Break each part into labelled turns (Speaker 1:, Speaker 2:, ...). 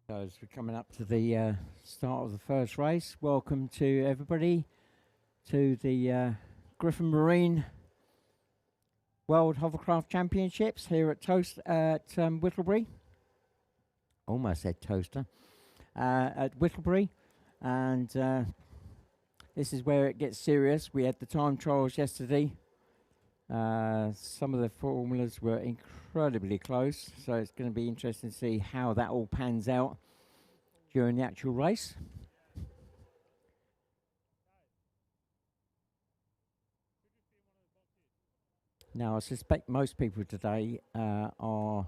Speaker 1: So as we're coming up to the start of the first race, welcome to everybody to the Griffin Marine World Hovercraft Championships here at Whittlebury. Almost said Toaster. At Whittlebury, and this is where it gets serious. We had the time trials yesterday. Some of the formulas were incredibly close, so it's going to be interesting to see how that all pans out during the actual race. Now, I suspect most people today are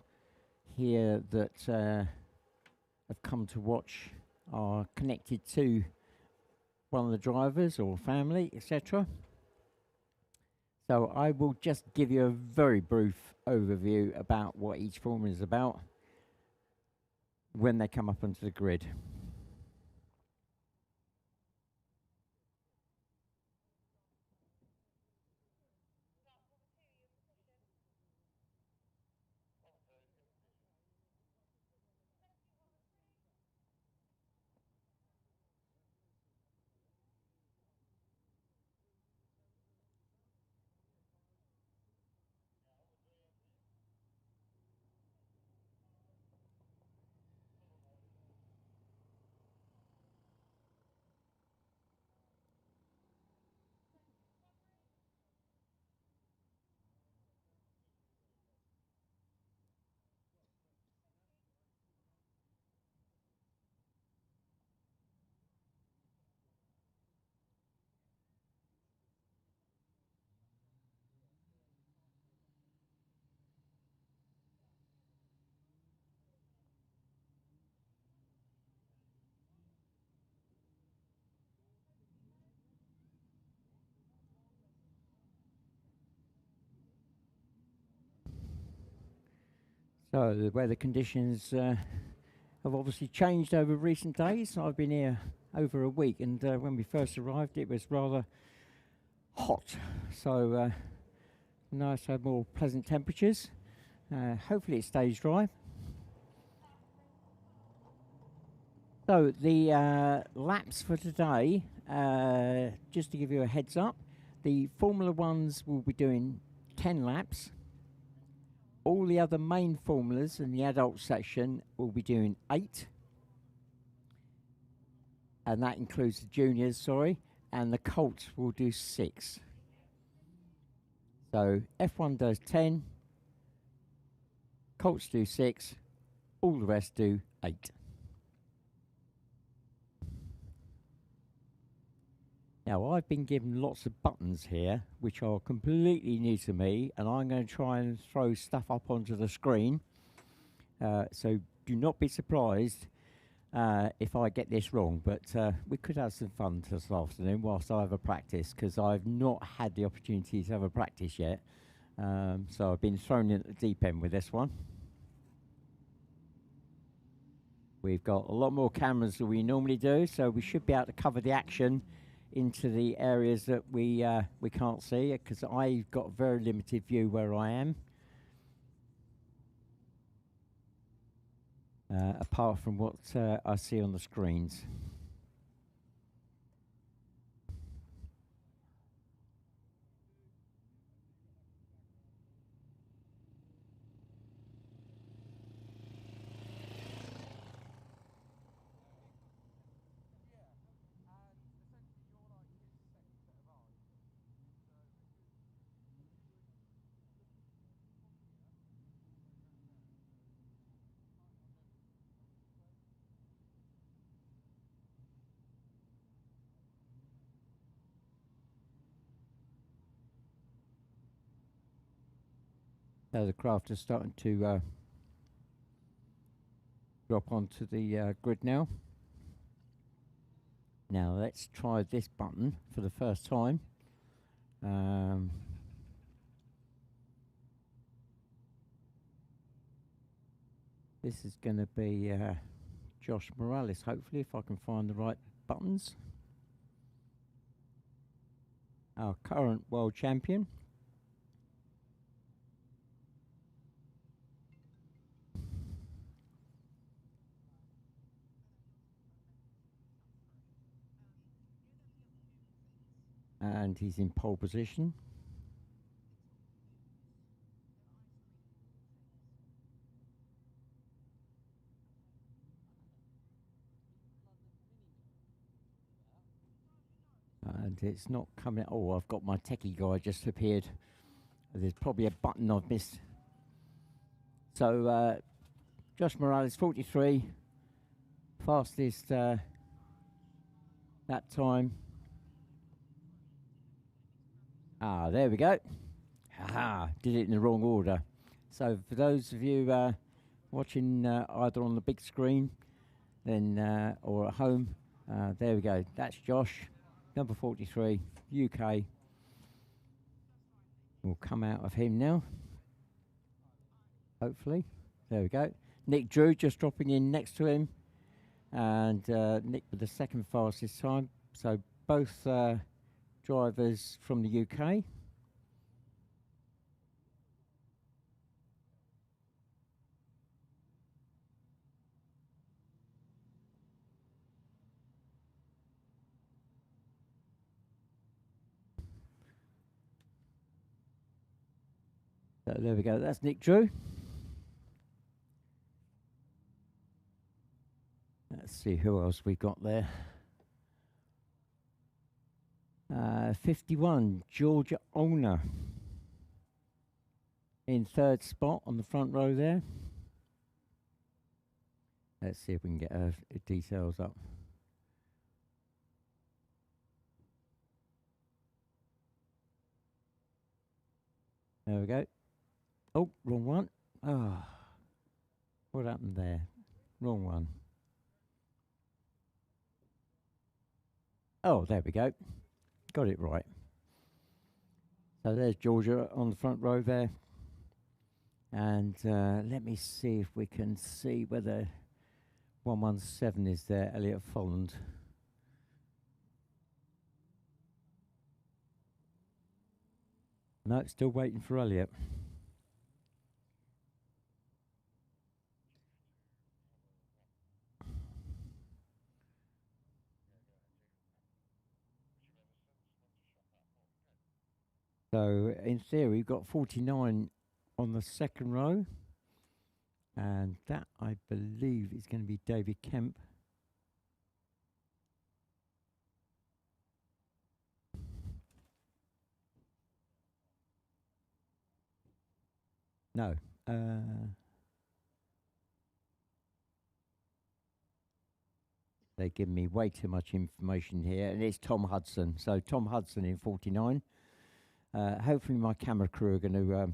Speaker 1: here that have come to watch, are connected to one of the drivers or family, etc. So I will just give you a very brief overview about what each formula is about when they come up onto the grid. So the weather conditions have obviously changed over recent days. I've been here over a week, and when we first arrived it was rather hot, so nice to have more pleasant temperatures. Hopefully it stays dry. So the laps for today, just to give you a heads up, the Formula Ones will be doing 10 laps. All the other main formulas in the adult section will be doing 8. And that includes the juniors, sorry. And the Colts will do 6. So F1 does 10. Colts do 6. All the rest do 8. Now, I've been given lots of buttons here, which are completely new to me, and I'm going to try and throw stuff up onto the screen. So do not be surprised if I get this wrong, but we could have some fun this afternoon whilst I have a practice, because I've not had the opportunity to have a practice yet. So I've been thrown in at the deep end with this one. We've got a lot more cameras than we normally do, so we should be able to cover the action into the areas that we can't see, because I've got a very limited view where I am, apart from what I see on the screens. So the craft is starting to drop onto the grid now. Now let's try this button for the first time. This is going to be Josh Morales, hopefully, if I can find the right buttons. Our current world champion. and he's in pole position. And it's not coming. Oh, I've got my techie guy just appeared. There's probably a button I've missed. So Josh Morales, 43, fastest that time. Ah, there we go. Haha, did it in the wrong order. So for those of you watching either on the big screen, then or at home, there we go. That's Josh, number 43, UK. Will come out of him now. Hopefully, there we go. Nick Drew just dropping in next to him, and Nick with the second fastest time. So both drivers from the UK. So there we go. That's Nick Drew. Let's see who else we got there. 51, Georgia Owner in third spot on the front row there. Let's see if we can get her details up. There we go. Oh, wrong one. Ah, what happened there? Wrong one. Oh, there we go. Got it right. So there's Georgia on the front row there. And let me see if we can see whether 117 is there, Elliot Folland. No, still waiting for Elliot. So in theory, we've got 49 on the second row. And that, I believe, is going to be David Kemp. No. They give me way too much information here. And it's Tom Hudson. So Tom Hudson in 49. Hopefully my camera crew are going to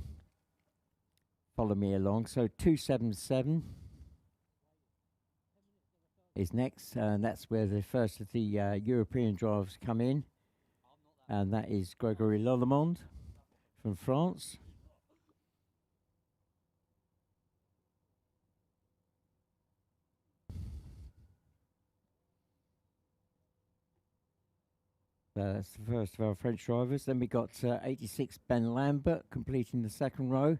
Speaker 1: follow me along. So 277 is next. And that's where the first of the European drivers come in. And that is Gregory Lollemond from France. That's the first of our French drivers. Then we got 86 Ben Lambert completing the second row.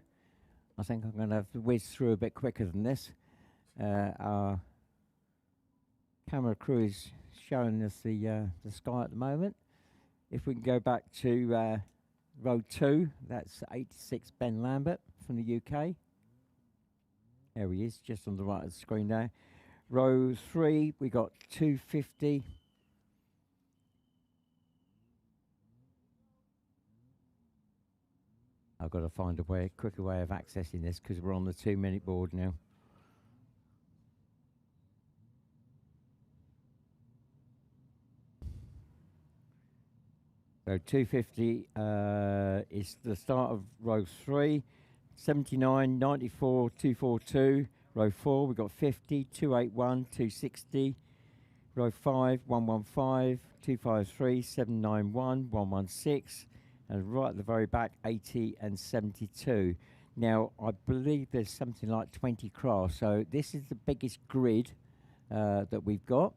Speaker 1: I think I'm going to have to whiz through a bit quicker than this. Our camera crew is showing us the sky at the moment. If we can go back to row 2, that's 86 Ben Lambert from the UK. There he is, just on the right of the screen there. Row 3, we got 250. I've got to find a quicker way of accessing this because we're on the 2-minute board now. So 250 is the start of row 3. 79, 94, 242. Row 4, we've got 50, 281, 260. Row 5, 115, 253, 791, 116. And right at the very back, 80 and 72. Now, I believe there's something like 20 cars. So this is the biggest grid that we've got.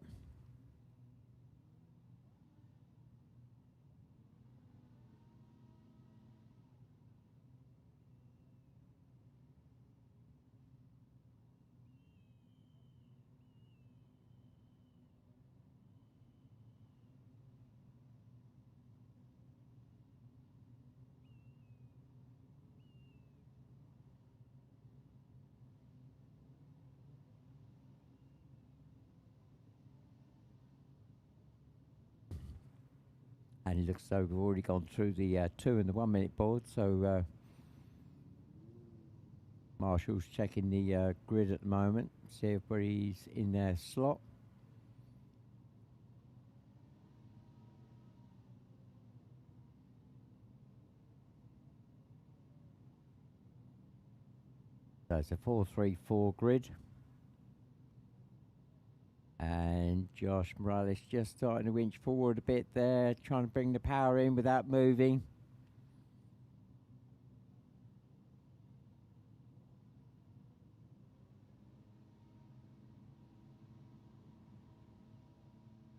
Speaker 1: And it looks as though we've already gone through the 2 and the 1 minute board. So Marshall's checking the grid at the moment, see if everybody's in their slot. So it's a 4-3-4 grid. And Josh Morales just starting to inch forward a bit there, trying to bring the power in without moving.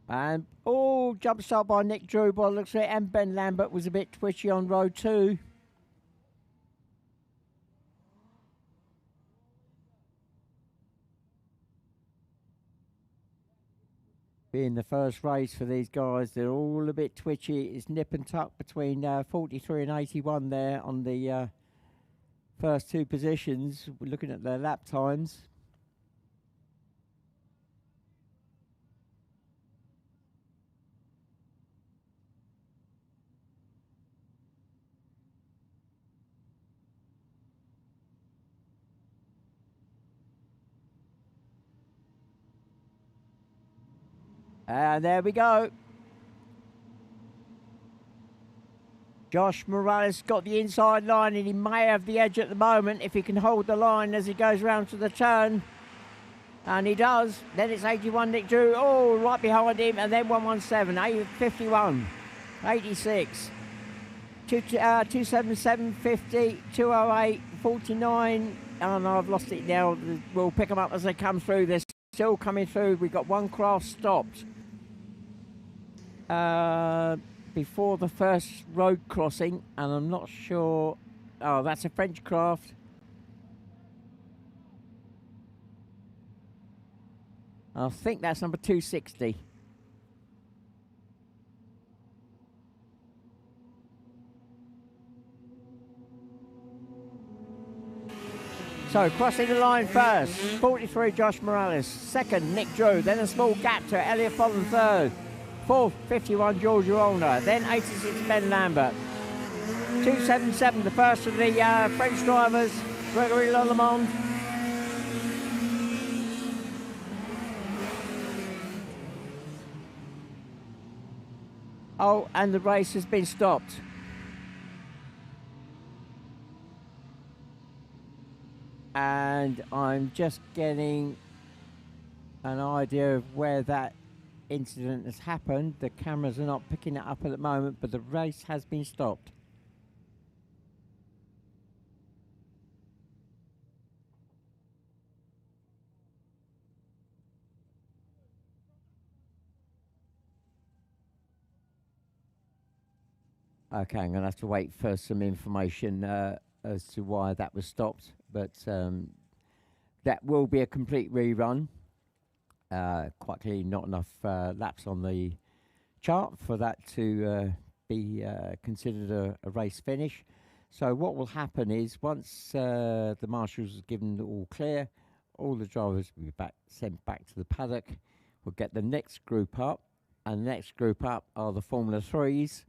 Speaker 1: And, oh, jump start by Nick Drew by the looks of it, and Ben Lambert was a bit twitchy on row 2. Being the first race for these guys, they're all a bit twitchy. It's nip and tuck between 43 and 81 there on the first 2 positions. We're looking at their lap times. And there we go. Josh Morales got the inside line, and he may have the edge at the moment if he can hold the line as he goes round to the turn. And he does. Then it's 81 Nick Drew. Oh, right behind him. And then 117, 51, 86, 277, 50, 208, 49. And I've lost it now. We'll pick them up as they come through. They're still coming through. We've got one craft stopped before the first road crossing, and I'm not sure. Oh, that's a French craft. I think that's number 260. So crossing the line first, 43 Josh Morales, second Nick Drew, then a small gap to Elliot Follen third. Fourth, 51 George Olner, then 86 Ben Lambert. 277, the first of the French drivers, Gregory Lollemond. Oh, and the race has been stopped. And I'm just getting an idea of where that incident has happened. The cameras are not picking it up at the moment, but the race has been stopped. Okay, I'm going to have to wait for some information as to why that was stopped, but that will be a complete rerun. Quite clearly not enough laps on the chart for that to be considered a race finish. So what will happen is once the marshals have given the all clear, all the drivers will be sent back to the paddock. We'll get the next group up, and the next group up are the Formula 3s,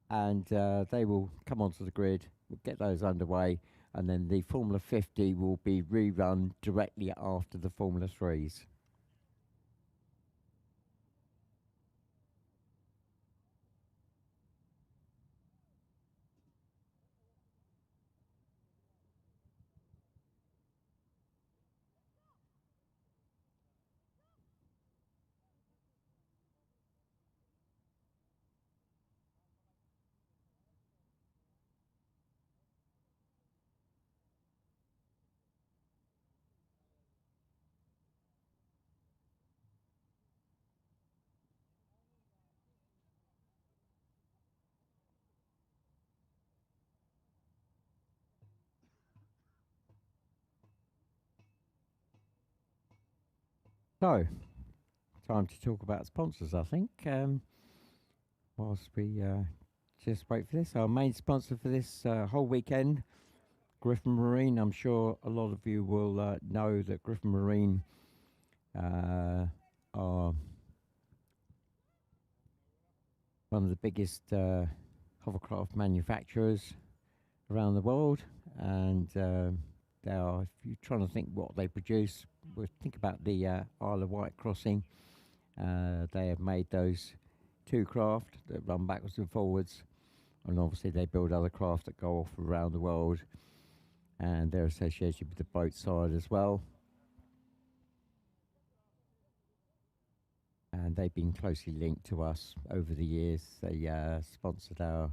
Speaker 1: and they will come onto the grid. We'll get those underway, and then the Formula 50 will be rerun directly after the Formula 3s. So, time to talk about sponsors, I think. Whilst we just wait for this, our main sponsor for this whole weekend, Griffin Marine. I'm sure a lot of you will know that Griffin Marine are one of the biggest hovercraft manufacturers around the world, and they are. If you're trying to think what they produce, well, think about the Isle of Wight crossing. They have made those two craft that run backwards and forwards, and obviously they build other craft that go off around the world, and they're associated with the boat side as well. And they've been closely linked to us over the years. They sponsored our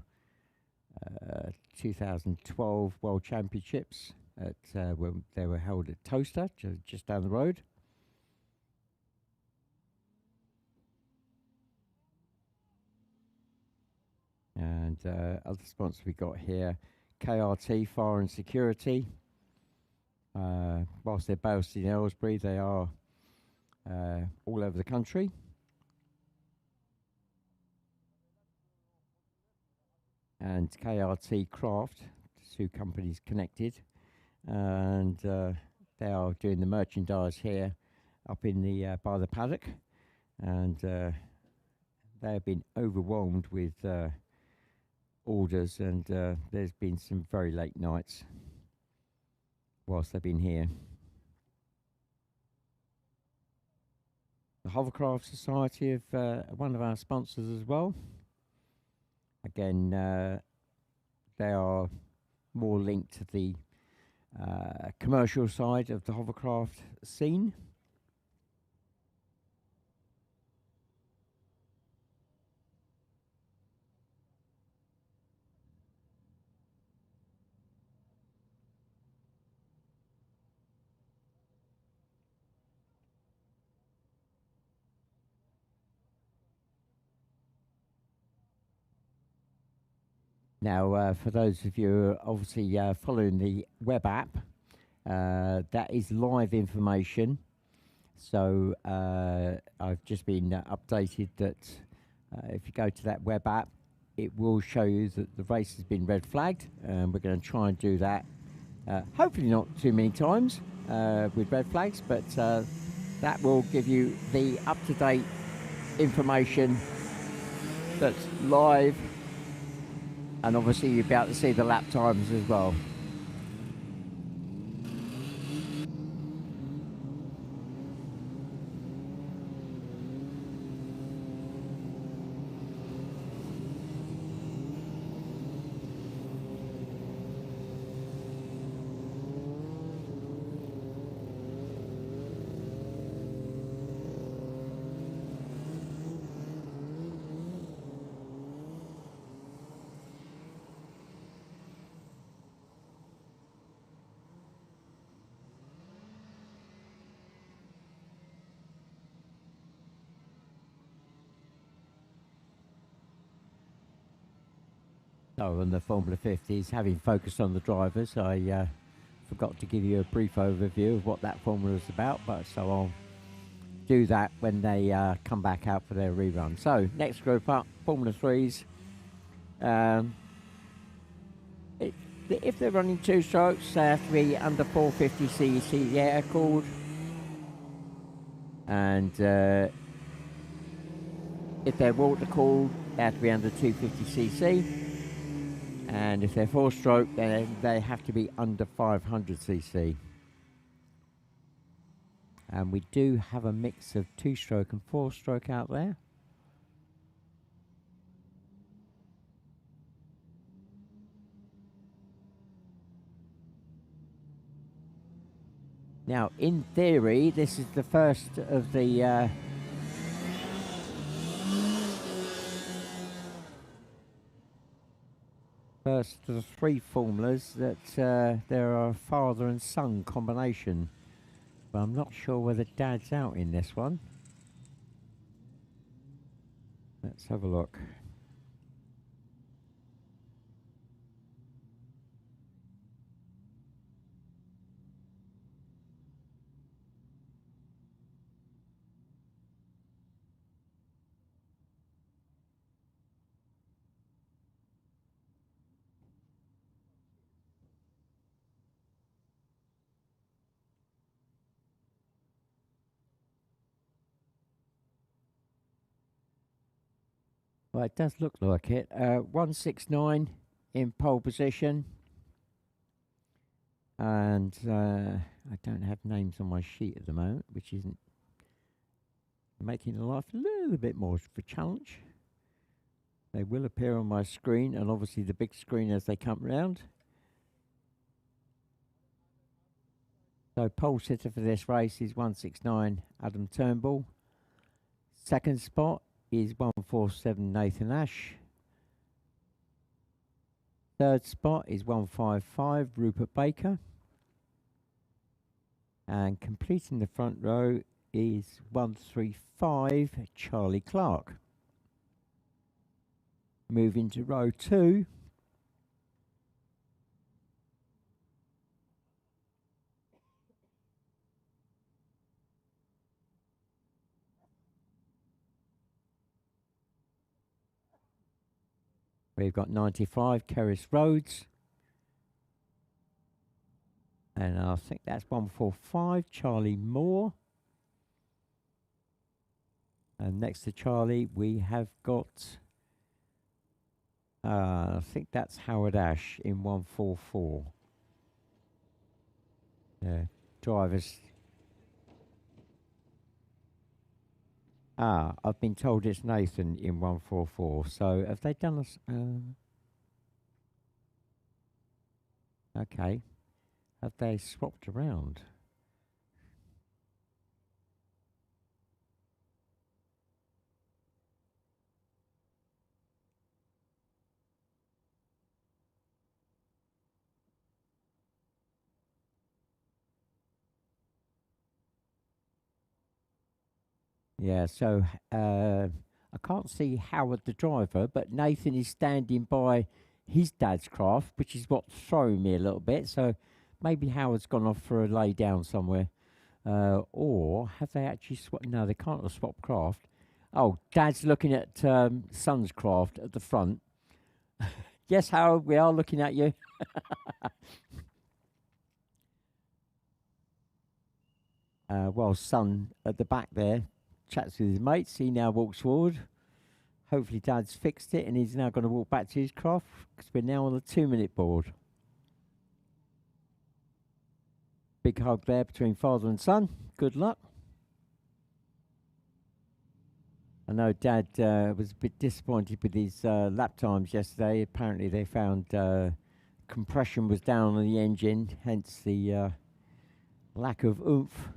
Speaker 1: 2012 World Championships at when they were held at Toaster, just down the road. And other sponsors we got here, KRT Fire and Security. Whilst they're based in Aylesbury, they are all over the country. And KRT Craft, two companies connected, and they are doing the merchandise here up in the by the paddock, and they have been overwhelmed with orders, and there's been some very late nights whilst they've been here. The Hovercraft Society of one of our sponsors as well. Again, they are more linked to the commercial side of the hovercraft scene. Now, for those of you obviously following the web app, that is live information. So I've just been updated that if you go to that web app, it will show you that the race has been red flagged, and we're going to try and do that. Hopefully not too many times with red flags, but that will give you the up-to-date information that's live, and obviously you'll be able to see the lap times as well. So on the Formula 50s, having focused on the drivers, I forgot to give you a brief overview of what that formula is about, but so I'll do that when they come back out for their rerun. So next group up, Formula 3s. If they're running two strokes, they have to be under 450 cc air cooled, and if they're water cooled, they have to be under 250 cc. And if they're four-stroke, then they have to be under 500 cc. And we do have a mix of two-stroke and four-stroke out there. Now, in theory, this is the first of the first of the three formulas that there are a father and son combination. But I'm not sure whether Dad's out in this one. Let's have a look. Well, it does look like it. 169 in pole position. And I don't have names on my sheet at the moment, which isn't making life a little bit more of a challenge. They will appear on my screen, and obviously the big screen as they come round. So pole sitter for this race is 169 Adam Turnbull. Second spot is 147 Nathan Ash. Third spot is 155 Rupert Baker. And completing the front row is 135 Charlie Clark. Moving to row 2. We've got 95 Kerris Rhodes. And I think that's 145 Charlie Moore. And next to Charlie we have got, I think that's Howard Ash in 144. Yeah, drivers. I've been told it's Nathan in 144. So have they done us? Okay. Have they swapped around? Yeah, so I can't see Howard the driver, but Nathan is standing by his dad's craft, which is what's throwing me a little bit. So maybe Howard's gone off for a lay down somewhere. Or have they actually swapped? No, they can't have swapped craft. Oh, Dad's looking at Son's craft at the front. Yes, Howard, we are looking at you. While Son at the back there chats with his mates, he now walks forward. Hopefully Dad's fixed it and he's now going to walk back to his craft because we're now on the 2-minute board. Big hug there between father and son. Good luck. I know Dad was a bit disappointed with his lap times yesterday. Apparently they found compression was down on the engine, hence the lack of oomph.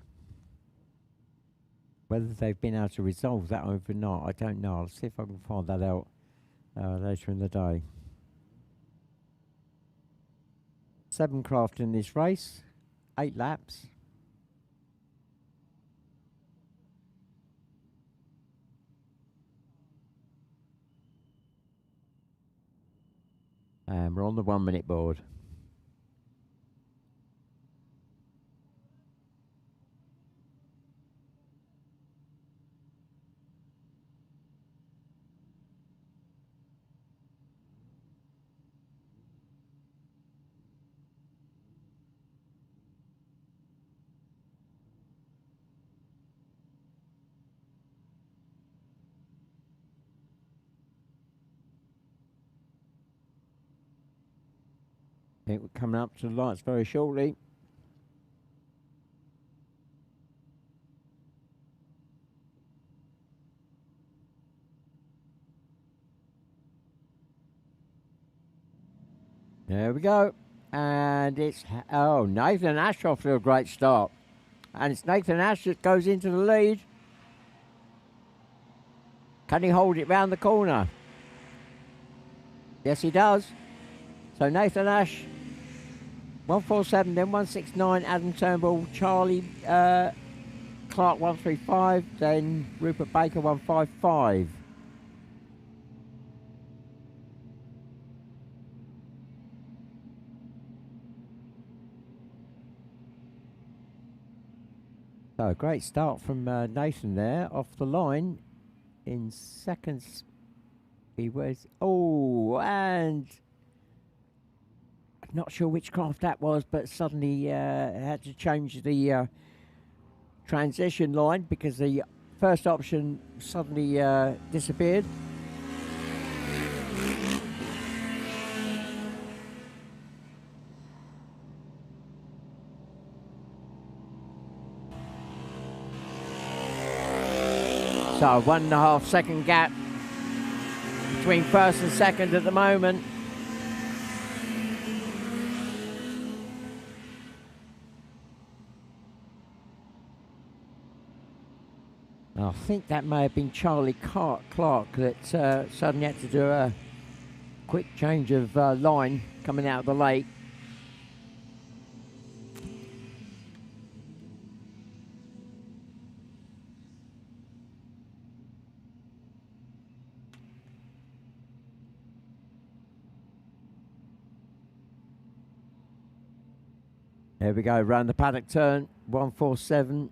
Speaker 1: Whether they've been able to resolve that overnight, I don't know. I'll see if I can find that out later in the day. 7 craft in this race, 8 laps. And we're on the 1-minute board. I think we're coming up to the lights very shortly. There we go. And it's, oh, Nathan Ash off to a great start. And it's Nathan Ash that goes into the lead. Can he hold it round the corner? Yes, he does. So Nathan Ash, 147, then 169, Adam Turnbull, Charlie Clark 135, then Rupert Baker 155. So a great start from Nathan there, off the line in seconds. He was, oh, and not sure which craft that was, but suddenly had to change the transition line because the first option suddenly disappeared. So 1.5 second gap between first and second at the moment. I think that may have been Charlie Clark that suddenly had to do a quick change of line coming out of the lake. There we go, round the paddock turn, 147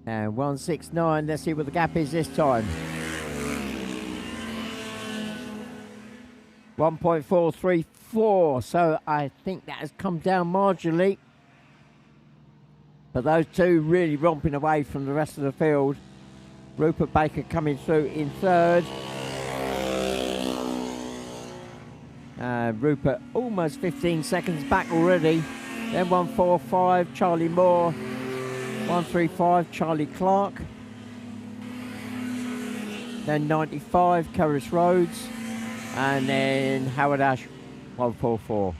Speaker 1: and 169. Let's see what the gap is this time. 1.434, so I think that has come down marginally. But those two really romping away from the rest of the field. Rupert Baker coming through in third. Rupert almost 15 seconds back already. Then 145, Charlie Moore. 135, Charlie Clark. Then 95, Curris Rhodes. And then Howard Ash, 144.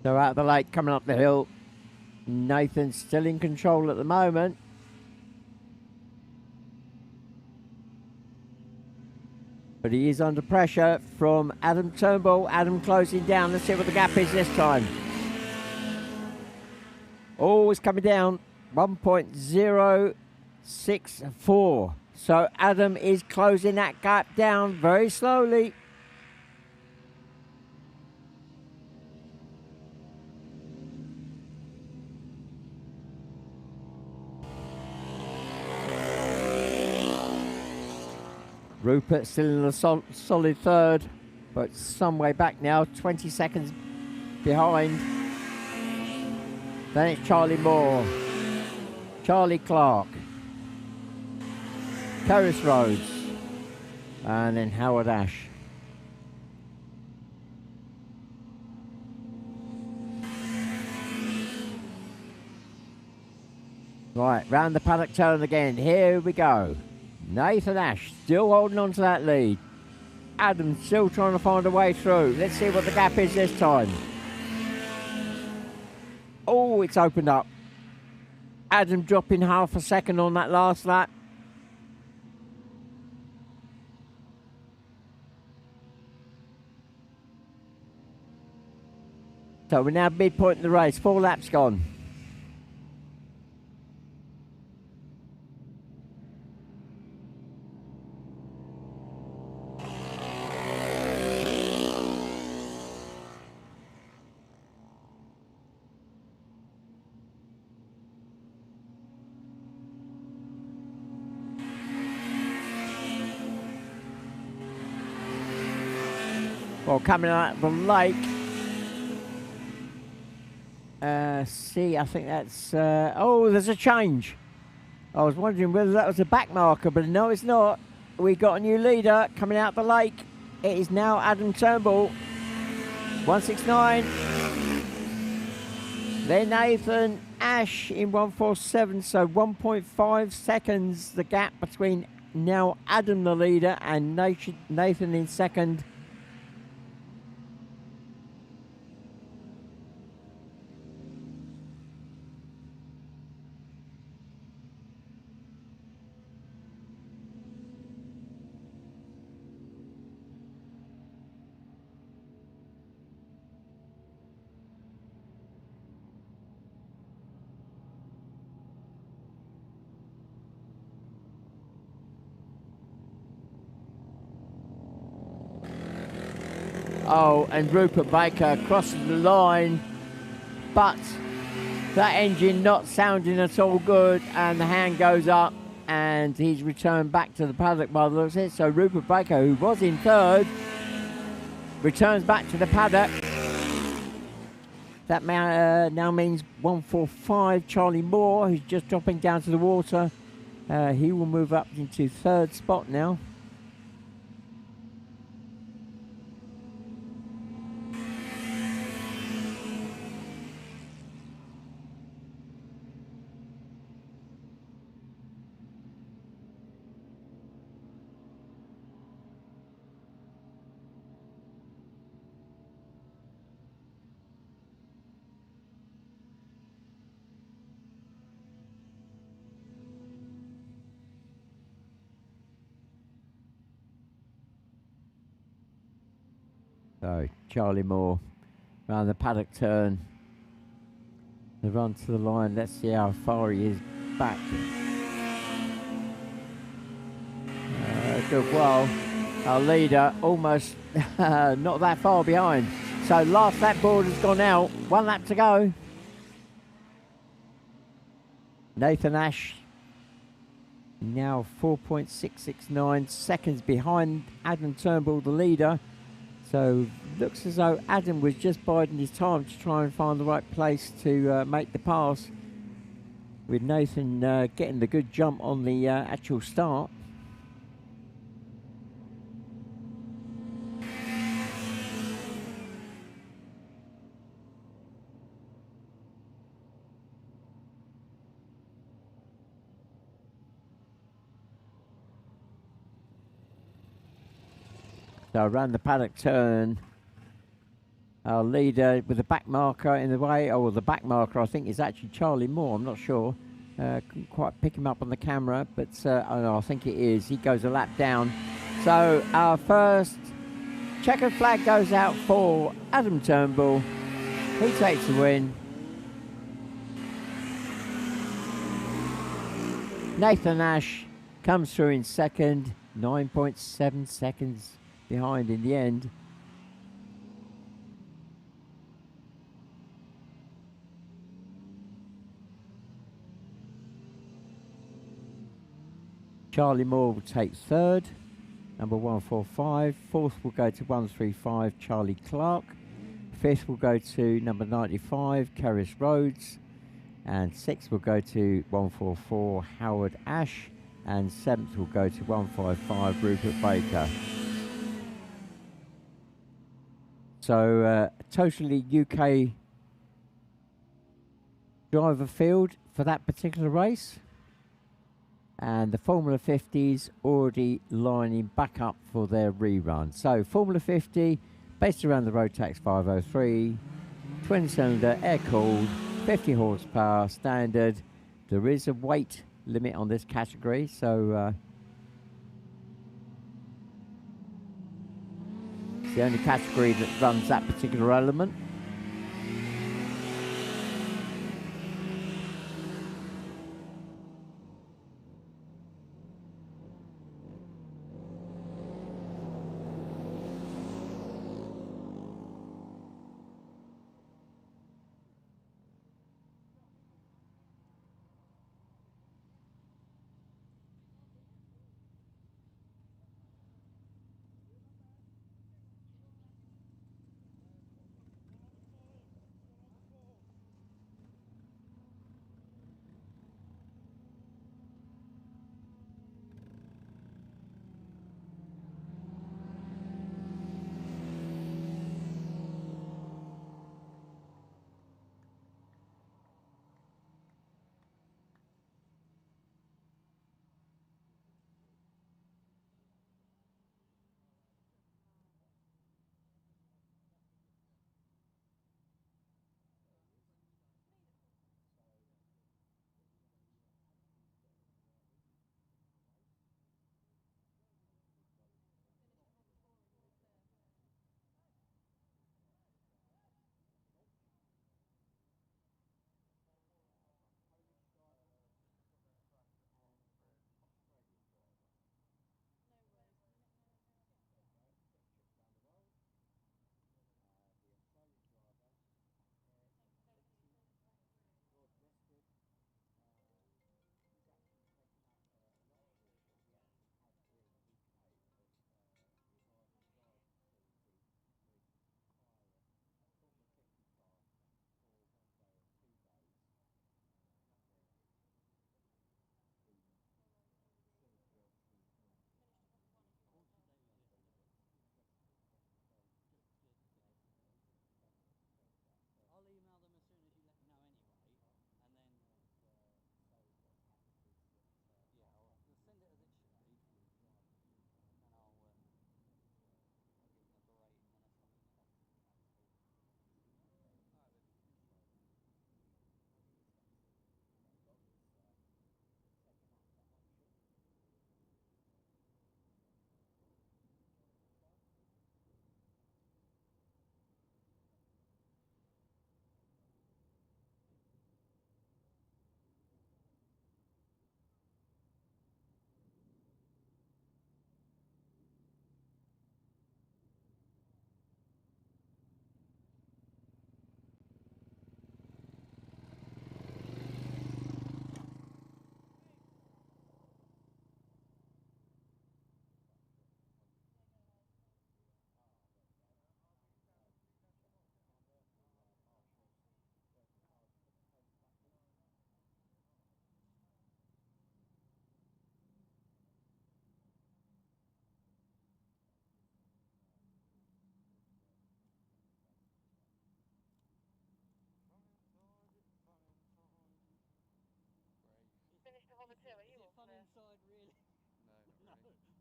Speaker 1: So out of the lake, coming up the hill. Nathan's still in control at the moment. But he is under pressure from Adam Turnbull. Adam closing down. Let's see what the gap is this time. Oh, it's coming down. 1.064. So Adam is closing that gap down very slowly. Rupert still in a solid third, but some way back now, 20 seconds behind. Then it's Charlie Moore, Charlie Clark, Curris Rhodes, and then Howard Ash. Right, round the paddock turn again. Here we go. Nathan Ash still holding on to that lead. Adam still trying to find a way through. Let's see what the gap is this time. Oh, it's opened up. Adam dropping half a second on that last lap. So we're now midpoint in the race. 4 laps gone. Well, coming out of the lake. See, I think that's... oh, there's a change. I was wondering whether that was a back marker, but no, it's not. We got a new leader coming out the lake. It is now Adam Turnbull. 169. Then Nathan Ash in 147, so 1.5 seconds the gap between now Adam the leader and Nathan in second. Oh, and Rupert Baker crosses the line, but that engine not sounding at all good, and the hand goes up, and he's returned back to the paddock by the looks of it. So Rupert Baker, who was in third, returns back to the paddock. That now means 145. Charlie Moore, who's just dropping down to the water, he will move up into third spot now. So Charlie Moore around the paddock turn. The run to the line. Let's see how far he is back. Good. Well, our leader almost not that far behind. So last lap board has gone out. 1 lap to go. Nathan Ash now 4.669 seconds behind Adam Turnbull, the leader. So looks as though Adam was just biding his time to try and find the right place to make the pass, with Nathan getting the good jump on the actual start. So around the paddock turn, our leader with the back marker in the way, or the back marker I think is actually Charlie Moore, I'm not sure. Couldn't quite pick him up on the camera, but I think it is. He goes a lap down. So our first checkered flag goes out for Adam Turnbull. He takes the win. Nathan Ash comes through in second, 9.7 seconds behind in the end. Charlie Moore will take third, number 145. Fourth will go to 135, Charlie Clark. Fifth will go to number 95, Kerris Rhodes. And sixth will go to 144, Howard Ash. And seventh will go to 155, Rupert Baker. So totally UK driver field for that particular race. And the Formula 50s already lining back up for their rerun. So Formula 50, based around the Rotax 503, twin-cylinder, air-cooled, 50 horsepower, standard. There is a weight limit on this category, so it's the only category that runs that particular element.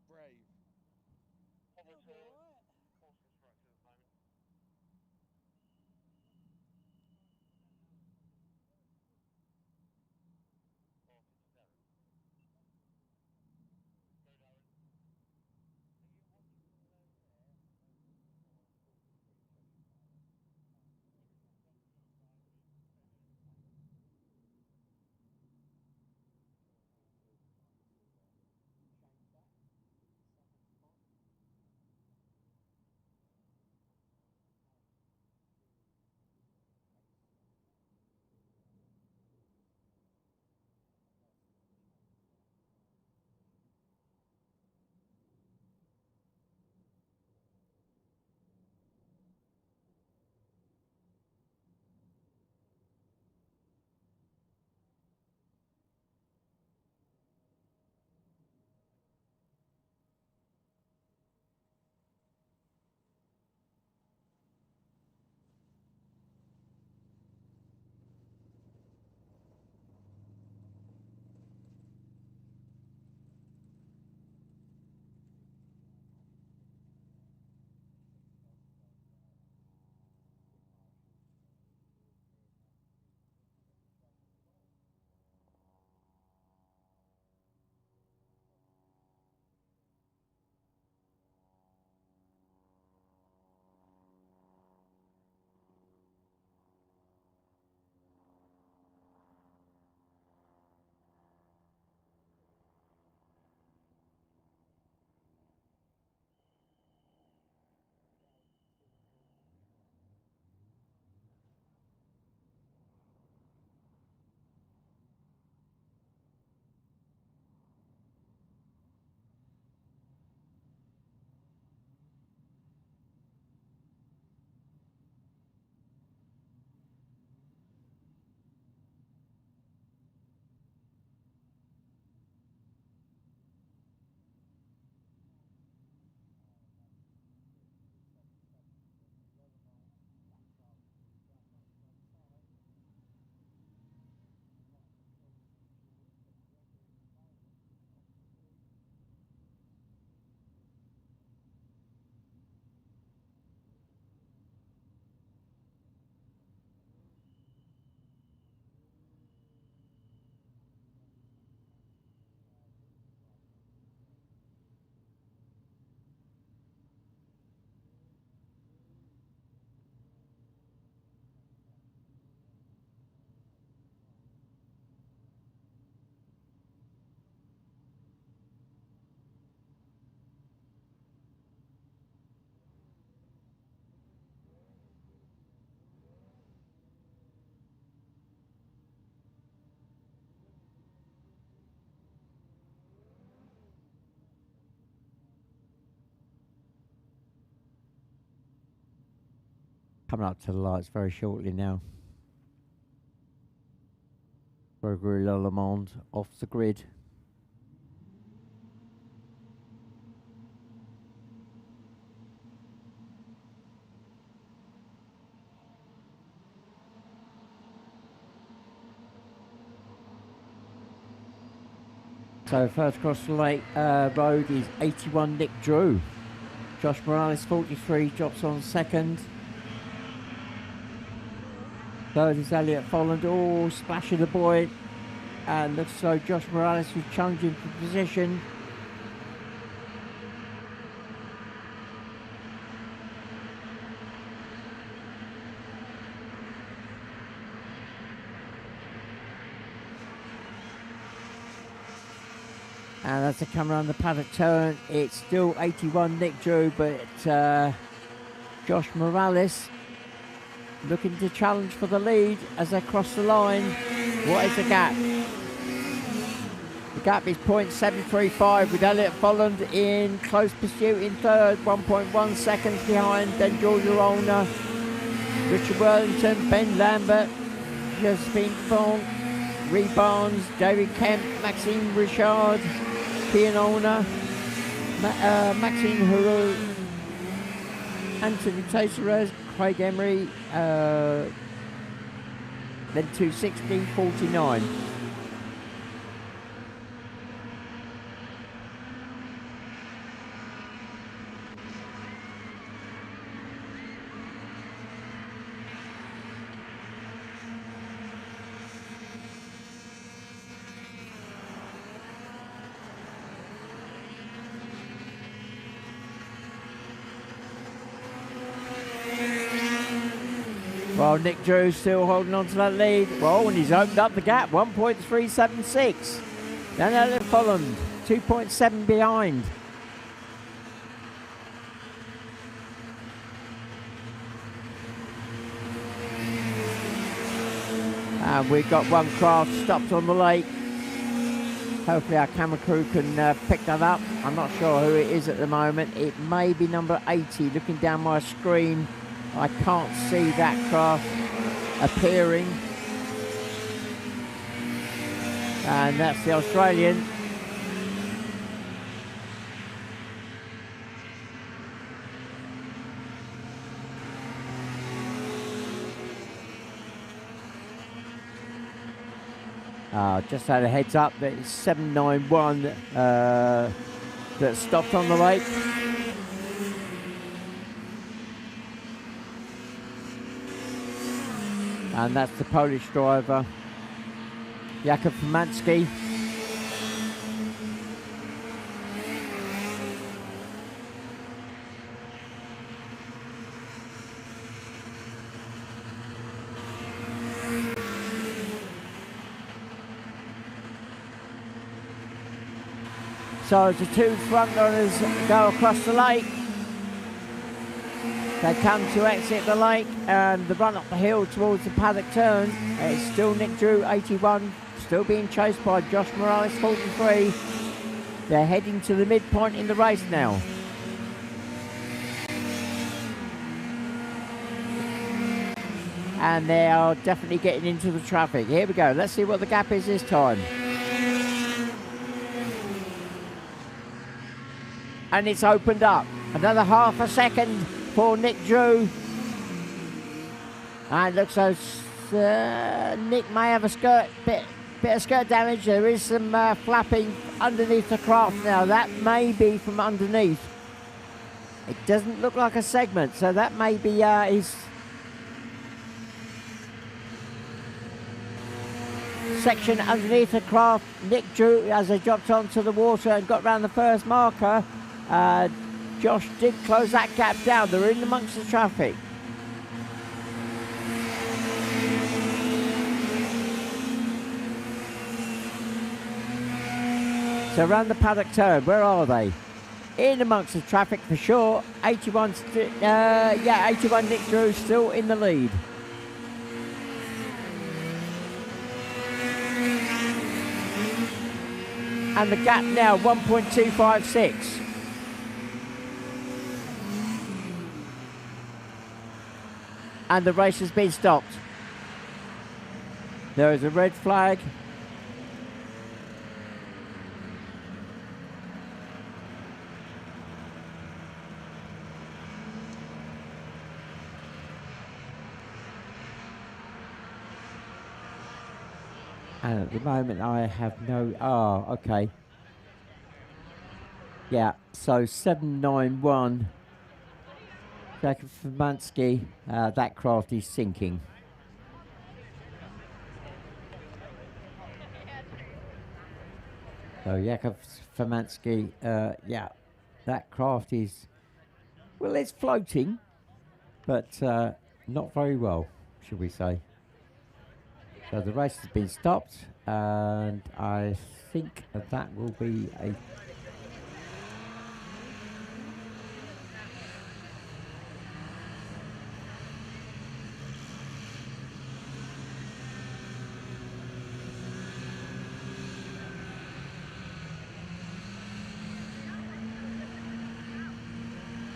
Speaker 2: Brave.
Speaker 1: Coming up to the lights very shortly now. Gregory Lallemande off the grid. So first across the lake road is 81 Nick Drew. Josh Morales 43 drops on second. Third is Elliot Folland. Oh, splash of the boy. And looks as though Josh Morales was challenging for position. And as they come around the paddock turn, it's still 81 Nick Drew, but Josh Morales looking to challenge for the lead as they cross the line. What is the gap? The gap is .735 with Elliot Folland in close pursuit in third, 1.1 seconds behind. Then Georgia Olner, Richard Worthington, Ben Lambert, Josephine Fong, Ree Barnes, David Kemp, Maxime Richard, Kian Olner, Maxine Huru, Anthony Teixeira, Craig Emery, then 2:16.49. Well, Nick Drew still holding on to that lead. Well, and he's opened up the gap, 1.376. Then Elliot Folland, 2.7 behind. And we've got one craft stopped on the lake. Hopefully our camera crew can pick that up. I'm not sure who it is at the moment. It may be number 80. Looking down my screen, I can't see that craft appearing. And that's the Australian. Just had a heads up that it's 791 that stopped on the lake. And that's the Polish driver, Jakub Furmanski. So as the two front runners go across the lake, they come to exit the lake and the run up the hill towards the paddock turn. It's still Nick Drew, 81, still being chased by Josh Morales, 43. They're heading to the midpoint in the race now. And they are definitely getting into the traffic. Here we go, let's see what the gap is this time. And it's opened up. Another half a second for Nick Drew. And it looks as Nick may have a bit of skirt damage. There is some flapping underneath the craft now. That may be from underneath. It doesn't look like a segment, so that may be his section underneath the craft. Nick Drew, as they dropped onto the water and got round the first marker, Josh did close that gap down. They're in amongst the traffic. So around the paddock turn, where are they? In amongst the traffic for sure. 81 Nick Drew still in the lead. And the gap now 1.256. And the race has been stopped. There is a red flag. And at the moment I have no, okay. Yeah, so 791. Jakub Furmanski, that craft is sinking. So Jakub Furmanski, yeah, that craft is, well, it's floating, but not very well, should we say. So the race has been stopped, and I think that will be a...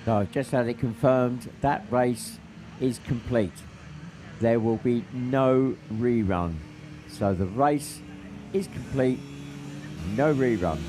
Speaker 1: So I've just had it confirmed that race is complete. There will be no rerun. So the race is complete, no rerun.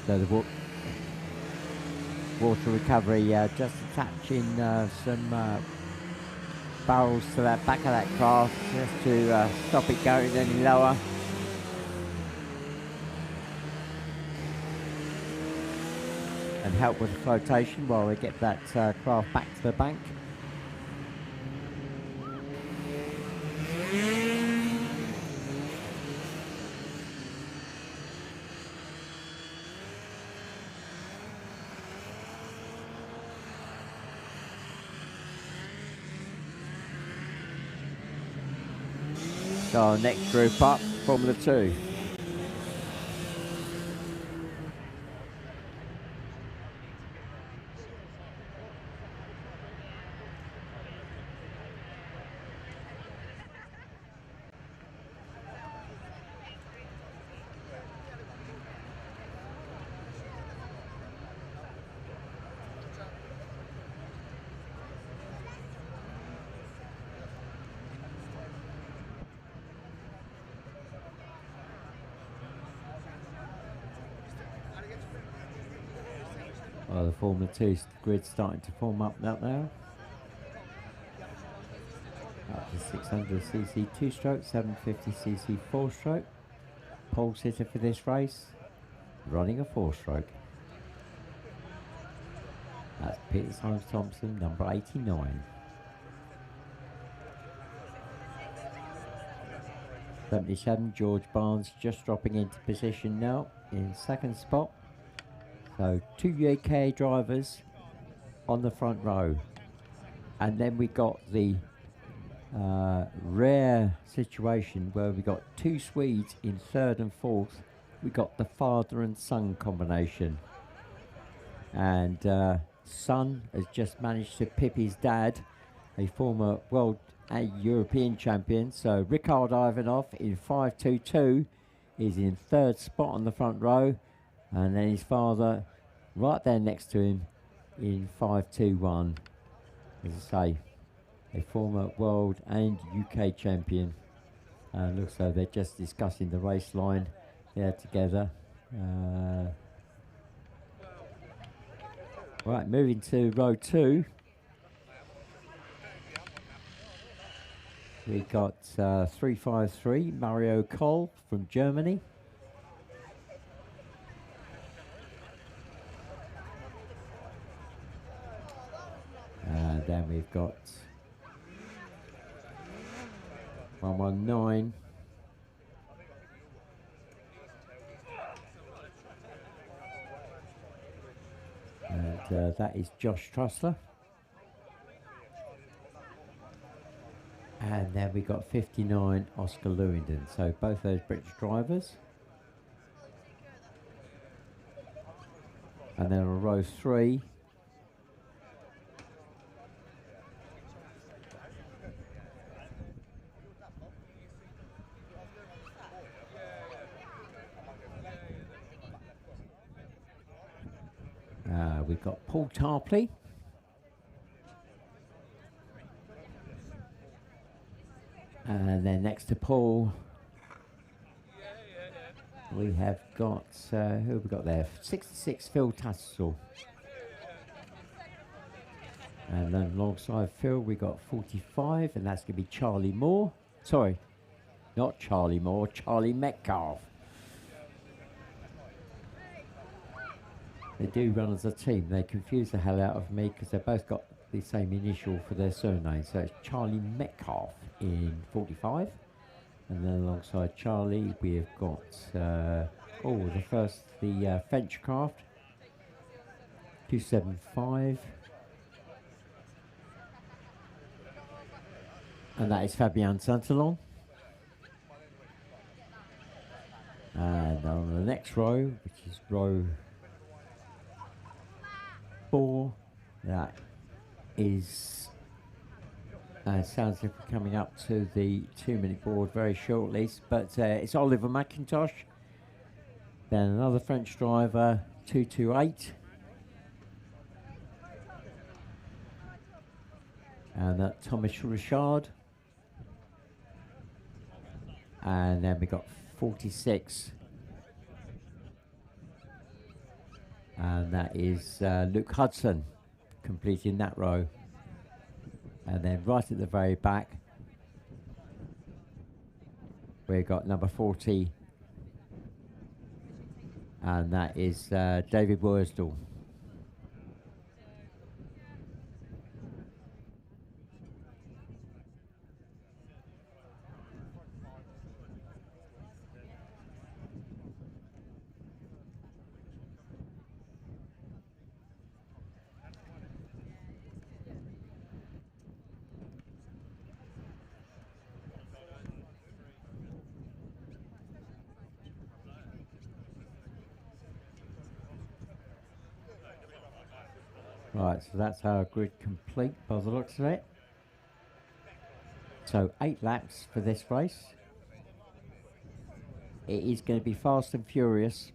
Speaker 1: So the water recovery, just attaching some barrels to that back of that craft just to stop it going any lower. And help with the flotation while we get that craft back to the bank. So our next group up, Formula 2. Well, the Formula 2 grid's starting to form up now. Up to 600cc 2-stroke, 750cc 4-stroke. Pole sitter for this race, running a 4-stroke. That's Peter Symes Thompson, number 89. 77, George Barnes just dropping into position now in second spot. So 2 UK drivers on the front row. And then we got the rare situation where we got 2 Swedes in third and fourth. We got the father and son combination. And son has just managed to pip his dad, a former world and European champion. So Ricard Ivanov in 5.22 is in third spot on the front row. And then his father right there next to him in 5.21. As I say, a former world and UK champion. Looks like they're just discussing the race line there together. Right, moving to row 2. We got 353 Mario Koll from Germany. And then we've got 119. And that is Josh Trussler. And then we got 59 Oscar Lewington. So both those British drivers. And then on row 3, we've got Paul Tarpley. And then next to Paul, we have got, who have we got there? 66 Phil Tassel. And then alongside Phil, we got 45, and that's going to be Charlie Moore. Sorry, not Charlie Moore, Charlie Metcalf. They do run as a team. They confuse the hell out of me because they've both got the same initial for their surname. So it's Charlie Metcalf in 45. And then alongside Charlie, we have got, the French craft, 275. And that is Fabien Santalon. And on the next row, which is row 4, that is sounds like we're coming up to the 2-minute board very shortly, but it's Oliver McIntosh. Then another French driver, 228. And that Thomas Richard. And then we got 46. And that is Luke Hudson completing that row. And then right at the very back, we've got number 40, and that is David Worsdell. Right, so that's our grid complete by the looks of it. So 8 laps for this race. It is going to be fast and furious.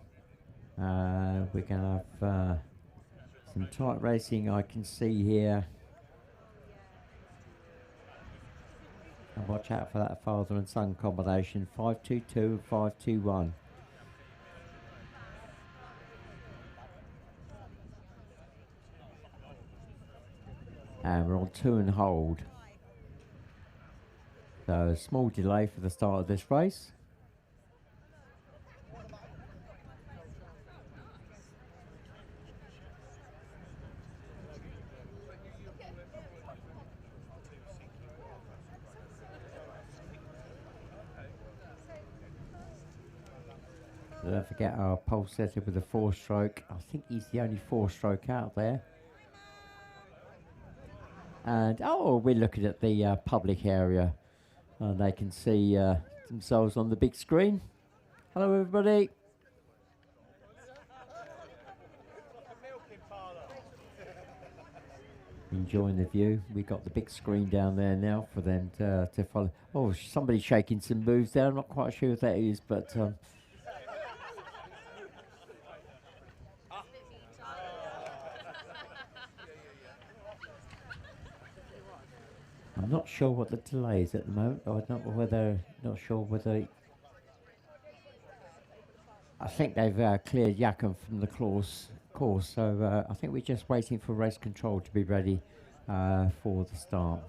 Speaker 1: We're going to have some tight racing I can see here. And watch out for that father and son combination, 522 and 521. And we're on 2 and hold. So a small delay for the start of this race. Don't forget our pole setter with a 4-stroke. I think he's the only 4-stroke out there. And oh, we're looking at the public area, and they can see themselves on the big screen. Hello, everybody. Enjoying the view. We've got the big screen down there now for them to follow. Oh, somebody's shaking some moves there. I'm not quite sure what that is, but I'm not sure what the delay is at the moment. I don't know whether, not sure whether. I think they've cleared Yakum from the course, so I think we're just waiting for race control to be ready for the start.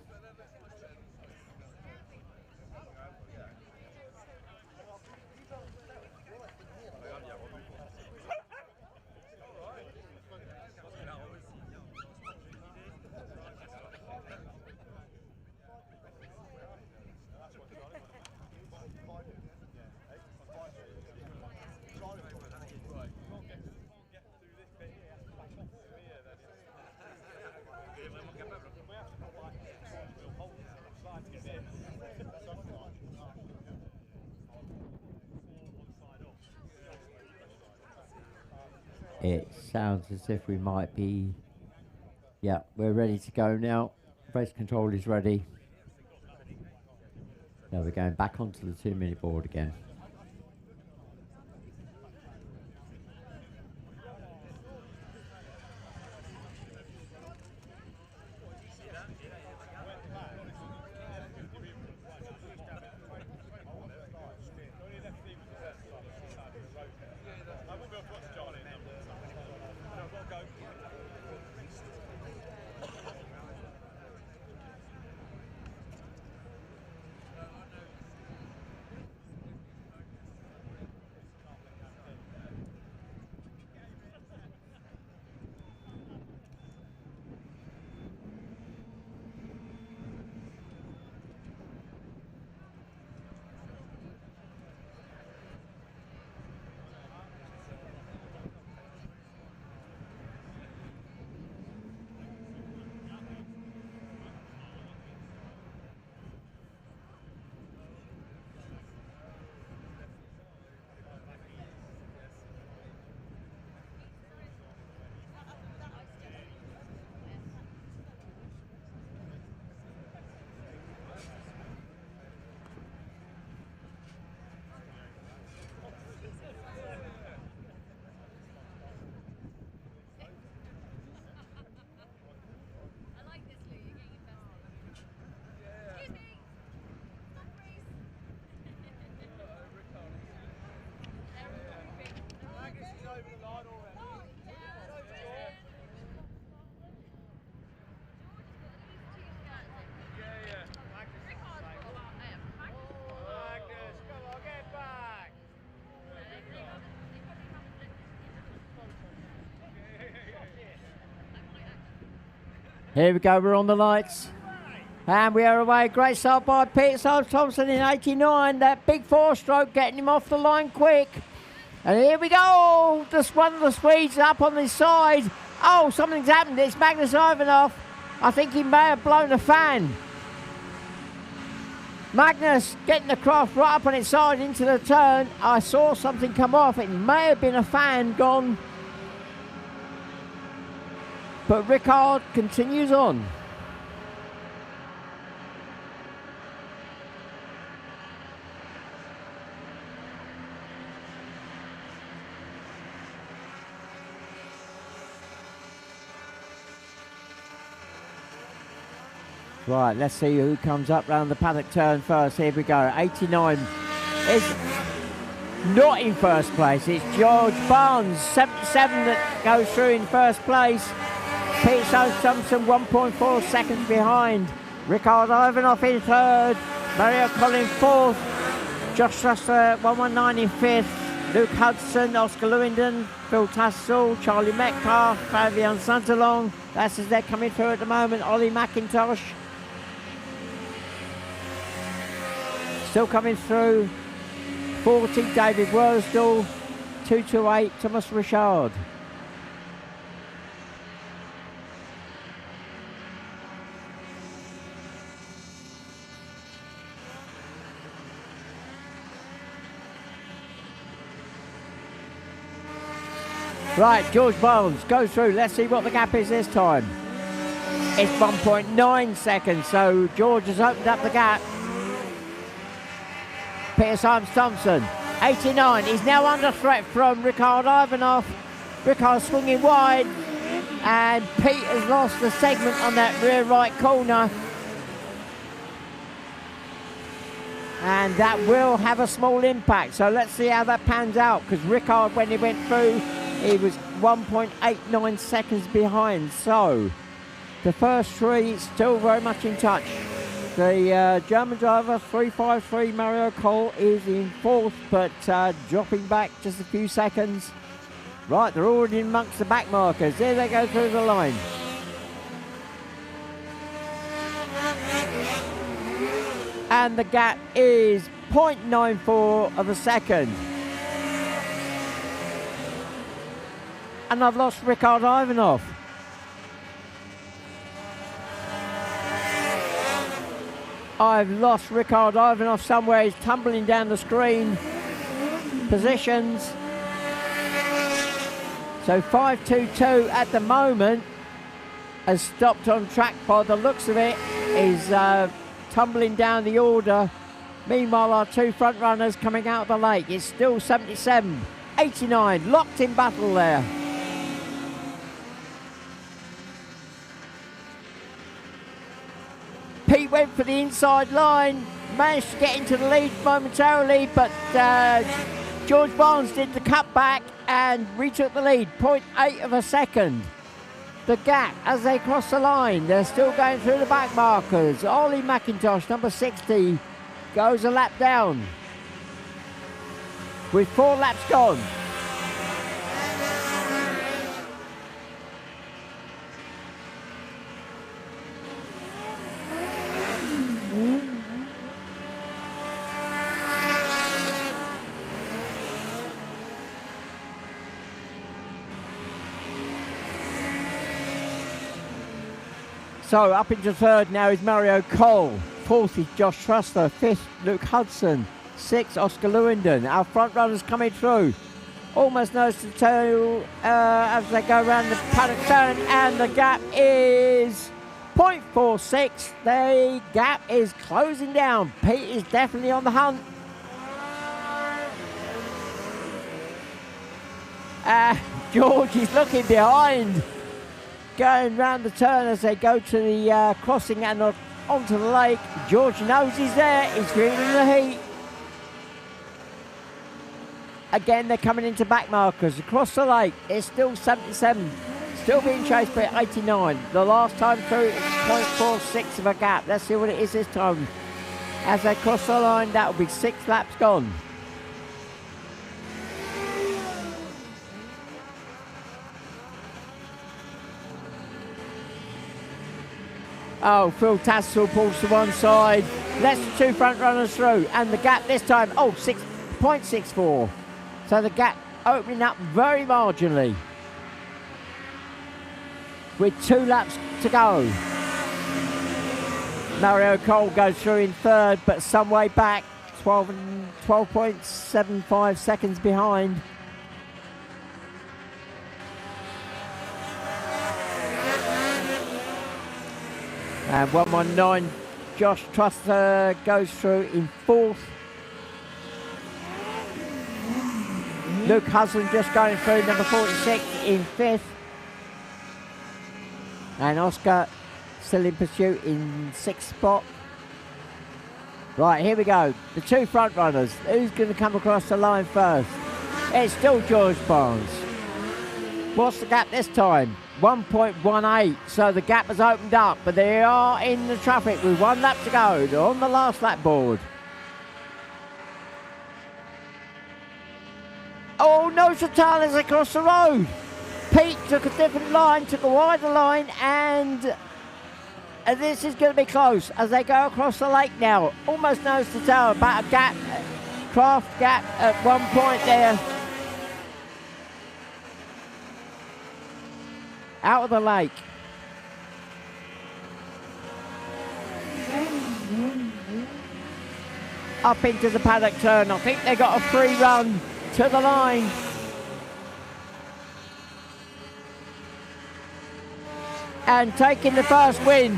Speaker 1: It sounds as if we might be, yeah, we're ready to go now. Race control is ready. Now we're going back onto the 2-minute board again. Here we go, we're on the lights. And we are away. Great start by Pete Thompson in 89. That big 4-stroke getting him off the line quick. And here we go. Just one of the Swedes up on this side. Oh, something's happened. It's Magnus Ivanov. I think he may have blown a fan. Magnus getting the craft right up on its side into the turn. I saw something come off. It may have been a fan gone. But Rickard continues on. Right, let's see who comes up round the paddock turn first. Here we go. 89 is not in first place. It's George Barnes, 77, that goes through in first place. Pete Thompson 1.4 seconds behind. Rickard Ivanov in third. Mario Collin fourth. Josh Russell 119 in fifth. Luke Hudson, Oscar Lewington, Phil Tassel, Charlie Metcalf, Fabian Santalong. That's as they're coming through at the moment. Ollie McIntosh. Still coming through. 40, David Worsdal. 228, Thomas Richard. Right, George Barnes goes through. Let's see what the gap is this time. It's 1.9 seconds, so George has opened up the gap. Peter Symes Thompson, 89. He's now under threat from Rickard Ivanov. Rickard swinging wide, and Pete has lost the segment on that rear right corner. And that will have a small impact, so let's see how that pans out, because Rickard, when he went through, he was 1.89 seconds behind. So the first three still very much in touch. The German driver, 353 Mario Cole, is in fourth, but dropping back just a few seconds. Right, they're already amongst the back markers. There they go through the line. And the gap is 0.94 of a second. And I've lost Rickard Ivanov. I've lost Rickard Ivanov somewhere. He's tumbling down the screen. Positions. So 522 at the moment has stopped on track by the looks of it. Is tumbling down the order. Meanwhile, our two front runners coming out of the lake. It's still 77, 89, locked in battle there. Pete went for the inside line, managed to get into the lead momentarily, but George Barnes did the cutback and retook the lead, 0.8 of a second. The gap as they cross the line, they're still going through the back markers. Ollie McIntosh, number 60, goes a lap down with 4 laps gone. So up into third now is Mario Cole. Fourth is Josh Truster. Fifth, Luke Hudson. Sixth, Oscar Lewington. Our front runners coming through. Almost nose to tail as they go around the paddock turn, and the gap is 0.46. The gap is closing down. Pete is definitely on the hunt. George is looking behind. Going round the turn as they go to the crossing and onto the lake. George knows he's there. He's feeling the heat. Again, they're coming into back markers. Across the lake, it's still 77. Still being chased by 89. The last time through, it's 0.46 of a gap. Let's see what it is this time. As they cross the line, that will be 6 laps gone. Oh, Phil Tassel pulls to one side, lets the two front runners through, and the gap this time, 6.64. So the gap opening up very marginally. With 2 laps to go. Mario Cole goes through in third, but some way back, 12.75 seconds behind. And 119, Josh Truster goes through in fourth. Luke Husland just going through, number 46, in fifth. And Oscar still in pursuit in sixth spot. Right, here we go. The two front runners. Who's going to come across the line first? It's still George Barnes. What's the gap this time? 1.18. So the gap has opened up, but they are in the traffic with 1 lap to go. They're on the last lap board. Oh, no Satalis across the road. Pete took a different line, took a wider line, and this is going to be close as they go across the lake now. Almost nose to tail, about a gap, craft gap at one point there. Out of the lake. Up into the paddock turn. I think they got a free run to the line. And taking the first win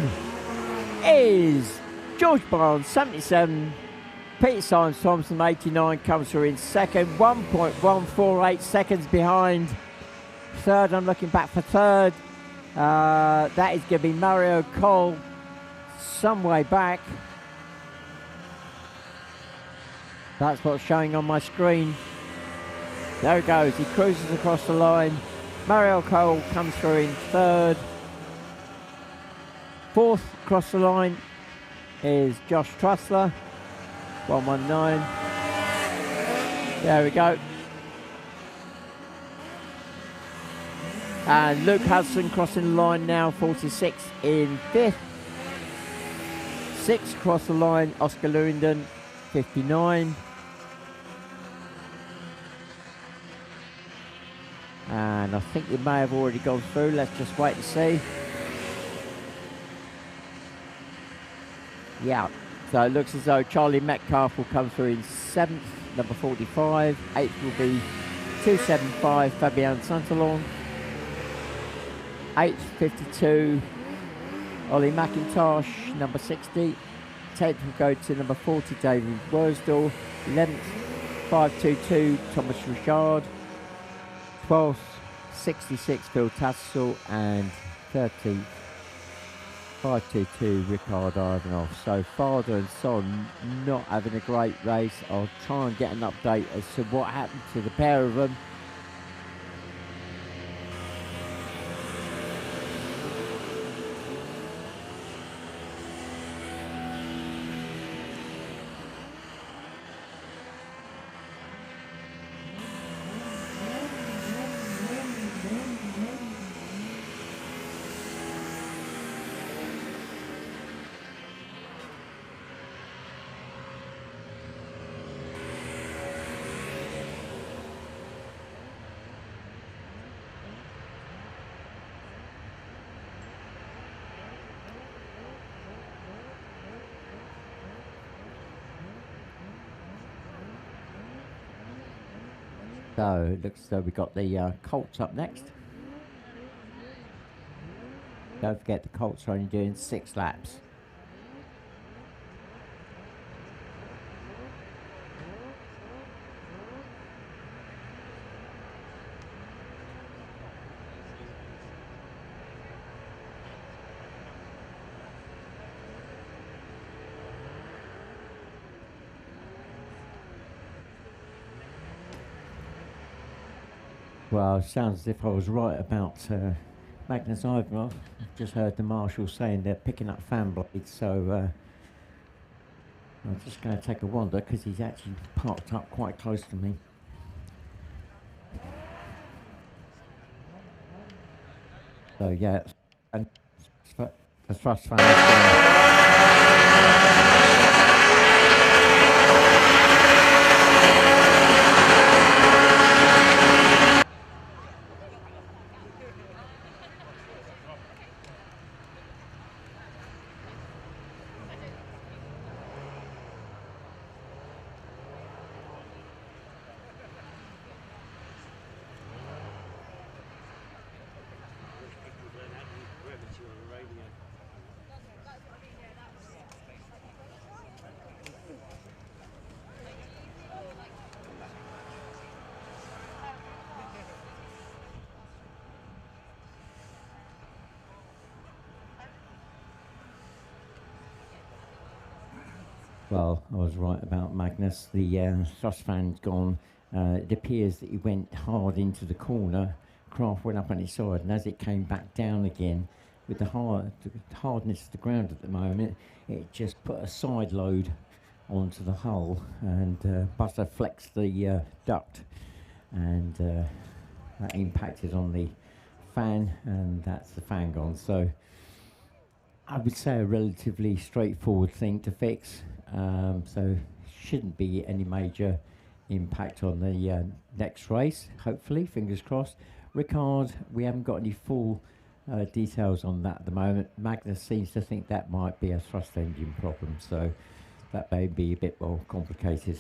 Speaker 1: is George Barnes, 77. Peter Symes Thompson, 89, comes through in second. 1.148 seconds behind. Third, I'm looking back for third. That is going to be Mario Cole, some way back. That's what's showing on my screen. There it goes, he cruises across the line. Mario Cole comes through in third. Fourth across the line is Josh Trussler, 119. There we go. And Luke Hudson crossing the line now, 46 in fifth. Sixth across the line, Oscar Lewington, 59. And I think they may have already gone through. Let's just wait and see. Yeah, so it looks as though Charlie Metcalf will come through in seventh, number 45. Eighth will be 275, Fabian Santalon. Eighth, 52, Ollie McIntosh, number 60. 10th will go to number 40, David Worsdale. 11th, 522, Thomas Richard. 12th, 66, Phil Tassel. And 13th, 522, Rickard Ivanov. So father and son not having a great race. I'll try and get an update as to what happened to the pair of them. So it looks as though we've got the Colts up next. Don't forget the Colts are only doing 6 laps. Well, it sounds as if I was right about Magnus Ivanov. I've just heard the marshal saying they're picking up fan blades, so I'm just going to take a wander because he's actually parked up quite close to me. So yeah, and The thrust fan is Well, I was right about Magnus. The thrust fan's gone. It appears that he went hard into the corner. Craft went up on its side, and as it came back down again, with the hardness of the ground at the moment, it just put a side load onto the hull, and Buster flexed the duct, and that impacted on the fan, and that's the fan gone. So I would say a relatively straightforward thing to fix. So shouldn't be any major impact on the next race, hopefully, fingers crossed. Ricard, we haven't got any full details on that at the moment. Magnus seems to think that might be a thrust engine problem, so that may be a bit more complicated.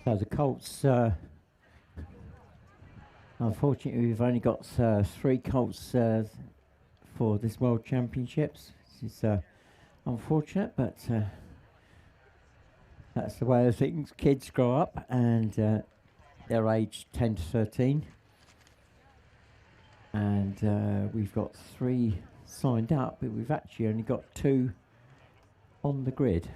Speaker 1: So the Colts, unfortunately, we've only got 3 Colts for this World Championships. This is unfortunate, but that's the way of things. Kids grow up, and they're aged 10 to 13. And we've got 3 signed up, but we've actually only got 2 on the grid.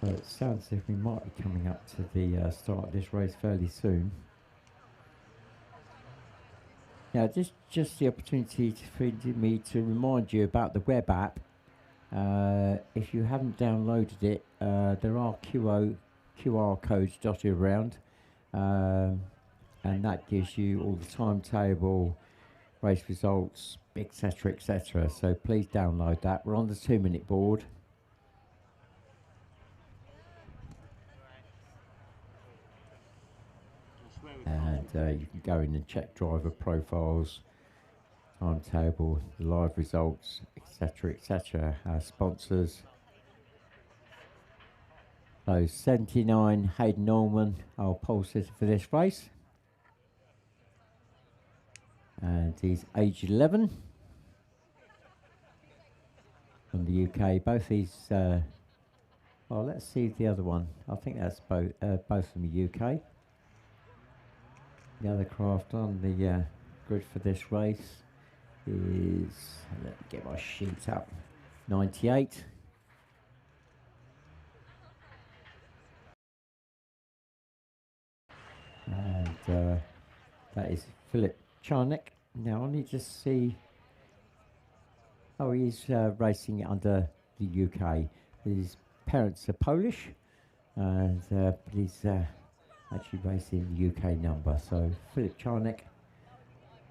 Speaker 1: So it sounds as if we might be coming up to the start of this race fairly soon. Now, just the opportunity for me to remind you about the web app. If you haven't downloaded it, there are QR codes dotted around, and that gives you all the timetable, race results, etc., etc. So please download that. We're on the 2-minute board. And you can go in and check driver profiles, timetable, the live results, etc., etc. Our sponsors. So 79 Hayden Norman, our pole sitter for this race, and he's age 11 from the UK. Both these, well, let's see the other one. I think that's both from the UK. The other craft on the grid for this race is, let me get my sheet up, 98. And that is Philip Charnick. Now I need to see, oh, he's racing under the UK. His parents are Polish, and but he's actually racing the UK number. So Philip Charnick,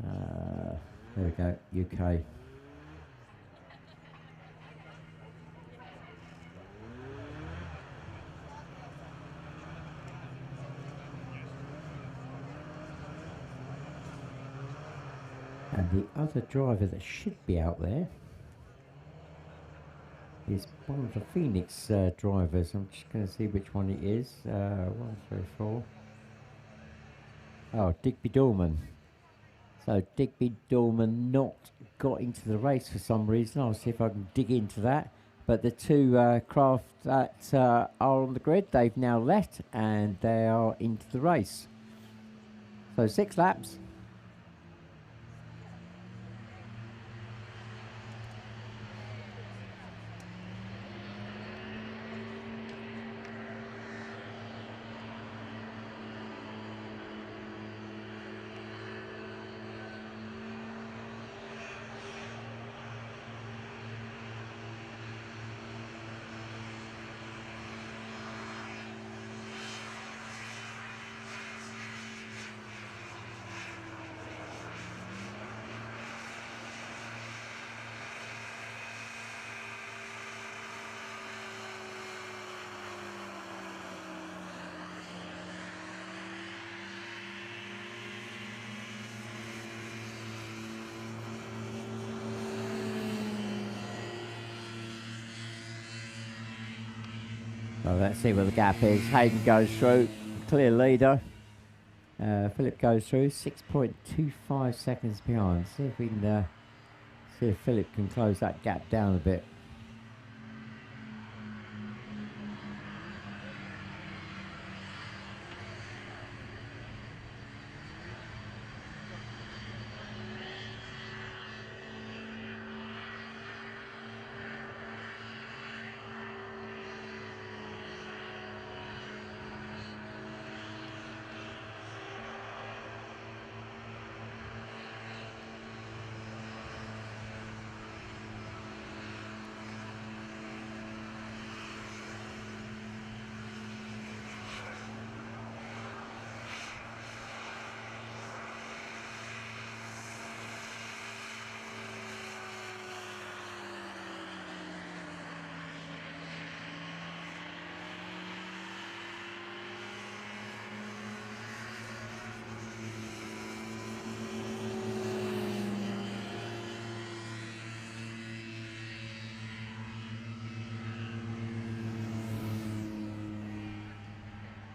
Speaker 1: there we go, UK. And the other driver that should be out there is one of the Phoenix drivers. I'm just going to see which one it is. 1, 3, 4. Oh, Digby Dorman. So Digby Dorman not got into the race for some reason. I'll see if I can dig into that. But the 2 craft that are on the grid, they've now left and they are into the race. So 6 laps. Well, let's see what the gap is. Hayden goes through, clear leader. Philip goes through, 6.25 seconds behind. See if we can see if Philip can close that gap down a bit.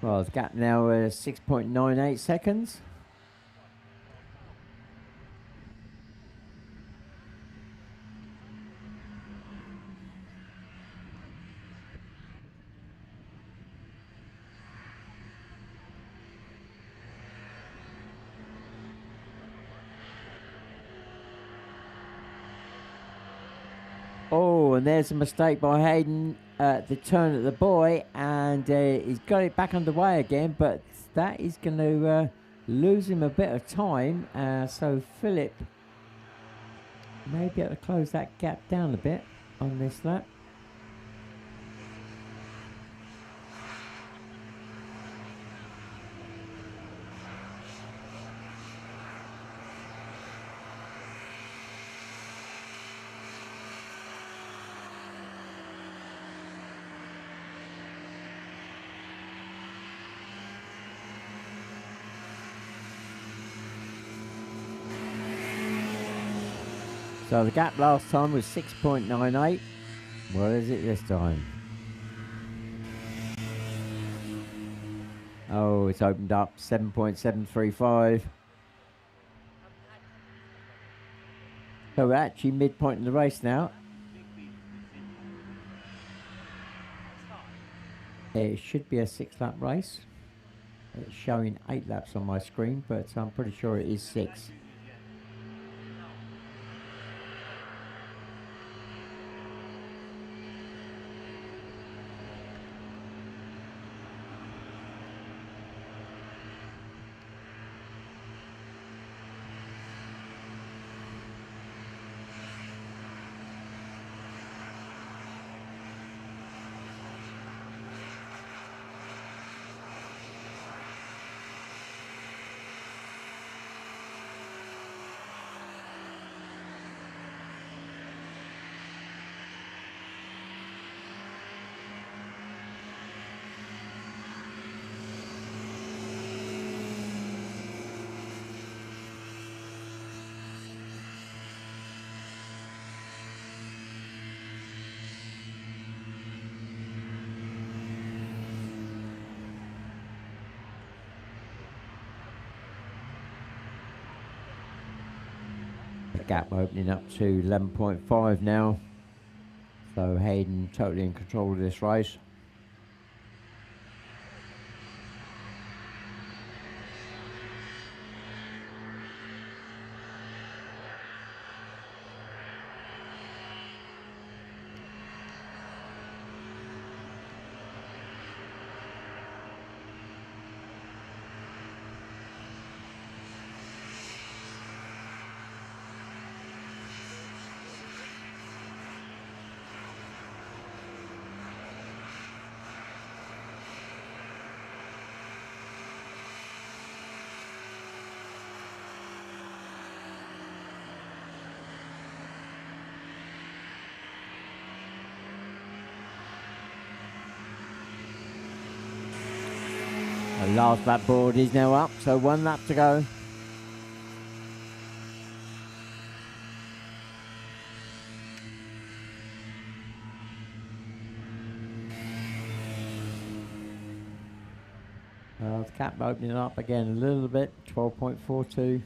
Speaker 1: Well, the gap now is 6.98 seconds. Oh, and there's a mistake by Hayden at the turn at the buoy, and he's got it back underway again, but that is going to lose him a bit of time. So Philip may be able to close that gap down a bit on this lap. So the gap last time was 6.98. What is it this time? Oh, it's opened up 7.735. So we're actually midpoint in the race now. It should be a 6-lap race. It's showing 8 laps on my screen, but I'm pretty sure it is 6. The gap opening up to 11.5 now. So Hayden totally in control of this race. The last lap board is now up, so 1 lap to go. The cap opening up again a little bit, 12.42.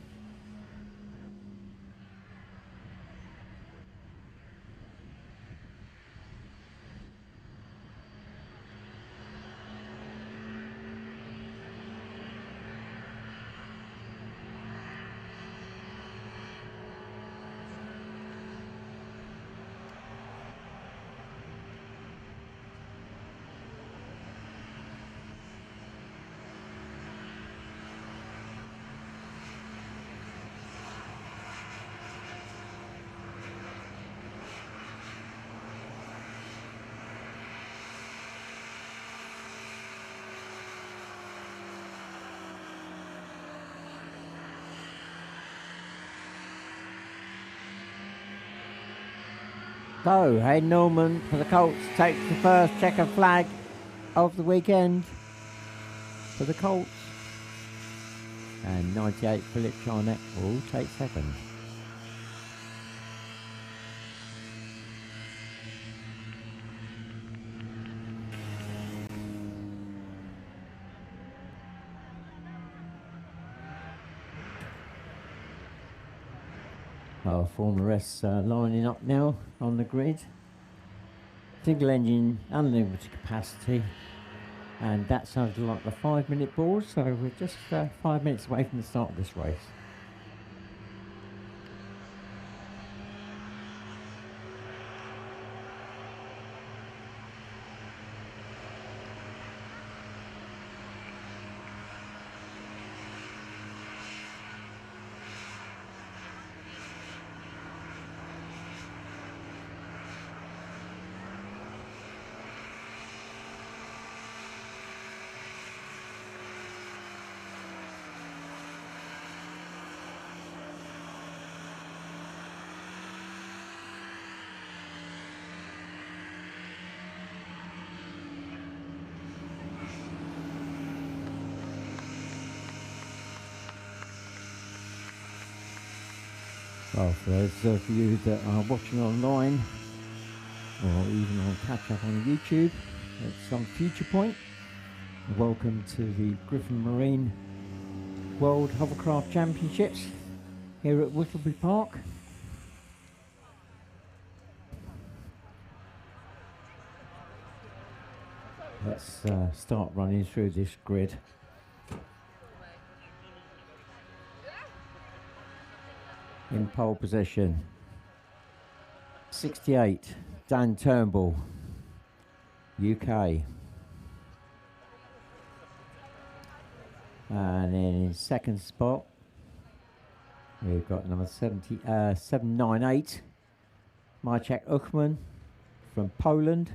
Speaker 1: So, Hayden Norman for the Colts takes the first checker flag of the weekend for the Colts. And 98 Philip Charnett will take second. Form the rest lining up now on the grid. Single engine, unlimited capacity, and that sounds like the 5-minute board, so we're just 5 minutes away from the start of this race. Well, for those of you that are watching online, or even on catch-up on YouTube at some future point, welcome to the Griffin Marine World Hovercraft Championships here at Whittleby Park. Let's start running through this grid. In pole position, 68, Dan Turnbull, UK. And in second spot, we've got number 798, Maciek Uchman from Poland.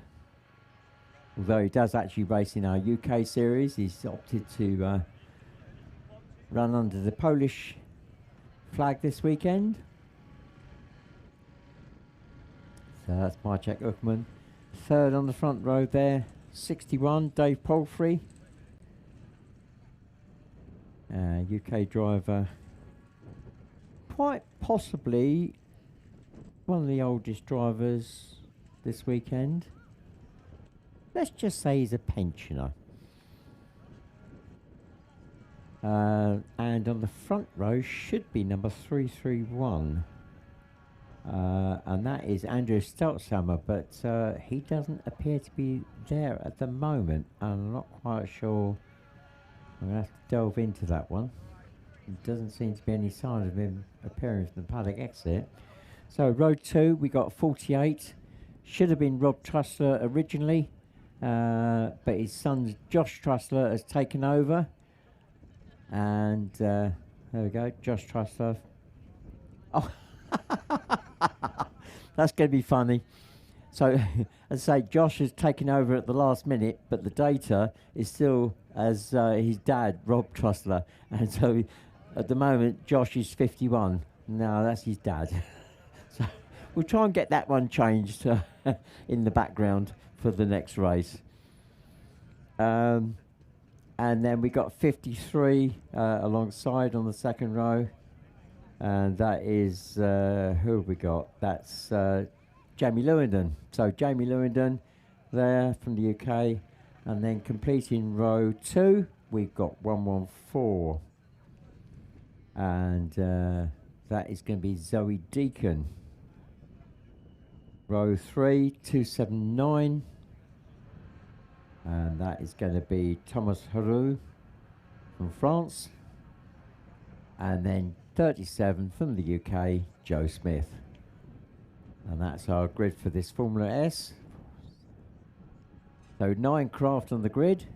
Speaker 1: Although he does actually race in our UK series, he's opted to run under the Polish flag this weekend. So that's Maciek Uchman. Third on the front row there, 61, Dave Palfrey. UK driver, quite possibly one of the oldest drivers this weekend. Let's just say he's a pensioner. And on the front row should be number 331. And that is Andrew Stelzhammer, but he doesn't appear to be there at the moment. I'm not quite sure. I'm going to have to delve into that one. There doesn't seem to be any sign of him appearing from the paddock exit. So row 2, we got 48. Should have been Rob Trussler originally, but his son Josh Trussler has taken over. And there we go, Josh Trussler. Oh, that's going to be funny. So, as I say, Josh has taken over at the last minute, but the data is still as his dad, Rob Trussler. And so, at the moment, Josh is 51. No, that's his dad. So, we'll try and get that one changed in the background for the next race. And then we got 53 alongside on the second row. And that is, who have we got? That's Jamie Lewington. So Jamie Lewington there from the UK. And then completing row 2, we've got 114. And that is going to be Zoe Deacon. Row 3, 279. And that is going to be Thomas Heroux from France. And then 37 from the UK, Joe Smith. And that's our grid for this Formula S. So 9 craft on the grid.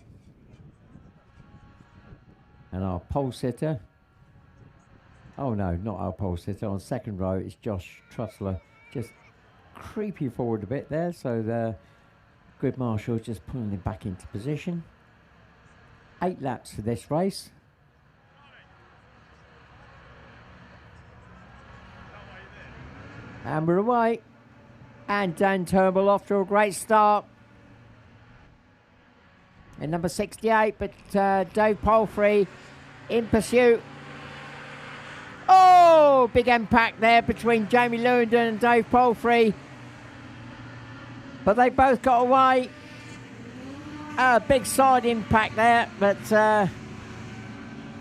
Speaker 1: And our pole sitter. Oh no, not our pole sitter. On second row, it's Josh Trussler. Just creeping forward a bit there. So the grid marshal just pulling him back into position. 8 laps for this race. And we're away. And Dan Turnbull off to a great start. In number 68, but Dave Palfrey in pursuit. Oh, big impact there between Jamie Lewington and Dave Palfrey. But they both got away. Big side impact there, but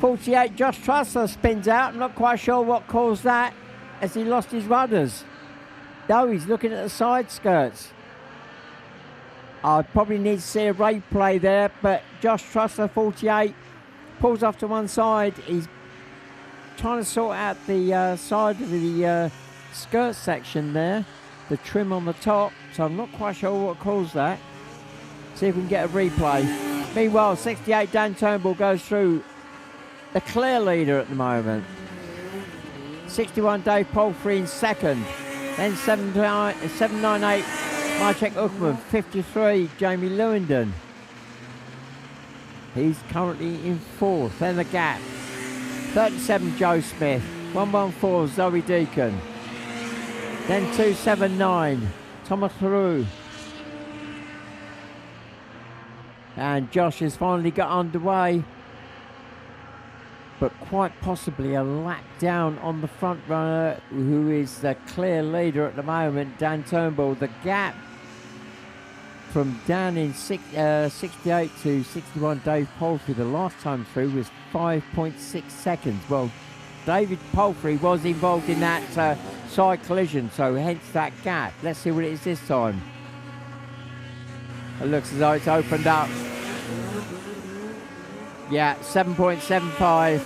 Speaker 1: 48 Josh Trussler spins out. I'm not quite sure what caused that as he lost his runners. No, he's looking at the side skirts. I probably need to see a replay there, but Josh Trussler, 48, pulls off to one side. He's trying to sort out the side of the skirt section there, the trim on the top, so I'm not quite sure what caused that. See if we can get a replay. Meanwhile, 68 Dan Turnbull goes through, the clear leader at the moment. 61 Dave Palfrey in second, then 798 Maciek Uckman, 53 Jamie Lewington. He's currently in fourth. Then the gap, 37 Joe Smith, 114 Zoe Deacon, then 279 Thomas Heroux. And Josh has finally got underway, but quite possibly a lap down on the front runner, who is the clear leader at the moment, Dan Turnbull. The gap from down in 68 to 61 Dave Palfrey the last time through was 5.6 seconds. Well, David Palfrey was involved in that side collision, so hence that gap. Let's see what it is this time. It looks as though it's opened up. Yeah, 7.75.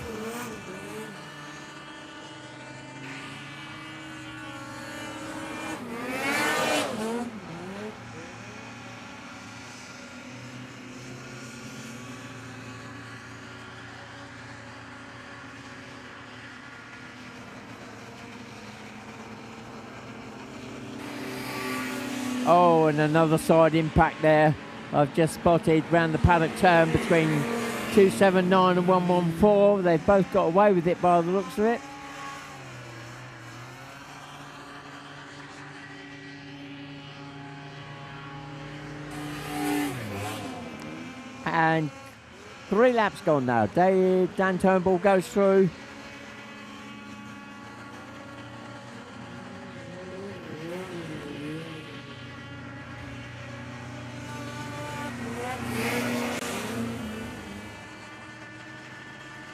Speaker 1: Oh, and another side impact there. I've just spotted round the paddock turn between 279 and 114. They've both got away with it by the looks of it. And 3 laps gone now. Dan Turnbull goes through.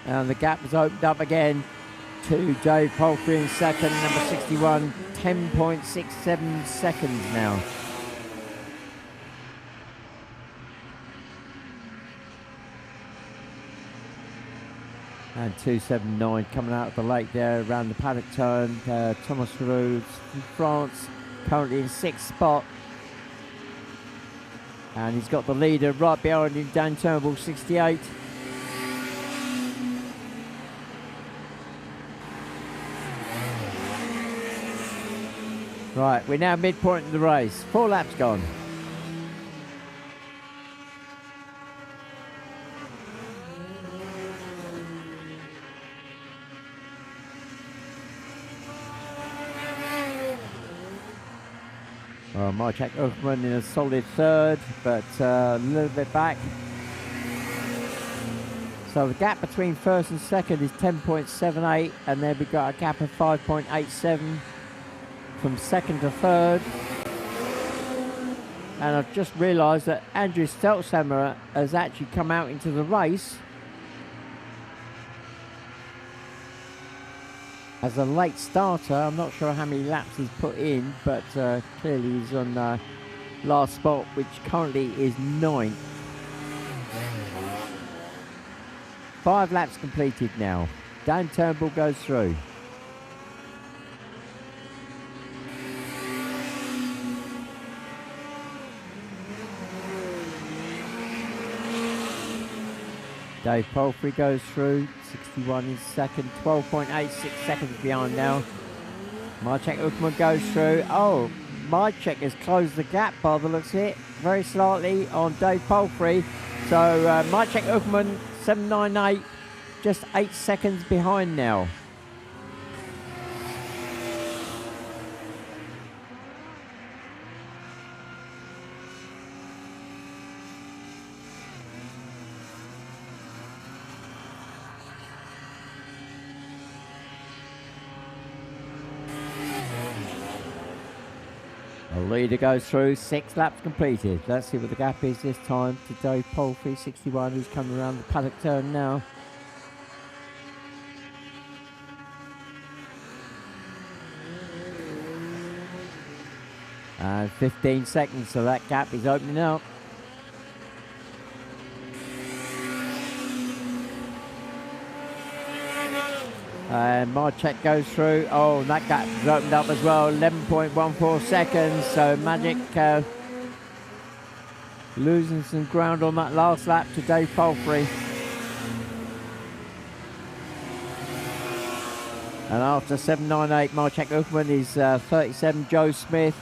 Speaker 1: And the gap has opened up again to Dave Palfrey in second, number 61, 10.67 seconds now. And 279 coming out of the lake there around the paddock turn. Thomas Heroux from France, currently in 6th spot. And he's got the leader right behind him, Dan Turnbull, 68. Right, we're now midpoint in the race. 4 laps gone. Well, Maciek Uckman in a solid third, but a little bit back. So the gap between first and second is 10.78, and then we've got a gap of 5.87 from second to third. And I've just realised that Andrew Stelzhammer has actually come out into the race. As a late starter, I'm not sure how many laps he's put in, but clearly he's on last spot, which currently is 9th. 5 laps completed now. Dan Turnbull goes through. Dave Palfrey goes through, 61 in second, 12.86 seconds behind now. Marcek Uckman goes through. Oh, Marcek has closed the gap by the looks of it, very slightly on Dave Palfrey. So Marcek Uckman, 7.98, just 8 seconds behind now. The leader goes through, 6 laps completed. Let's see what the gap is this time to Dave Palfrey, 61, who's coming around the paddock turn now. And 15 seconds, so that gap is opening up. And Marcek goes through. Oh, that gap has opened up as well. 11.14 seconds. So Magic losing some ground on that last lap to Dave Palfrey. And after 7.98, Marcek Uckman is 37, Joe Smith.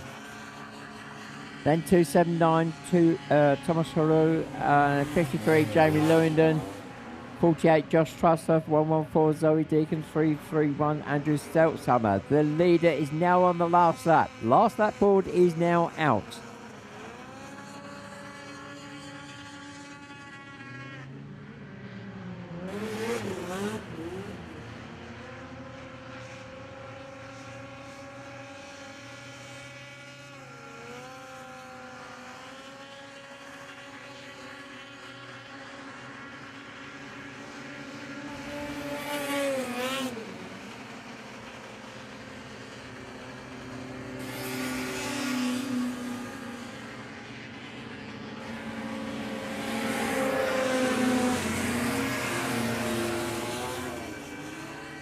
Speaker 1: Then 2.79, Thomas Haru. 53, Jamie Lewington. 48, Josh Trussler. 114, Zoe Deacon. 331, Andrew Stelzhammer. The leader is now on the last lap. Last lap board is now out.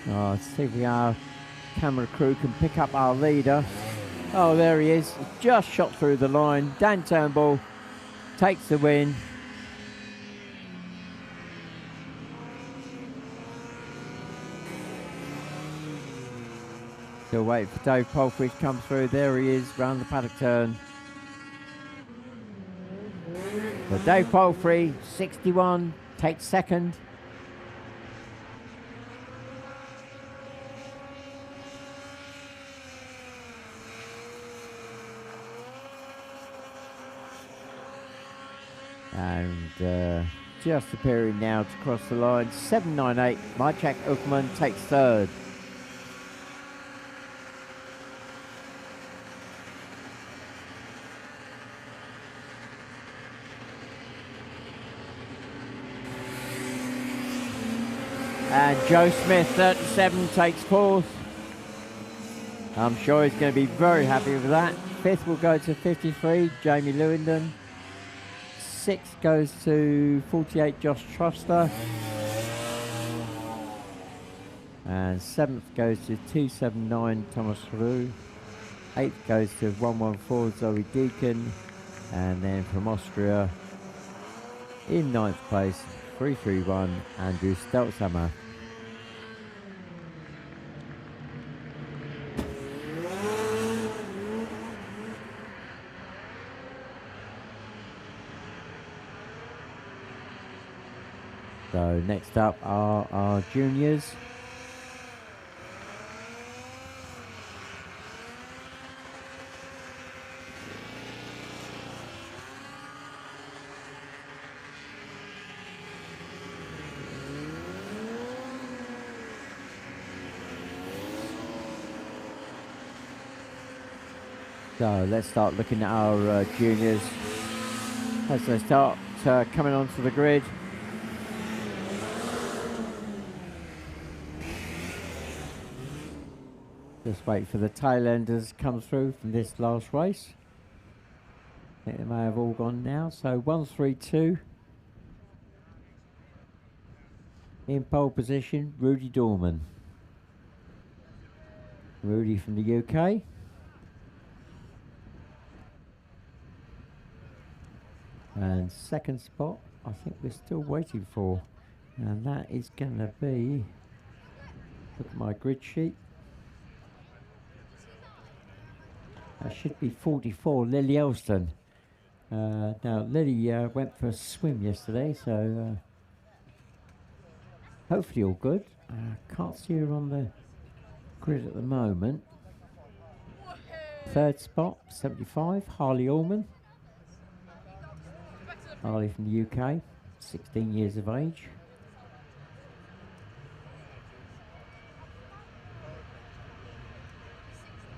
Speaker 1: Let's see if our camera crew can pick up our leader. Oh, there he is. Just shot through the line. Dan Turnbull takes the win. Still waiting for Dave Palfrey to come through. There he is, round the paddock turn. So Dave Palfrey, 61, takes second. And just appearing now to cross the line, 7.98, Marcek Uckman takes third. And Joe Smith, 37, takes fourth. I'm sure he's going to be very happy with that. Fifth will go to 53, Jamie Lewington. 6th goes to 48, Josh Trussler. And 7th goes to 279, Thomas Roux. 8th goes to 114, Zoe Deacon. And then from Austria, in 9th place, 331, Andrew Stelzhammer. So next up are our juniors. So let's start looking at our juniors as they start coming onto the grid. Just wait for the tail enders to come through from this last race. I think they may have all gone now. So 1-3-2. In pole position, Rudy Dorman. Rudy from the UK. And second spot, I think we're still waiting for. And that is going to be, look at my grid sheet. That should be 44, Lily Elston. Now, Lily went for a swim yesterday, so hopefully all good. Can't see her on the grid at the moment. Third spot, 75, Harley Allman. Harley from the UK, 16 years of age.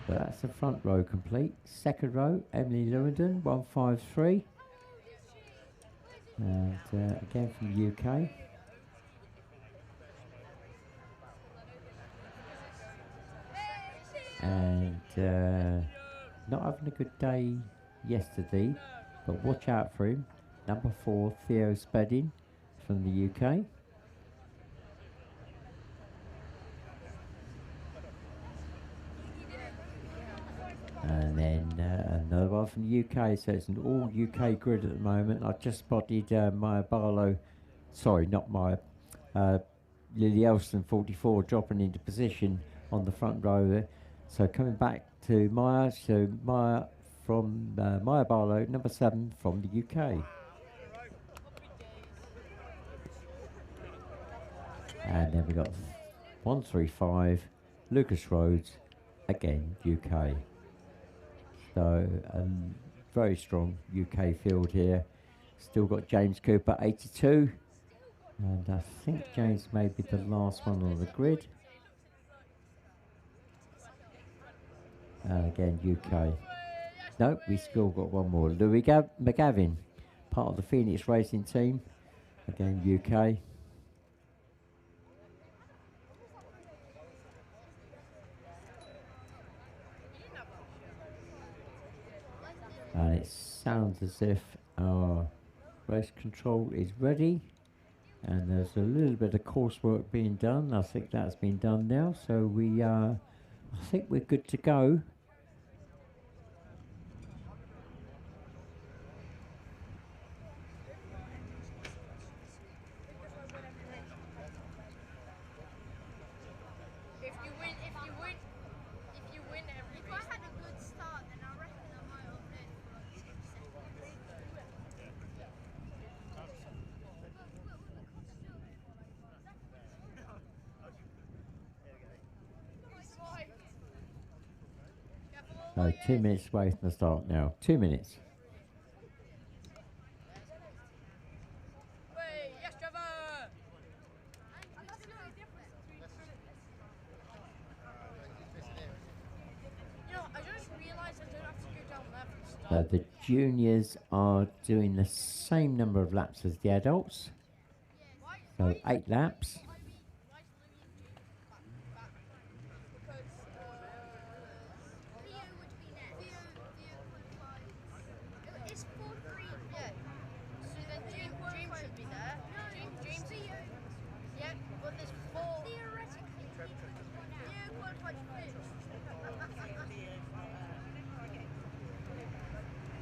Speaker 1: So that's the front row complete. Second row, Emily Lewington, 153. And again from the UK. And not having a good day yesterday, but watch out for him. Number 4, Theo Spedding from the UK. And then another one from the UK, so it's an all UK grid at the moment. I've just spotted Maya Barlow, sorry, not Maya, Lily Elston, 44, dropping into position on the front row there. So coming back to Maya, so Maya from Maya Barlow, number 7 from the UK. And then we got 135, Lucas Rhodes, again UK. So very strong UK field here. Still got James Cooper, 82. And I think James may be the last one on the grid. And again, UK. No, we still got one more. Louis McGavin, part of the Phoenix Racing team. Again, UK. And it sounds as if our race control is ready. And there's a little bit of coursework being done. I think that's been done now. So we I think we're good to go. So 2 minutes away from the start now. 2 minutes. The juniors are doing the same number of laps as the adults. So 8 laps.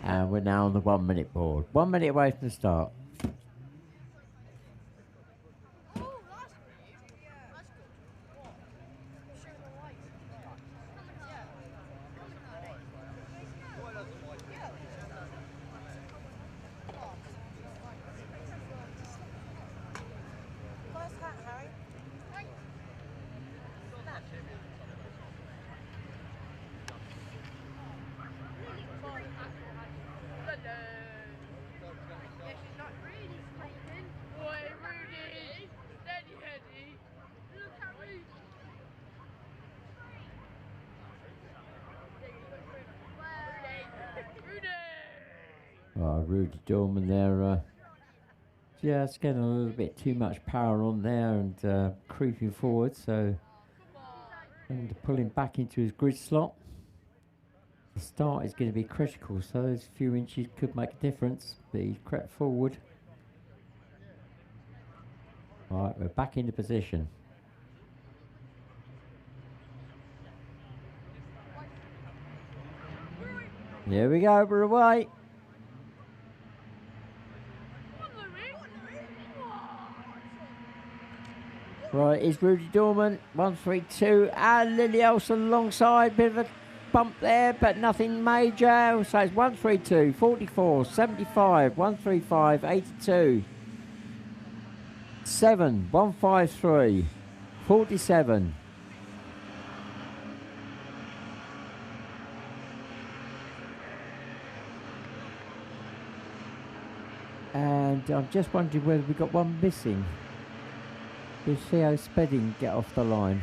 Speaker 1: And we're now on the 1 minute board. 1 minute away from the start. Rudy Dorman there, just getting a little bit too much power on there and creeping forward, so And to pull him back into his grid slot. The start is going to be critical, so those few inches could make a difference, but he's crept forward. Right, we're back into position. Here we go, we're away. Right, is Rudy Dorman, 132, and Lily Olsen alongside, bit of a bump there, but nothing major. So it's 132, 44, 75, 135, 82, 7, 153, 47. And I'm just wondering whether we got one missing. Did Theo Spedding get off the line?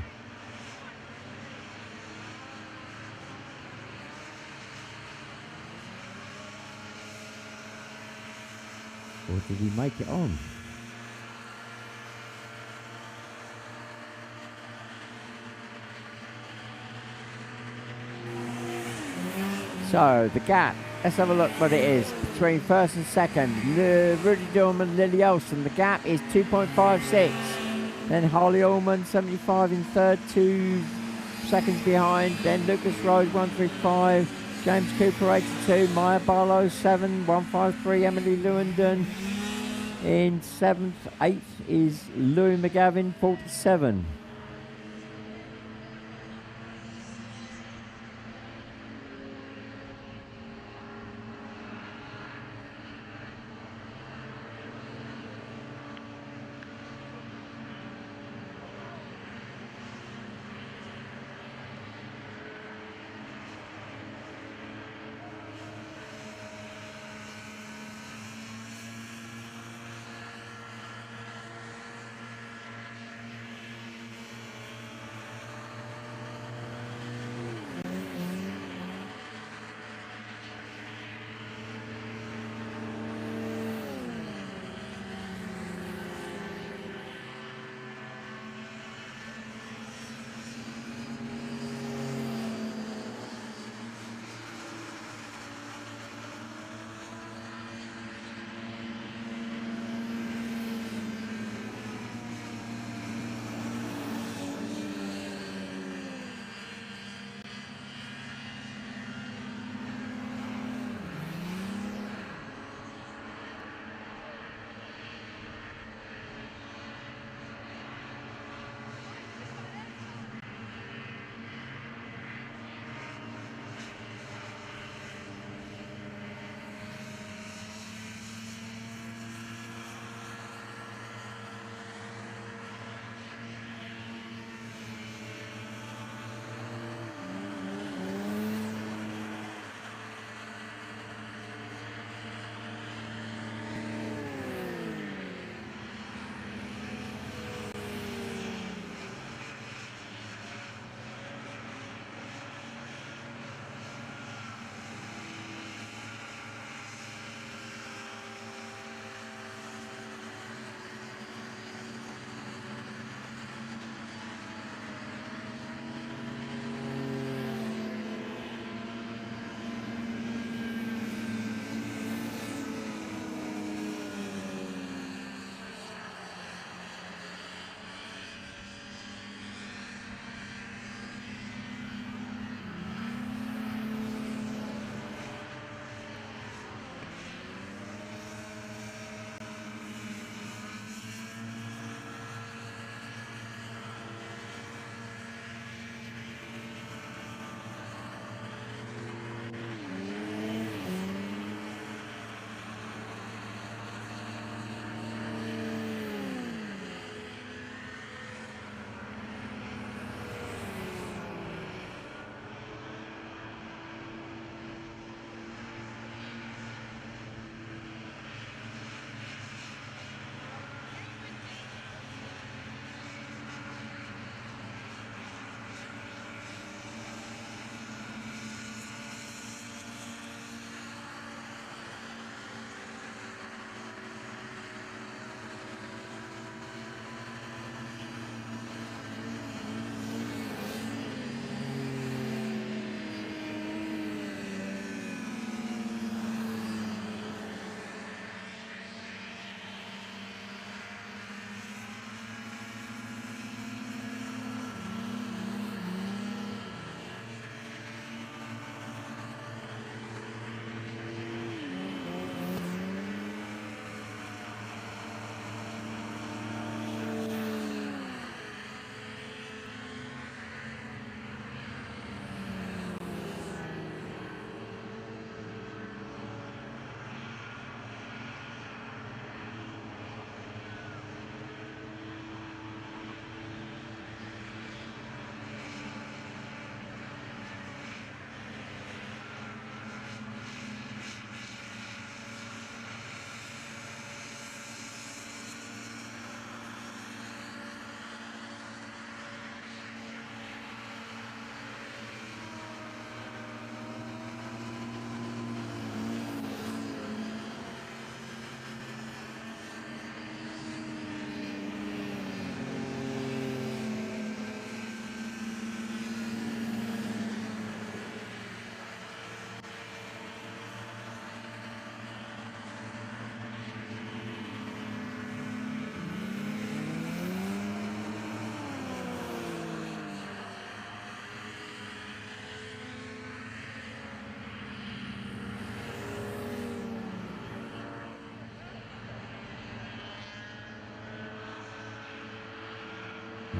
Speaker 1: Or did he make it on? So the gap, let's have a look what it is between first and second. Rudy Dorman, Lily Olsen, the gap is 2.56. Then Harley Ullman, 75 in third, 2 seconds behind. Then Lucas Rose, 135. James Cooper, 82. Maya Barlow, 7, 153. Emily Lewandon in 7th. 8th is Louis McGavin, 47.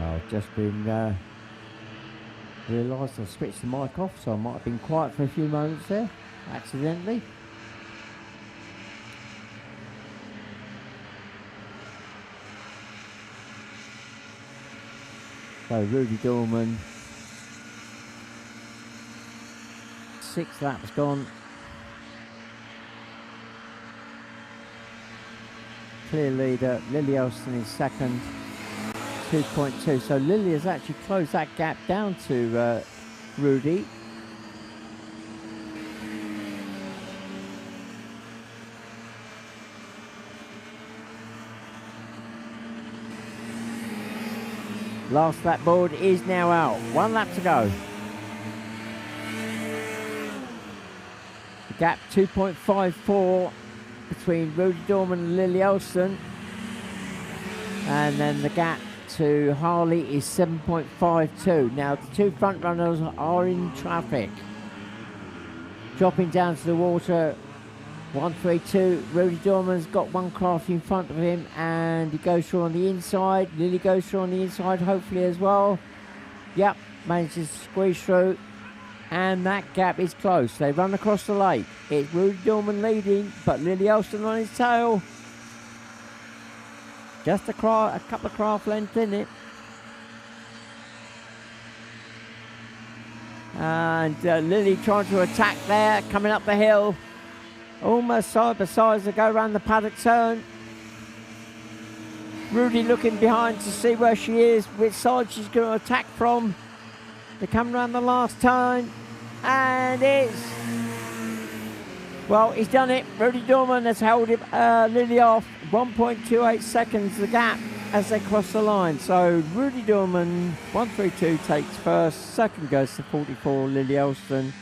Speaker 1: I've just been realised I switched the mic off, so I might have been quiet for a few moments there, accidentally. So Rudy Dorman, 6 laps gone. Clear leader, Lily Elston is second, 2.2. So Lily has actually closed that gap down to Rudy. Last lap board is now out. 1 lap to go. The gap 2.54 between Rudy Dorman and Lily Elston. And then the gap to Harley is 7.52. Now the 2 front runners are in traffic. Dropping down to the water, 132. Rudy Dorman's got one craft in front of him and he goes through on the inside. Lily goes through on the inside hopefully as well. Yep, manages to squeeze through and that gap is close. They run across the lake. It's Rudy Dorman leading but Lily Elston on his tail. Just a couple of craft lengths in it. And Lily trying to attack there, coming up the hill. Almost side by side as they go around the paddock turn. Rudy looking behind to see where she is, which side she's going to attack from. They come around the last turn, and it's... Well, he's done it. Rudy Dorman has held him, Lily off. 1.28 seconds the gap as they cross the line. So Rudy Dorman, 132 takes first. Second goes to 44, Lily Elston.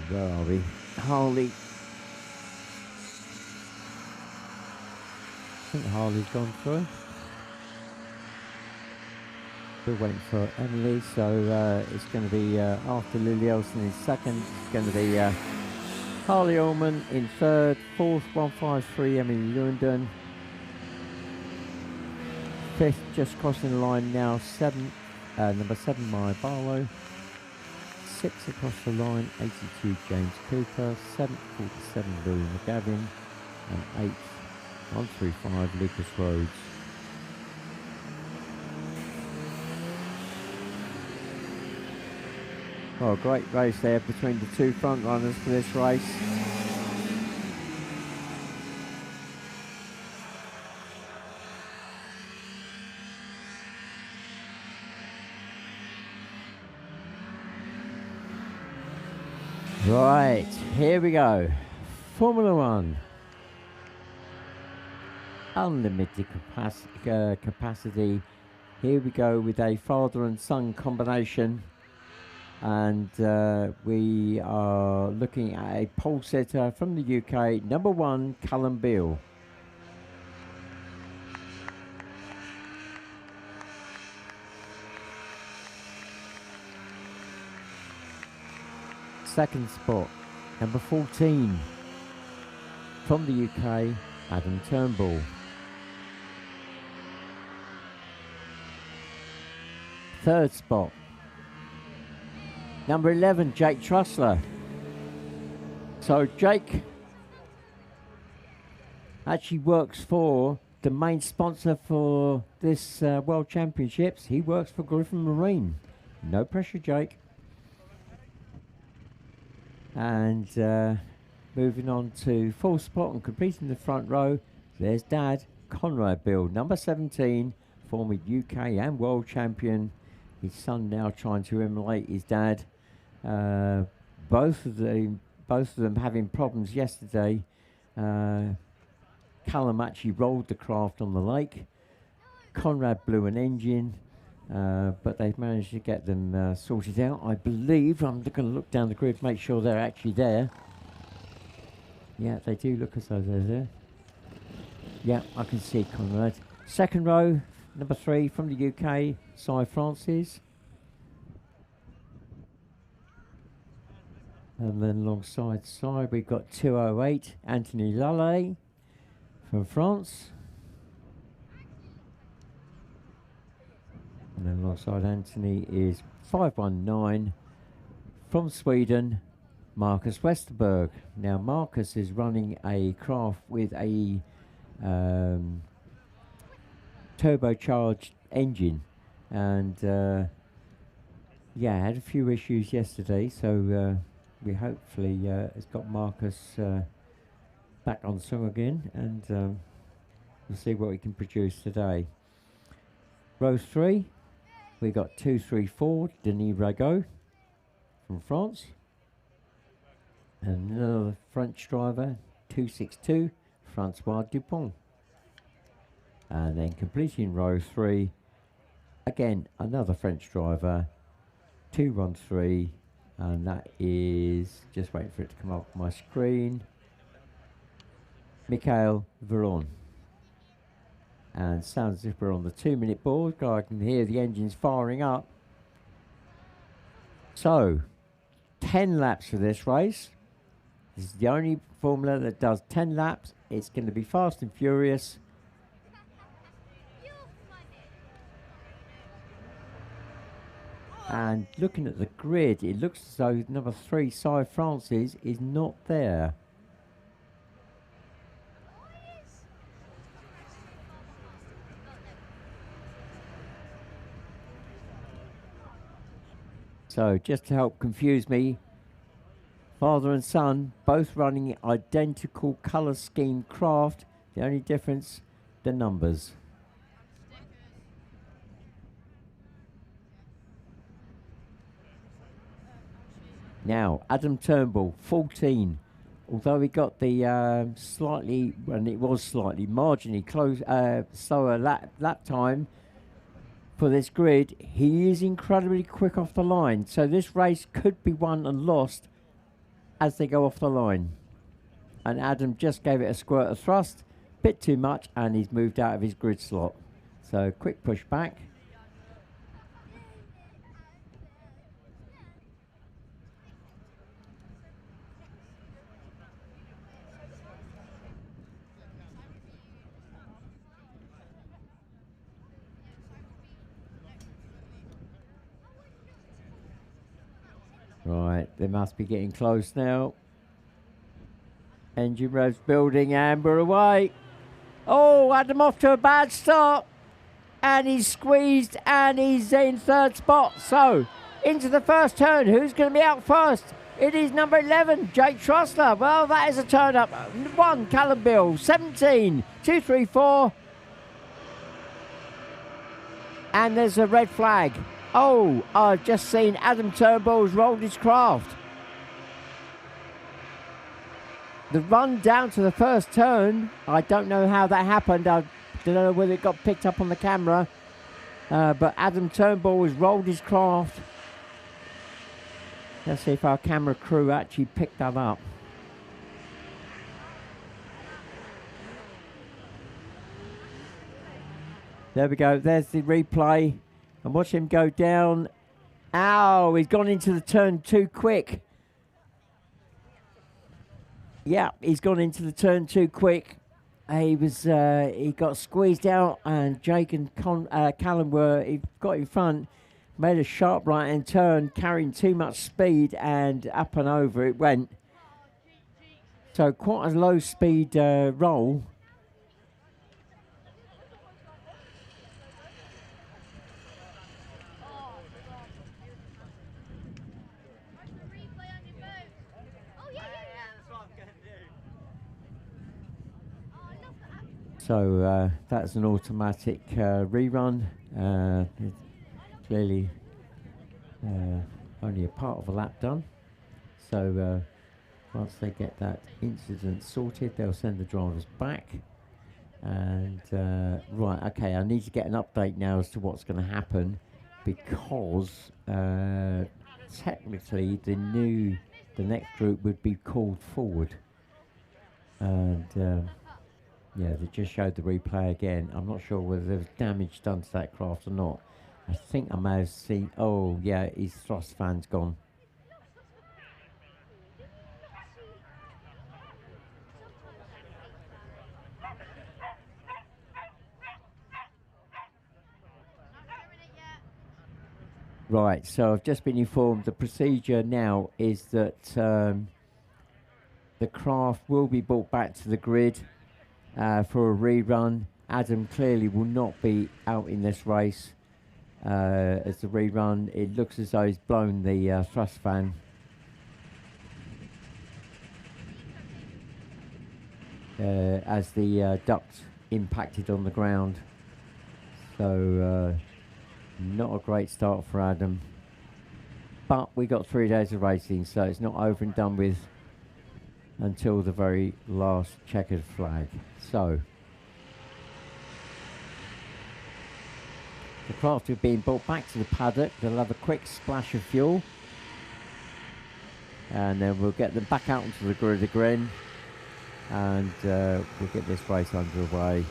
Speaker 1: Where are we? Harley. I think Harley's gone through. Still waiting for Emily, so it's going to be after Lily Elston in second. It's going to be Harley Ullman in third, fourth 153 Emily Lewandon. Fifth just crossing the line now, number 7 Maya Barlow. 6 across the line, 82 James Cooper, 7th 47 Louis McGavin, and 8th 135 Lucas Rhodes. Oh, great race there between the 2 front runners for this race. Right, here we go. Formula One. Unlimited capacity. Here we go with a father and son combination. And we are looking at a pole sitter from the UK, number 1, Callum Beale. Second spot, number 14, from the UK, Adam Turnbull. Third spot, number 11, Jake Trussler. So Jake actually works for the main sponsor for this World Championships. He works for Griffin Marine. No pressure, Jake. And moving on to fourth spot and completing the front row, there's Dad, Conrad Beale, number 17, former UK and world champion. His son now trying to emulate his dad. Both of them having problems yesterday. Callum actually rolled the craft on the lake. Conrad blew an engine. But they've managed to get them sorted out. I believe, I'm going to look down the grid, make sure they're actually there. Yeah, they do look as though they're there. Yeah, I can see Conrad. Second row, number 3 from the UK, Cy Francis. And then alongside Cy, we've got 208, Anthony Lallet from France. And then alongside Anthony is 519 from Sweden, Marcus Westerberg. Now Marcus is running a craft with a turbocharged engine, and yeah, had a few issues yesterday, so we hopefully has got Marcus back on song again, and we'll see what we can produce today. Row 3, we got 234 Denis Rago from France, and another French driver, 262 Francois Dupont. And then completing row 3, again another French driver, 213, and that is, just waiting for it to come up on my screen, Michael Veron. And sounds as if we're on the 2-minute board. I can hear the engines firing up. So 10 laps for this race. This is the only formula that does 10 laps. It's going to be fast and furious. And looking at the grid, it looks as though number 3, Cy Francis, is not there. So just to help confuse me, father and son both running identical colour scheme craft. The only difference, the numbers. Now, Adam Turnbull, 14. Although he got the slightly, and it was slightly marginally close, slower lap time for this grid, he is incredibly quick off the line. So this race could be won and lost as they go off the line. And Adam just gave it a squirt of thrust, bit too much, and he's moved out of his grid slot. So quick push back. Right, they must be getting close now. Engine revs building, and we're away. Oh, Adam off to a bad start. And he's squeezed, and he's in third spot. So, into the first turn. Who's going to be out first? It is number 11, Jake Trussler. Well, that is a turn up. 1, Callum Bill. 17, 2, 3, 4. And there's a red flag. Oh, I've just seen Adam Turnbull's rolled his craft. The run down to the first turn, I don't know how that happened. I don't know whether it got picked up on the camera. But Adam Turnbull has rolled his craft. Let's see if our camera crew actually picked that up. There we go. There's the replay. And watch him go down. Ow, he's gone into the turn too quick. Yeah, he's gone into the turn too quick. He got squeezed out, and Jake and Callum he got in front, made a sharp right-hand turn, carrying too much speed, and up and over it went. So quite a low-speed roll. So that's an automatic rerun. Clearly only a part of a lap done. So once they get that incident sorted, they'll send the drivers back. And right, okay, I need to get an update now as to what's going to happen, because technically the next group would be called forward. And yeah, they just showed the replay again. I'm not sure whether there was damage done to that craft or not. I think I may have seen. Oh yeah, his thrust fan's gone. Right, so I've just been informed the procedure now is that the craft will be brought back to the grid for a rerun. Adam clearly will not be out in this race as the rerun. It looks as though he's blown the thrust fan. As the duct impacted on the ground. So not a great start for Adam. But we got 3 days of racing, so it's not over and done with until the very last checkered flag. So the craft are being brought back to the paddock. They'll have a quick splash of fuel, and then we'll get them back out onto the grid again, and we'll get this race underway.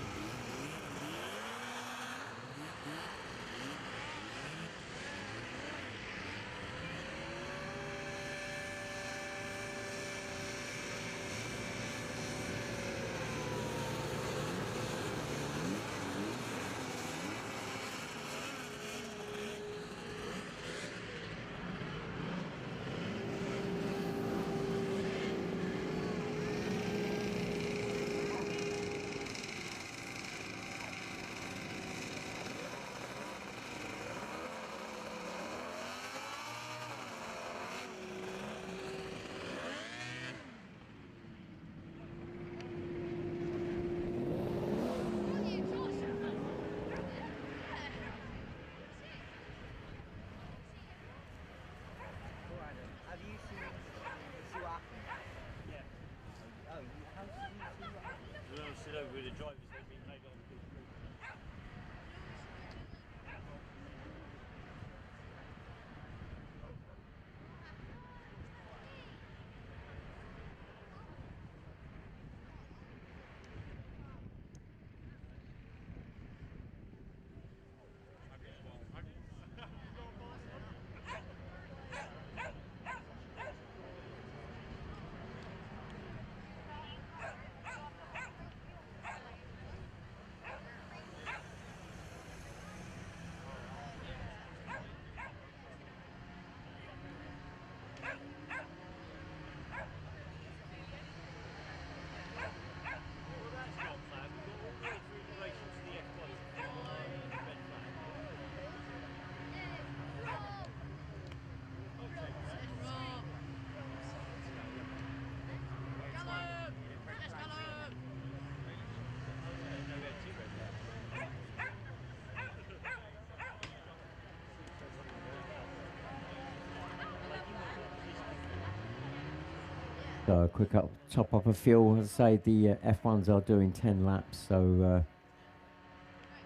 Speaker 1: So a quick top up of fuel. As I say, the F1s are doing 10 laps, so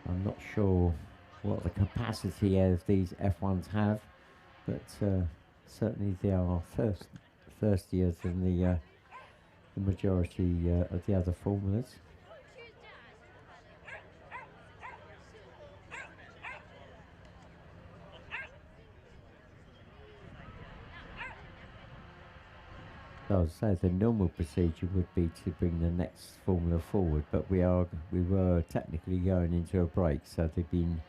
Speaker 1: I'm not sure what the capacity of these F1s have, but certainly they are thirstier than the majority of the other formulas. So I'd say the normal procedure would be to bring the next formula forward, but we were technically going into a break, so they've been,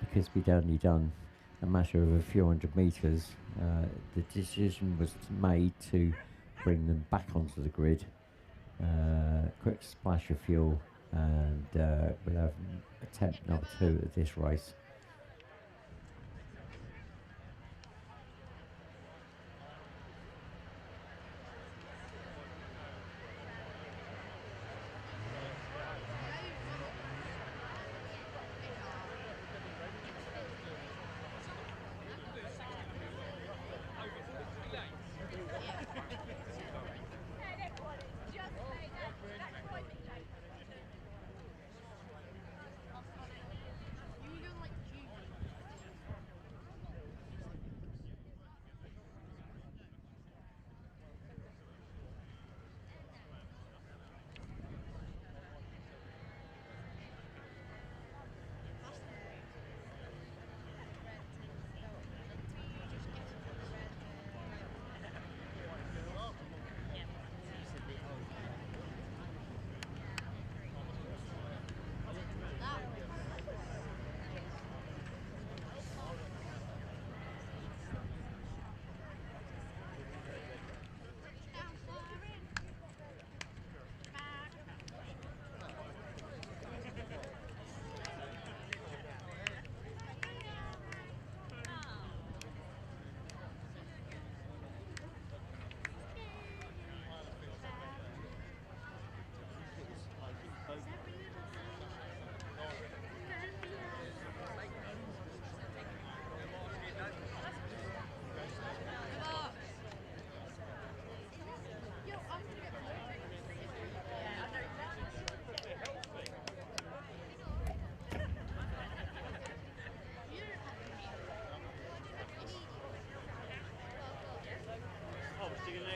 Speaker 1: because we'd only done a matter of a few hundred meters, the decision was made to bring them back onto the grid, quick splash of fuel, and we'll have attempt number 2 at this race.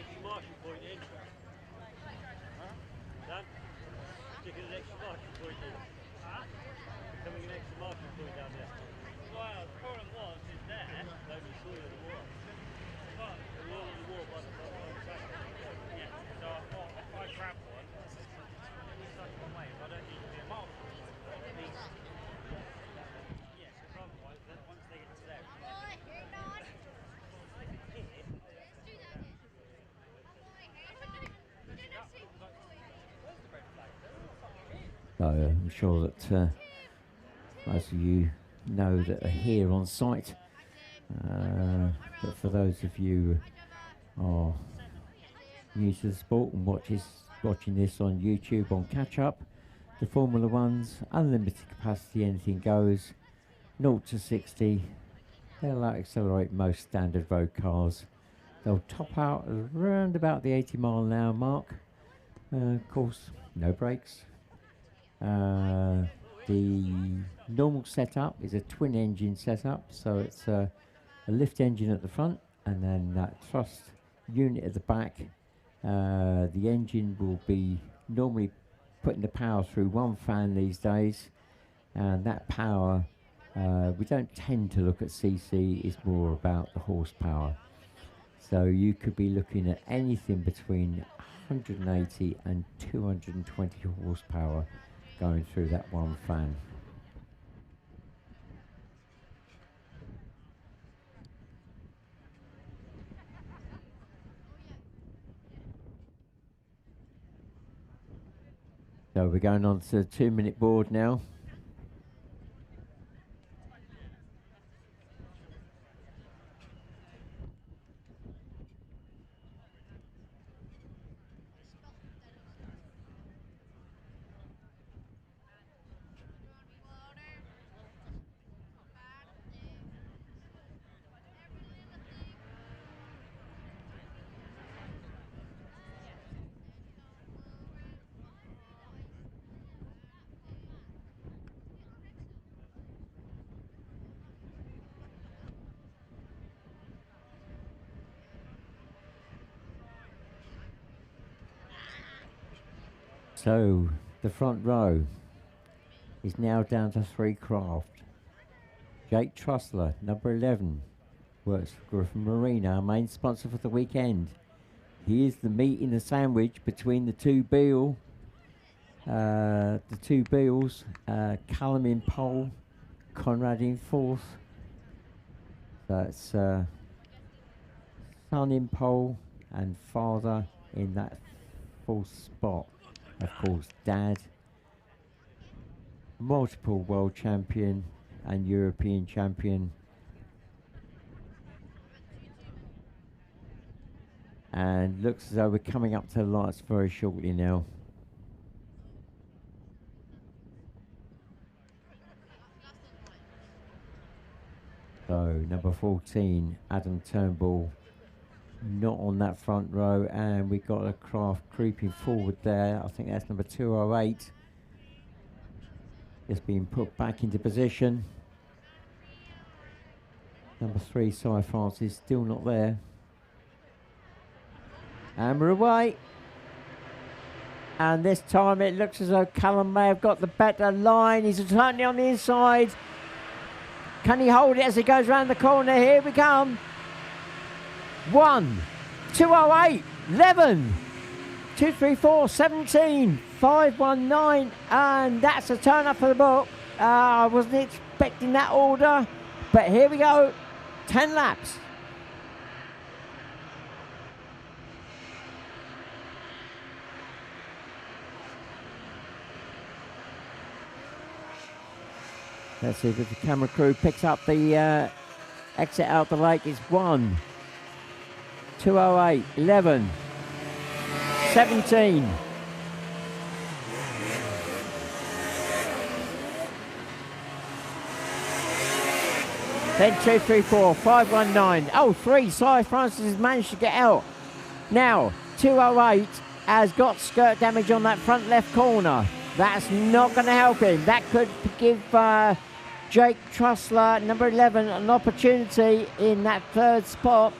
Speaker 2: extra marching point in. Dan? Sticking an extra marching point in. Becoming an extra marching point down there. Well, the problem was, is there. Nobody saw you on the wall. But the wall on the wall by the track. Yeah, so I thought if I grab one, it's like one way, I don't need to be a marker. At least. Yeah, because otherwise, once they get to there,
Speaker 1: So I'm sure that most of you know that are here on site. But for those of you who are new to the sport and watching this on YouTube on catch up, the Formula Ones, unlimited capacity, anything goes, 0 to 60. They'll accelerate most standard road cars. They'll top out around about the 80 mile an hour mark. Of course, no brakes. The normal setup is a twin engine setup, so it's a lift engine at the front and then that thrust unit at the back. The engine will be normally putting the power through one fan these days, and that power, we don't tend to look at CC, it's more about the horsepower. So you could be looking at anything between 180 and 220 horsepower going through that one fan. So we're going on to the 2-minute board now. So the front row is now down to 3 craft. Jake Trussler, number 11, works for Griffin Marine, our main sponsor for the weekend. He is the meat in the sandwich between the two Beals. Callum in pole, Conrad in 4th. That's son in pole and father in that 4th spot. Of course, Dad, multiple world champion and European champion. And looks as though we're coming up to the lights very shortly now. So number 14, Adam Turnbull, not on that front row, and we've got a craft creeping forward there. I think that's number 208. It's being put back into position. Number 3, Cy Francis, still not there. And we're away. And this time it looks as though Callum may have got the better line. He's certainly on the inside. Can he hold it as he goes round the corner? Here we come. 1, 208, 11, 234, 17, 519, and that's a turn up for the book. I wasn't expecting that order, but here we go. 10 laps. Let's see if the camera crew picks up the exit out the lake. It's 1, 208, 11, 17. Then 2, 3, 4, 5, 1, 9. Oh, 3. Cy Francis has managed to get out. Now, 208 has got skirt damage on that front left corner. That's not going to help him. That could give Jake Trussler, number 11, an opportunity in that 3rd spot.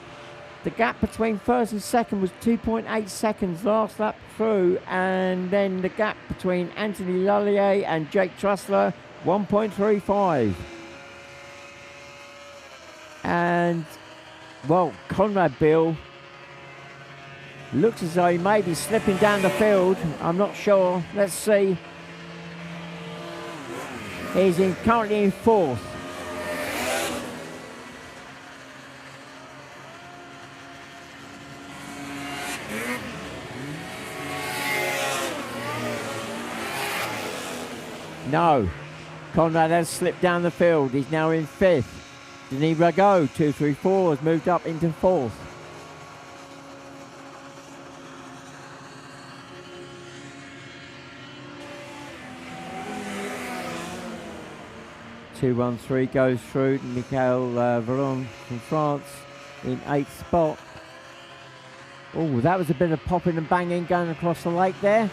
Speaker 1: The gap between first and second was 2.8 seconds last lap through, and then the gap between Anthony Lallier and Jake Trussler, 1.35. And, well, Conrad Bill looks as though he may be slipping down the field. I'm not sure. Let's see. He's currently in fourth. No, Conrad has slipped down the field. He's now in fifth. Denis Rago, 234, has moved up into fourth. .213 goes through. Michael Veron from France in eighth spot. Oh, that was a bit of popping and banging going across the lake there.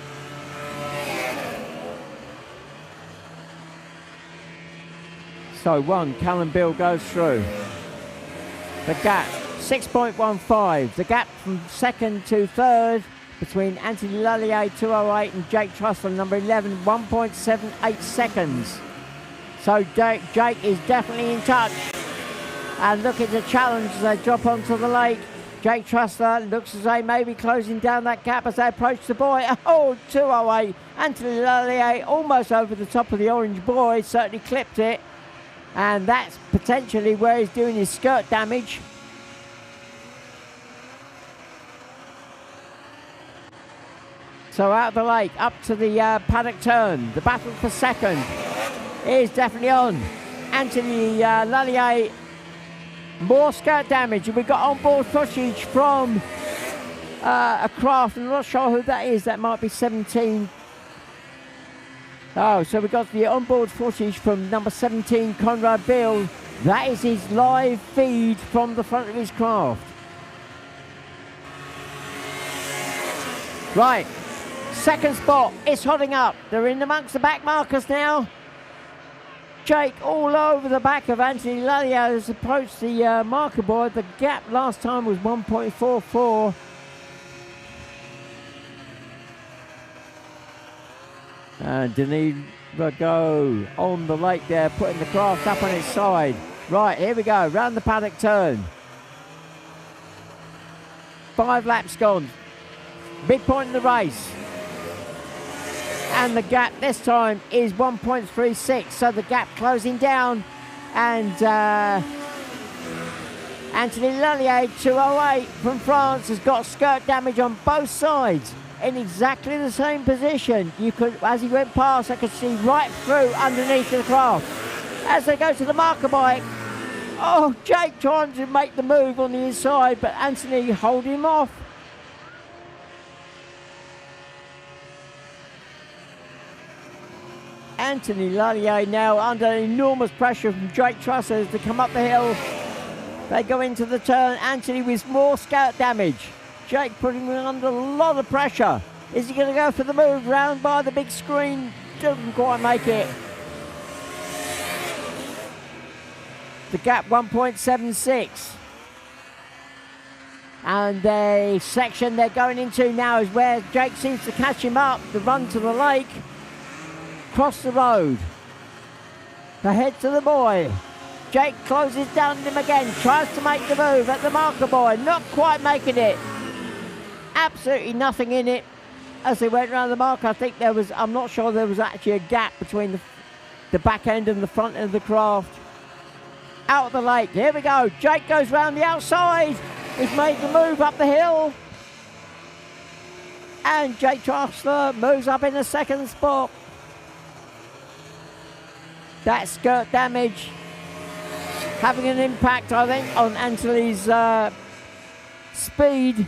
Speaker 1: So Callum Bill goes through. The gap, 6.15. The gap from second to third between Anthony Lallier, 208, and Jake Trussell, number 11, 1.78 seconds. So Jake is definitely in touch. And look at the challenge as they drop onto the lake. Jake Trussler looks as though he may be closing down that gap as they approach the buoy. Oh, 208. Anthony Lallier almost over the top of the orange buoy, certainly clipped it. And that's potentially where he's doing his skirt damage. So out of the lake, up to the paddock turn. The battle for second is definitely on. Anthony Lallier, more skirt damage. And we've got onboard footage from a craft. I'm not sure who that is. That might be 17. Oh, so we got the onboard footage from number 17, Conrad Bill. That is his live feed from the front of his craft. Right, second spot, it's hotting up. They're in amongst the back markers now. Jake all over the back of Anthony Lallier has approached the marker board. The gap last time was 1.44. And Denis Rago on the lake there, putting the craft up on its side. Right, here we go, round the paddock turn. 5 laps gone. Midpoint in the race. And the gap this time is 1.36, so the gap closing down. And Anthony Lallier, 208 from France, has got skirt damage on both sides. In exactly the same position. You could, as he went past, I could see right through underneath the craft. As they go to the marker bike, oh, Jake trying to make the move on the inside, but Anthony holding him off. Anthony Lallier now under enormous pressure from Jake Trussell to come up the hill. They go into the turn. Anthony with more skirt damage. Jake putting him under a lot of pressure. Is he going to go for the move round by the big screen? Doesn't quite make it. The gap 1.76. And the section they're going into now is where Jake seems to catch him up. The run to the lake. Cross the road. Ahead to the buoy. Jake closes down him again. Tries to make the move at the marker buoy. Not quite making it. Absolutely nothing in it as they went around the marker. I think there was, I'm not sure there was actually a gap between the back end and the front end of the craft. Out of the lake, here we go. Jake goes round the outside. He's made the move up the hill. And Jake Trussler moves up in the second spot. That skirt damage having an impact, I think, on Anthony's speed.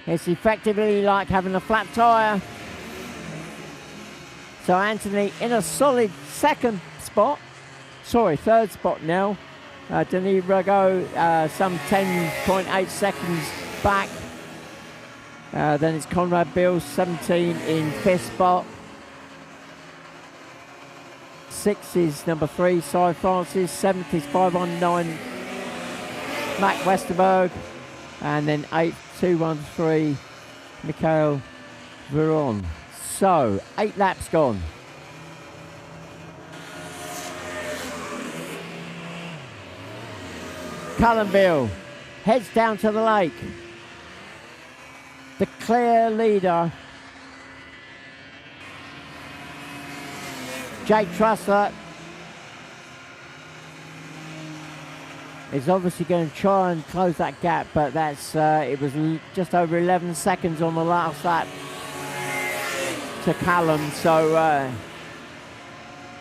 Speaker 1: It's effectively like having a flat tyre. So Anthony in a solid third spot now. Denis Rago some 10.8 seconds back. Then it's Conrad Bill, 17 in fifth spot. 6 is number 3, Cy Francis. 7th is 519, Mac Westerberg. And then 8th, 213, Mikhail Veron. So, 8 laps gone. Cullenville heads down to the lake. The clear leader, Jake Trussler, is obviously going to try and close that gap, but that's it was just over 11 seconds on the last lap to Callum. So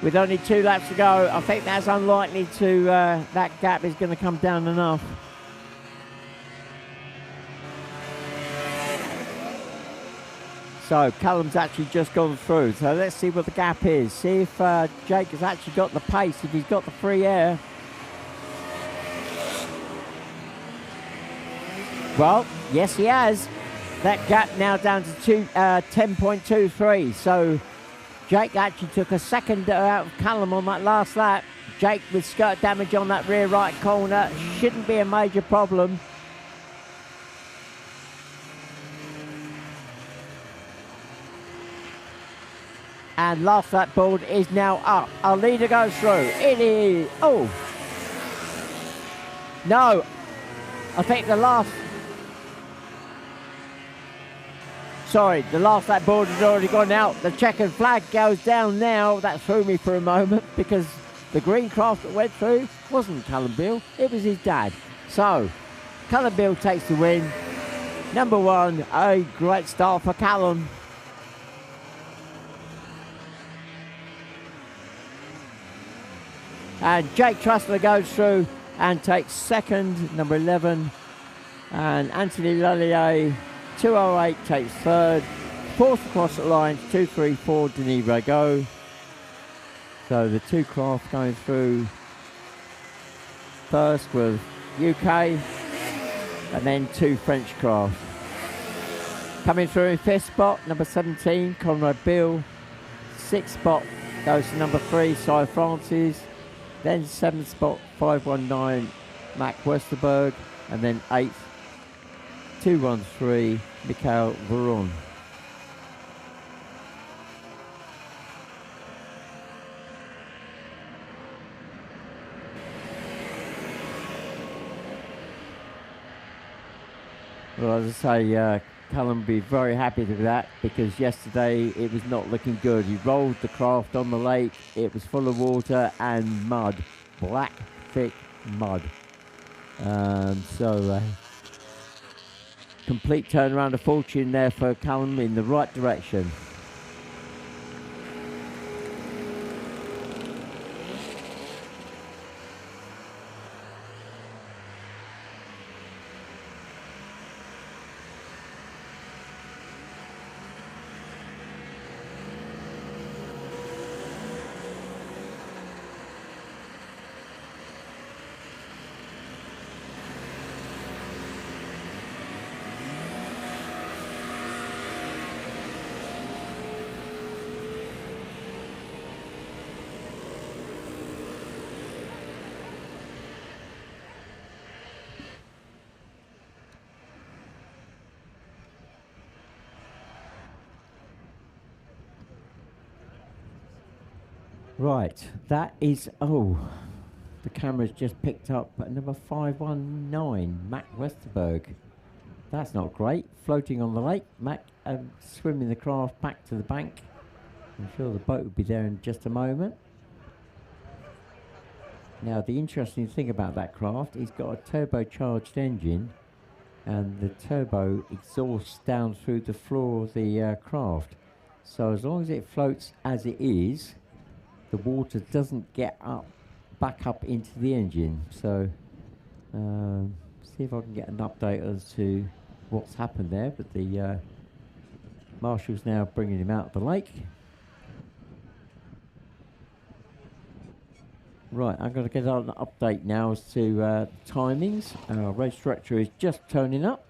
Speaker 1: with only 2 laps to go, I think that's unlikely to, that gap is going to come down enough. So Callum's actually just gone through. So let's see what the gap is. See if Jake has actually got the pace, if he's got the free air. Well, yes he has. That gap now down to 10.23. So Jake actually took a second out of Callum on that last lap. Jake with skirt damage on that rear right corner. Shouldn't be a major problem. And last lap board is now up. Our leader goes through. It is... Oh! No! I think the last... Sorry, the last lap board has already gone out. The checkered flag goes down now. That threw me for a moment because the green craft that went through wasn't Callum Beale, it was his dad. So, Callum Beale takes the win. Number 1, a great start for Callum. And Jake Trussler goes through and takes second, number 11. And Anthony Lallier, 208, takes third. Fourth across the line, 234, Denis Rago. So the 2 craft going through first with UK, and then 2 French craft. Coming through in 5th spot, number 17, Conrad Beale. 6th spot goes to number 3, Cy Francis. Then 7th spot, 519, Mac Westerberg. And then 8th, 213, Mikhail Veron. Well, as I say, Callum will be very happy with that because yesterday it was not looking good. He rolled the craft on the lake. It was full of water and mud, black, thick mud. Complete turnaround of fortune there for Callum in the right direction. Right, that is, the camera's just picked up number 519, Mac Westerberg. That's not great. Floating on the lake, Mac swimming the craft back to the bank. I'm sure the boat will be there in just a moment. Now, the interesting thing about that craft, it's got a turbocharged engine, and the turbo exhausts down through the floor of the craft. So as long as it floats as it is, the water doesn't get back up into the engine. So see if I can get an update as to what's happened there. But the marshal's now bringing him out of the lake. Right, I'm going to get an update now as to timings. Our race director is just turning up.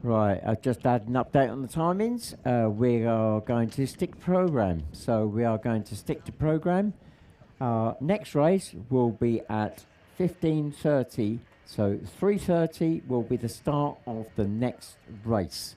Speaker 1: Right, I've just had an update on the timings. We are going to stick to program. So we are going to stick to program. Our next race will be at 15:30. So 3:30 will be the start of the next race.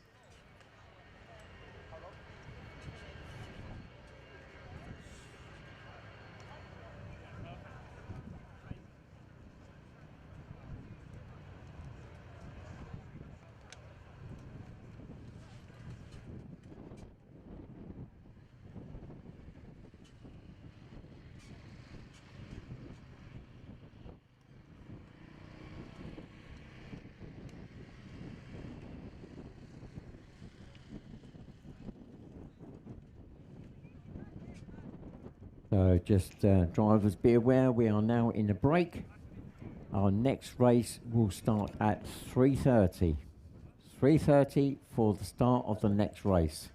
Speaker 1: So just drivers be aware, we are now in a break. Our next race will start at 3:30. 3:30 for the start of the next race.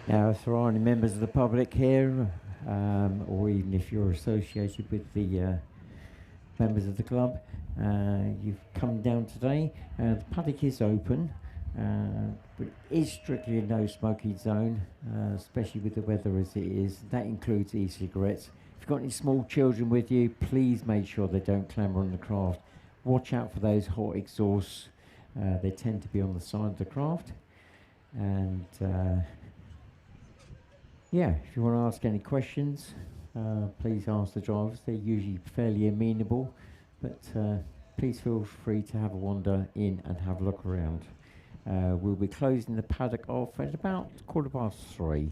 Speaker 1: Now, if there are any members of the public here, or even if you're associated with the members of the club, you've come down today. The paddock is open, but it is strictly a no smoking zone, especially with the weather as it is. That includes e-cigarettes. If you've got any small children with you, please make sure they don't clamber on the craft. Watch out for those hot exhausts. They tend to be on the side of the craft. And yeah, if you want to ask any questions, please ask the drivers. They're usually fairly amenable, but please feel free to have a wander in and have a look around. We'll be closing the paddock off at about 3:15.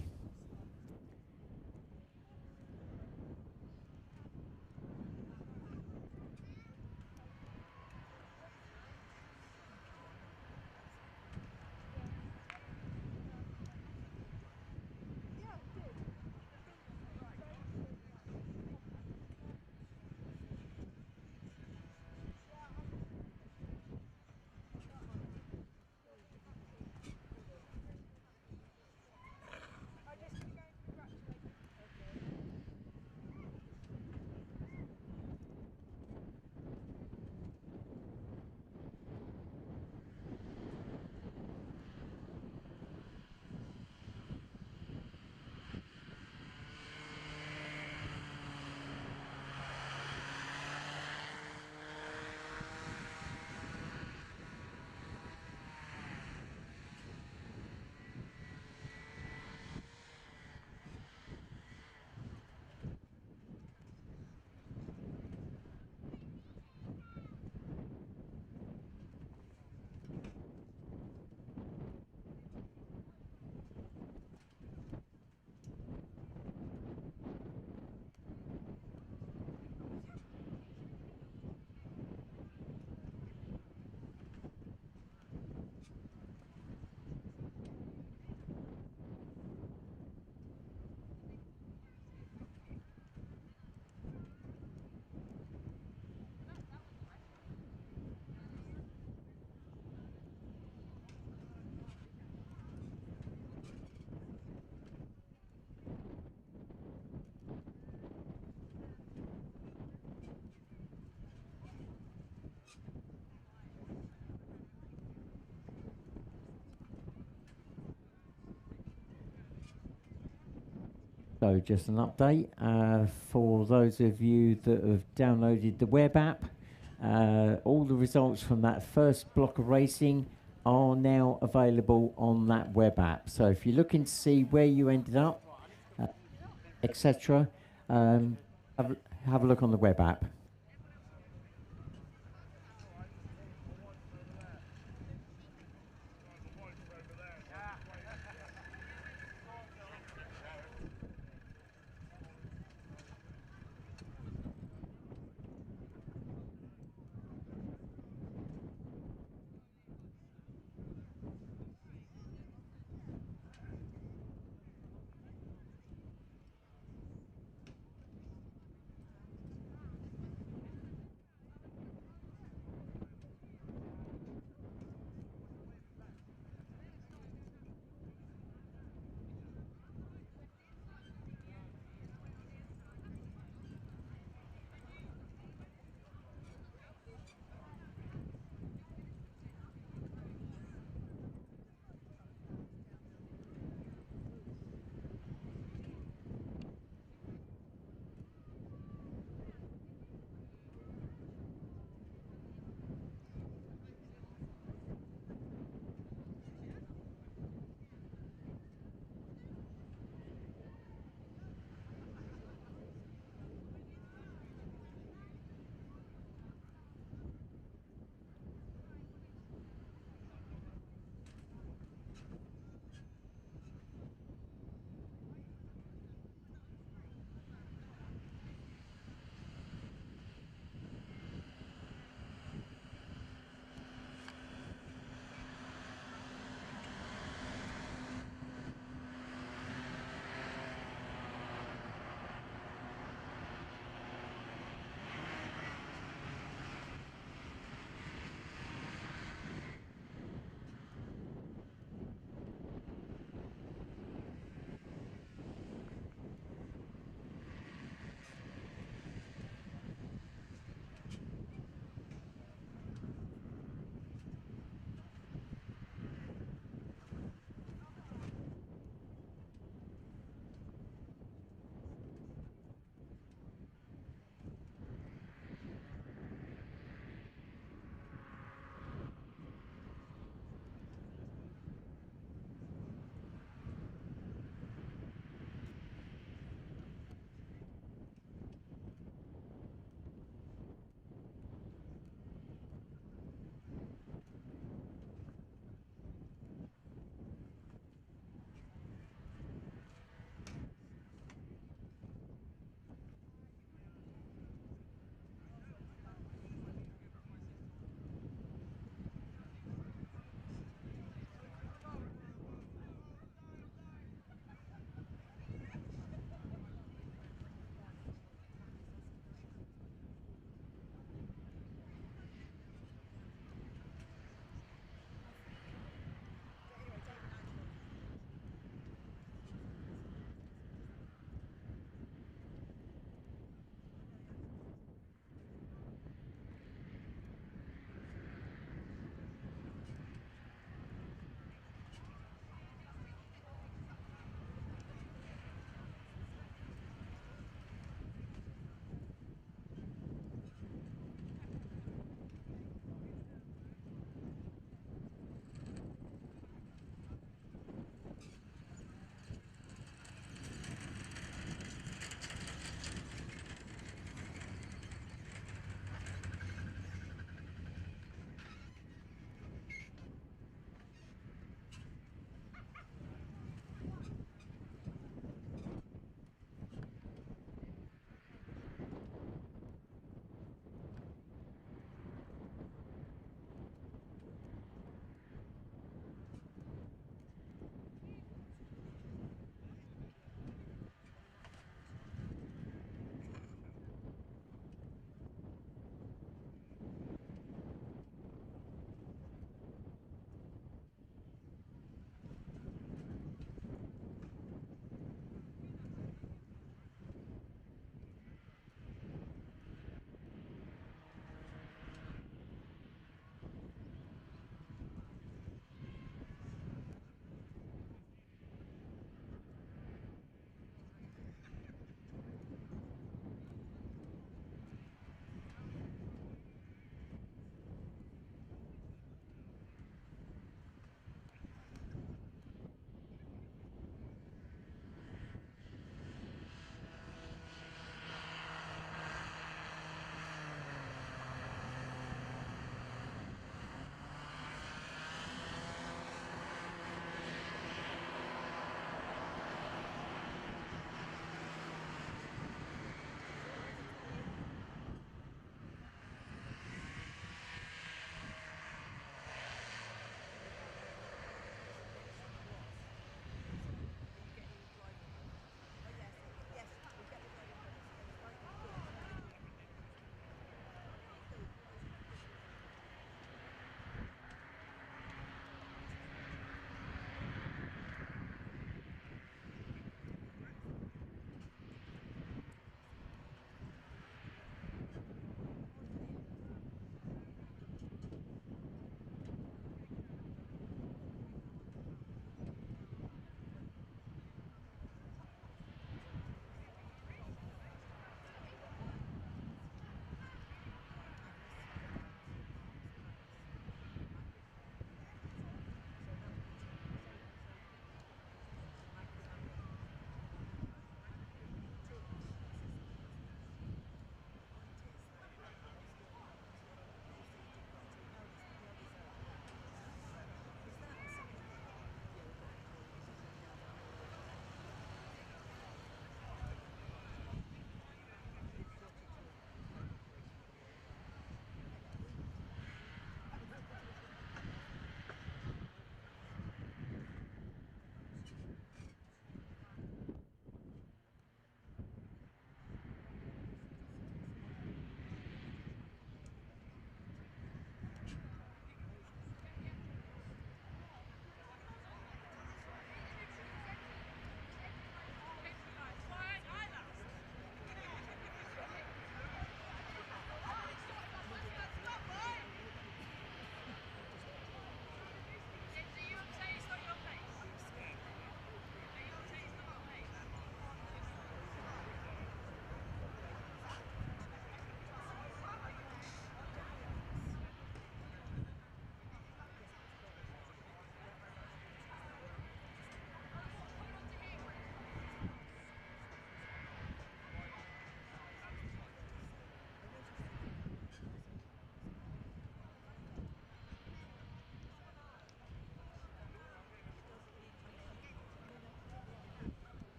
Speaker 1: So just an update for those of you that have downloaded the web app. All the results from that first block of racing are now available on that web app. So if you're looking to see where you ended up, etc., have a look on the web app.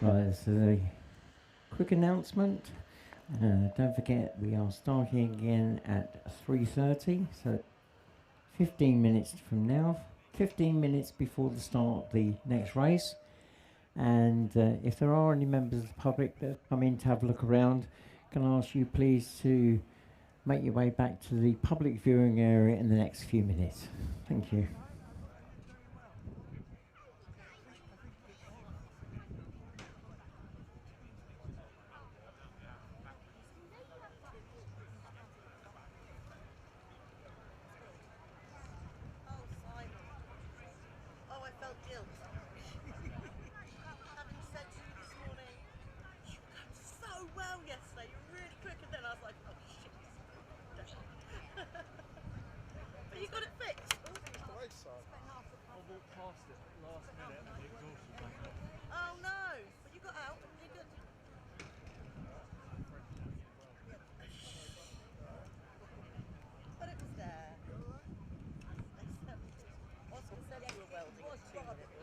Speaker 1: Right, so a quick announcement. Don't forget, we are starting again at 3:30, so 15 minutes from now, 15 minutes before the start of the next race. And if there are any members of the public that come in to have a look around, can I ask you please to make your way back to the public viewing area in the next few minutes. Thank you.
Speaker 3: Oh, I felt guilt. Having said to you this morning, you done so well yesterday. You're really quick, and then I was like, oh shit. But you got it fixed.
Speaker 2: I walked past it last minute and the exhaust was back on.
Speaker 3: Oh no, but you got out. You're good. But it was there. Oscar said you were welding at 2 minutes.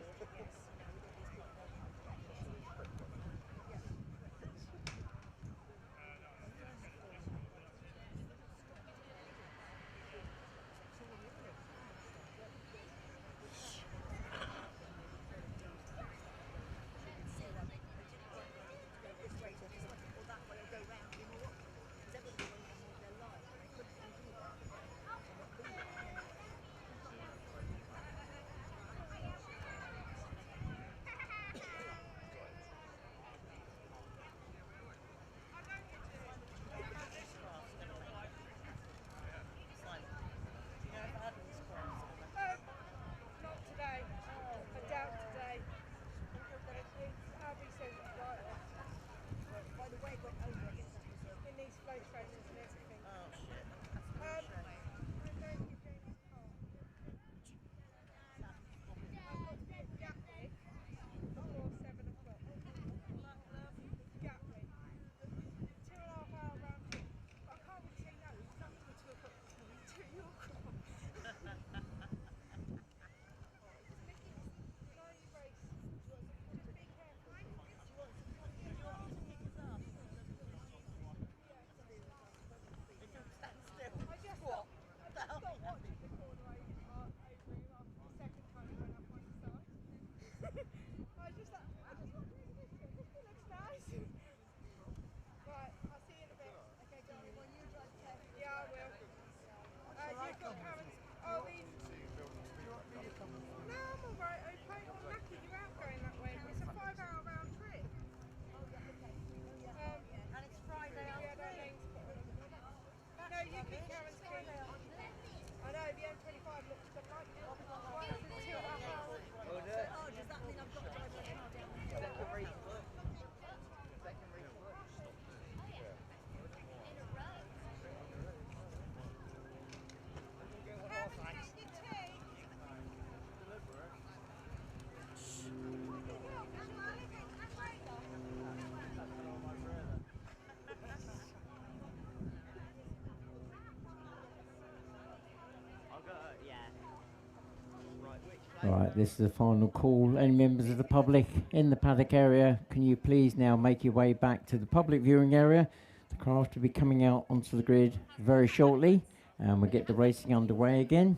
Speaker 1: Right, this is the final call. Any members of the public in the paddock area, can you please now make your way back to the public viewing area? The craft will be coming out onto the grid very shortly, and we'll get the racing underway again.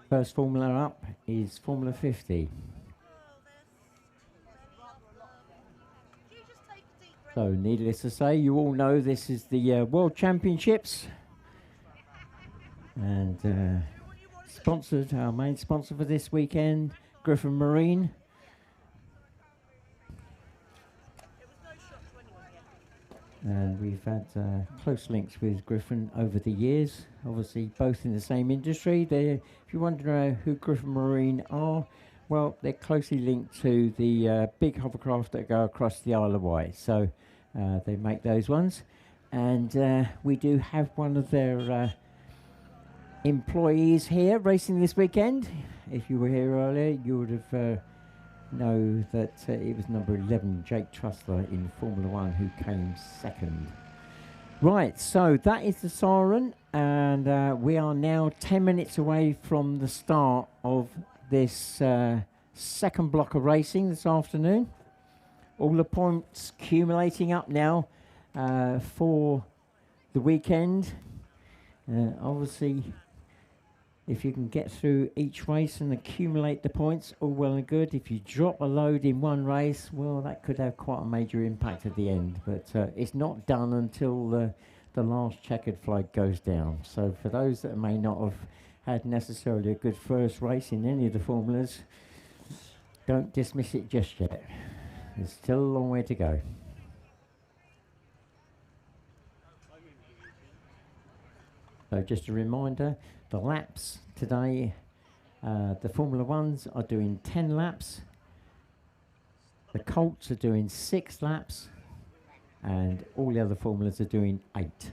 Speaker 1: First formula up is Formula 50. So, needless to say, you all know this is the World Championships. And sponsored, our main sponsor for this weekend, Griffin Marine. And we've had close links with Griffin over the years, obviously both in the same industry. If you wonder who Griffin Marine are, well, they're closely linked to the big hovercraft that go across the Isle of Wight. So they make those ones. And we do have one of their employees here racing this weekend. If you were here earlier, you would have know that it was number 11, Jake Trussler in Formula 1, who came second. Right, so that is the siren, and we are now 10 minutes away from the start of this second block of racing this afternoon. All the points accumulating up now for the weekend. Obviously, if you can get through each race and accumulate the points, all well and good. If you drop a load in one race, well, that could have quite a major impact at the end. But it's not done until the last checkered flag goes down. So for those that may not have had necessarily a good first race in any of the formulas, don't dismiss it just yet. There's still a long way to go. So just a reminder, the laps today, the Formula Ones are doing 10 laps, the Colts are doing 6 laps, and all the other formulas are doing 8.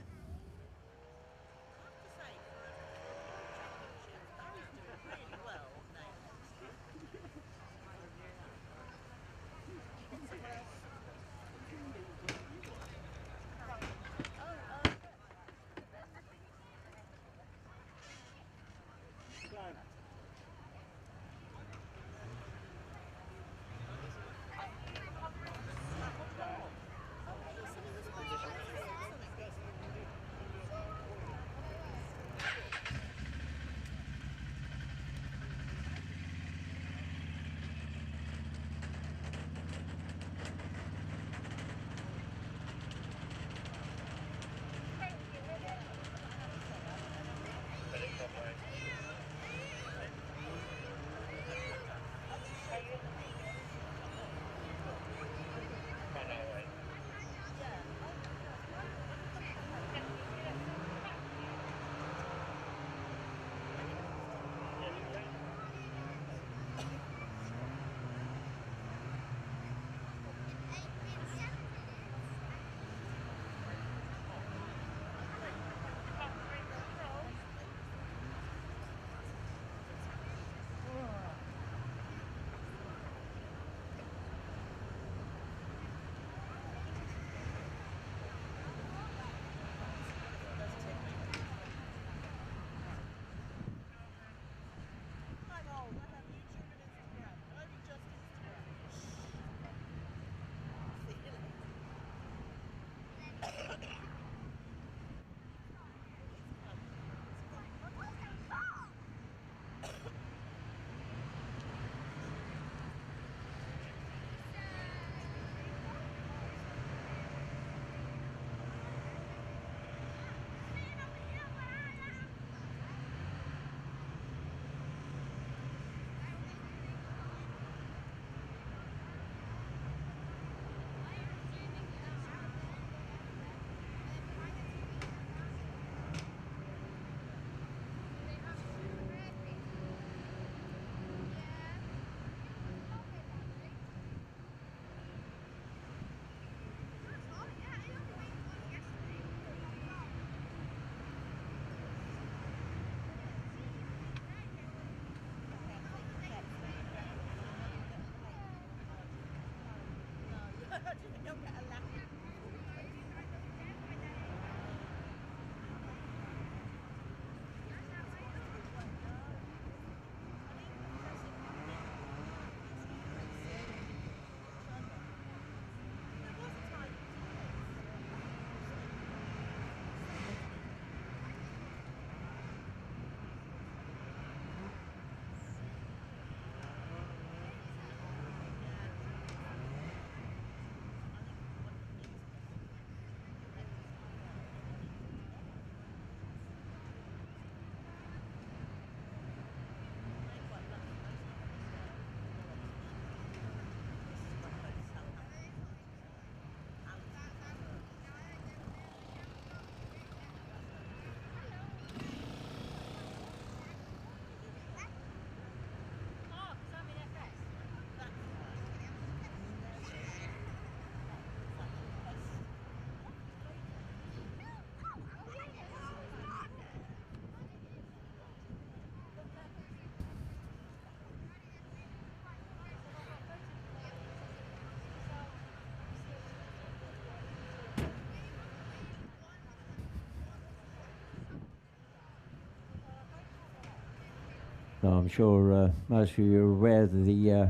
Speaker 1: So I'm sure most of you are aware of the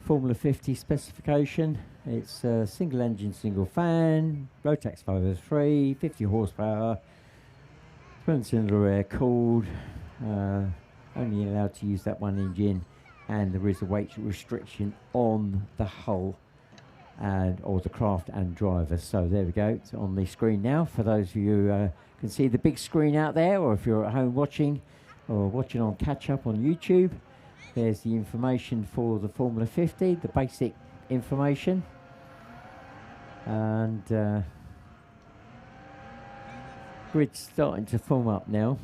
Speaker 1: Formula 50 specification. It's a single engine, single fan, Rotax 503, 50 horsepower, twin cylinder air cooled, only allowed to use that one engine, and there is a weight restriction on the hull or the craft and driver. So there we go, it's on the screen now for those of you who can see the big screen out there, or if you're at home watching or watching on catch up on YouTube. There's the information for the Formula 50, the basic information, and grid's starting to form up now.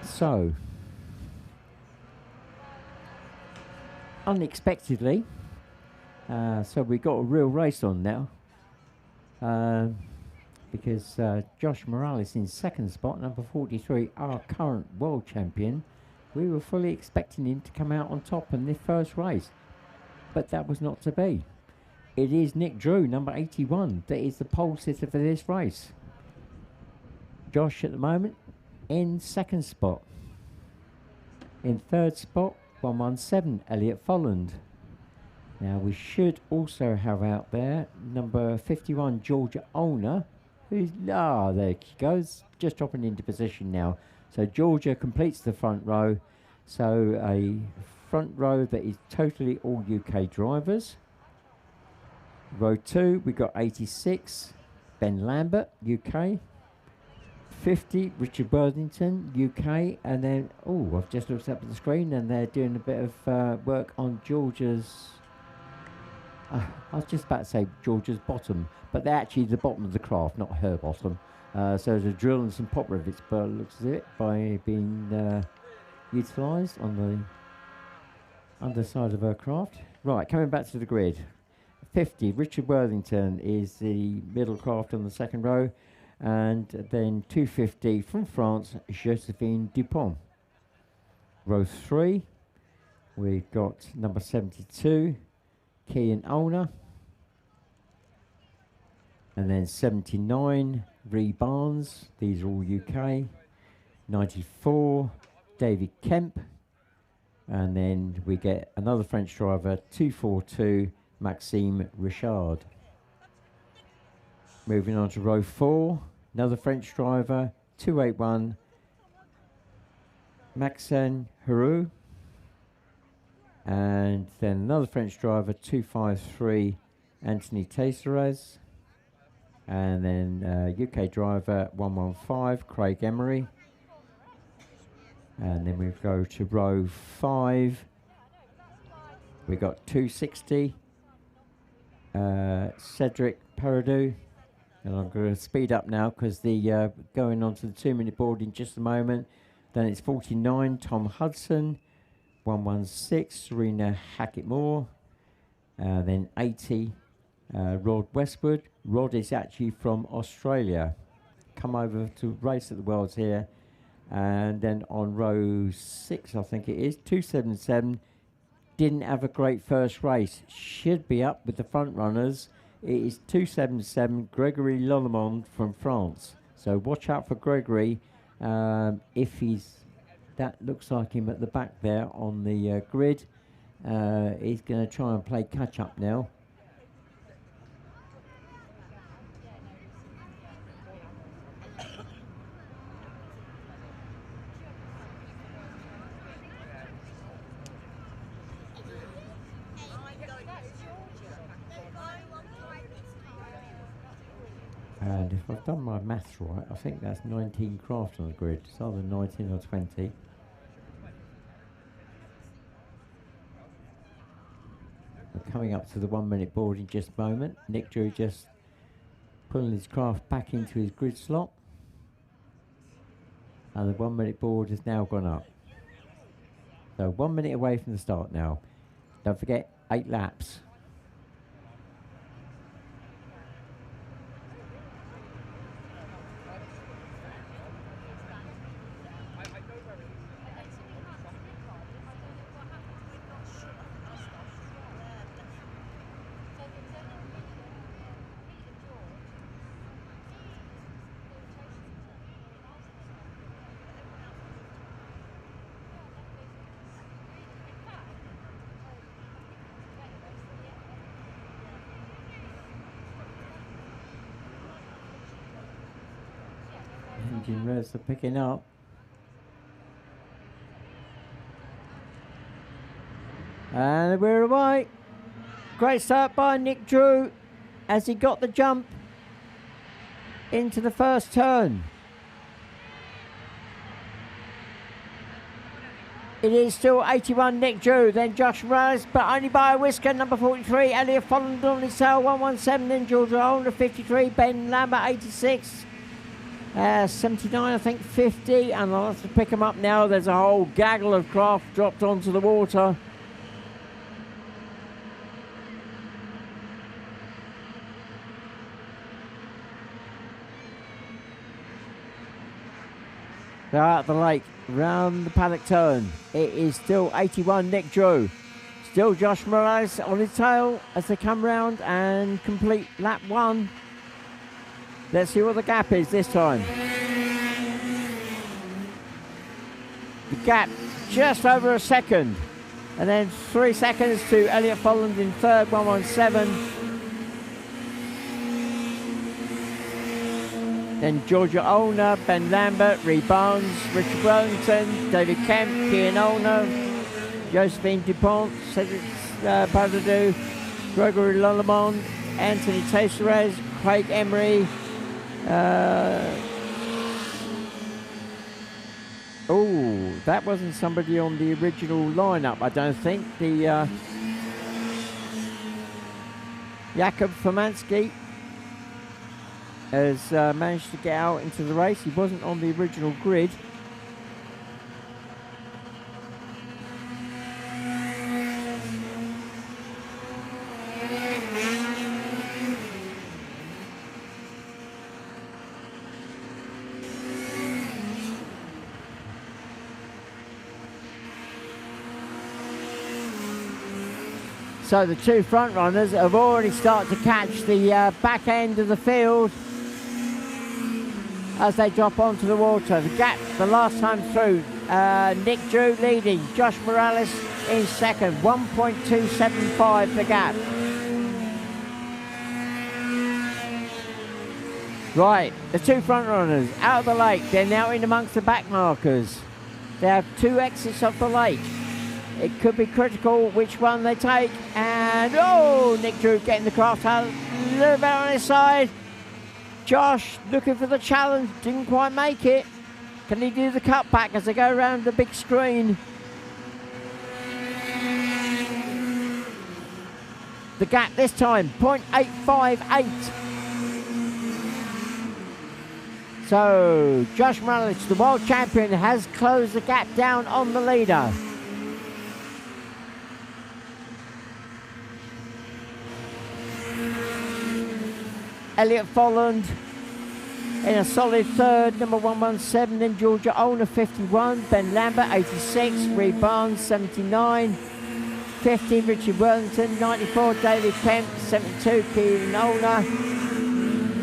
Speaker 1: So, unexpectedly, so we got a real race on now, because Josh Morales in second spot, number 43, our current world champion. We were fully expecting him to come out on top in the first race, but that was not to be. It is Nick Drew, number 81, that is the pole sitter for this race. Josh at the moment in second spot. In third spot, 117, Elliot Folland. Now we should also have out there number 51, Georgia Olner, who's, there she goes, just dropping into position now. So Georgia completes the front row. So a front row that is totally all UK drivers. Row 2, we got 86, Ben Lambert, UK. 50, Richard Worthington, UK. And then, I've just looked up at the screen and they're doing a bit of work on Georgia's, I was just about to say Georgia's bottom, but they're actually the bottom of the craft, not her bottom. So there's a drill and some pop rivets, but it looks as it by being utilised on the underside of her craft. Right, coming back to the grid. 50, Richard Worthington is the middle craft on the second row. And then 250 from France, Josephine Dupont. Row 3, we've got number 72, Kian Olner. And then 79, Ree Barnes, these are all UK. 94, David Kemp. And then we get another French driver, 242, Maxime Richard. Moving on to row 4, another French driver, 281, Maxime Heroux. And then another French driver, 253, Anthony Teixeira. And then UK driver, 115, Craig Emery. And then we go to row 5. We got 260, Cedric Peridou. And I'm going to speed up now because the going on to the 2-minute board in just a moment. Then it's 49, Tom Hudson. 116, Serena Hackett-Moore. Then 80, Rod Westwood. Rod is actually from Australia. Come over to race at the Worlds here. And then on row 6, I think it is, 277. Didn't have a great first race. Should be up with the front runners. It is 277, Gregory Lollemond from France. So watch out for Gregory. If that looks like him at the back there on the grid. He's going to try and play catch up now. And if I've done my maths right, I think that's 19 craft on the grid. It's either 19 or 20. We're coming up to the 1-minute board in just a moment. Nick Drew just pulling his craft back into his grid slot. And the 1-minute board has now gone up. So 1 minute away from the start now. Don't forget, 8 laps. Engine revs are picking up. And we're away. Great start by Nick Drew as he got the jump into the first turn. It is still 81 Nick Drew, then Josh Morales, but only by a whisker. Number 43, Elliot Folland on his tail, 117, then George Older, 53, Ben Lambert, 86, 79, I think, 50, and I'll have to pick him up now. There's a whole gaggle of craft dropped onto the water. They're out the lake, round the paddock turn. It is still 81 Nick Drew. Still Josh Morales on his tail as they come round and complete lap 1. Let's see what the gap is this time. The gap just over a second. And then 3 seconds to Elliot Folland in third, 117. Then Georgia Olner, Ben Lambert, Ree Barnes, Richard Wellington, David Kemp, Kian Olner, Josephine Dupont, Cedric Badadou, Gregory Lollemond, Anthony Teserez, Craig Emery. Oh, that wasn't somebody on the original lineup, I don't think. The Jakob Formansky has managed to get out into the race. He wasn't on the original grid. So the two front runners have already started to catch the back end of the field as they drop onto the water. The gap the last time through, Nick Drew leading, Josh Morales in second, 1.275 the gap. Right, the two front runners out of the lake. They're now in amongst the back markers. They have 2 exits off the lake. It could be critical which one they take. And oh, Nick Drew getting the craft out a little bit on his side. Josh looking for the challenge, didn't quite make it. Can he do the cutback as they go around the big screen? The gap this time, 0.858. So Josh Morales, the world champion, has closed the gap down on the leader. Elliot Folland in a solid third, number 117, then Georgia Olner 51, Ben Lambert 86, Ree Barnes 79, 50 Richard Wellington, 94 David Kemp, 72 Kian Olner.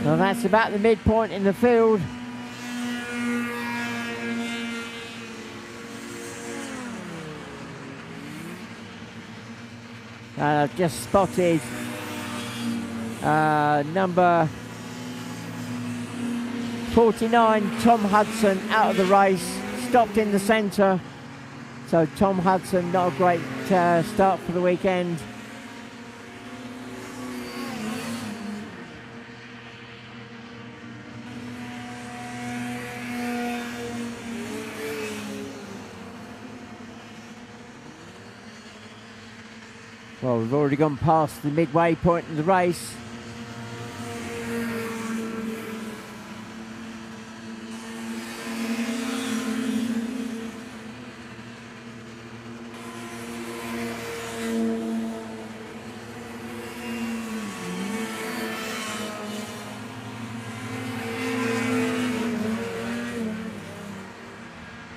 Speaker 1: Well, that's about the midpoint in the field. And I've just spotted number 49, Tom Hudson, out of the race, stopped in the centre. So Tom Hudson, not a great start for the weekend. Well, we've already gone past the midway point in the race.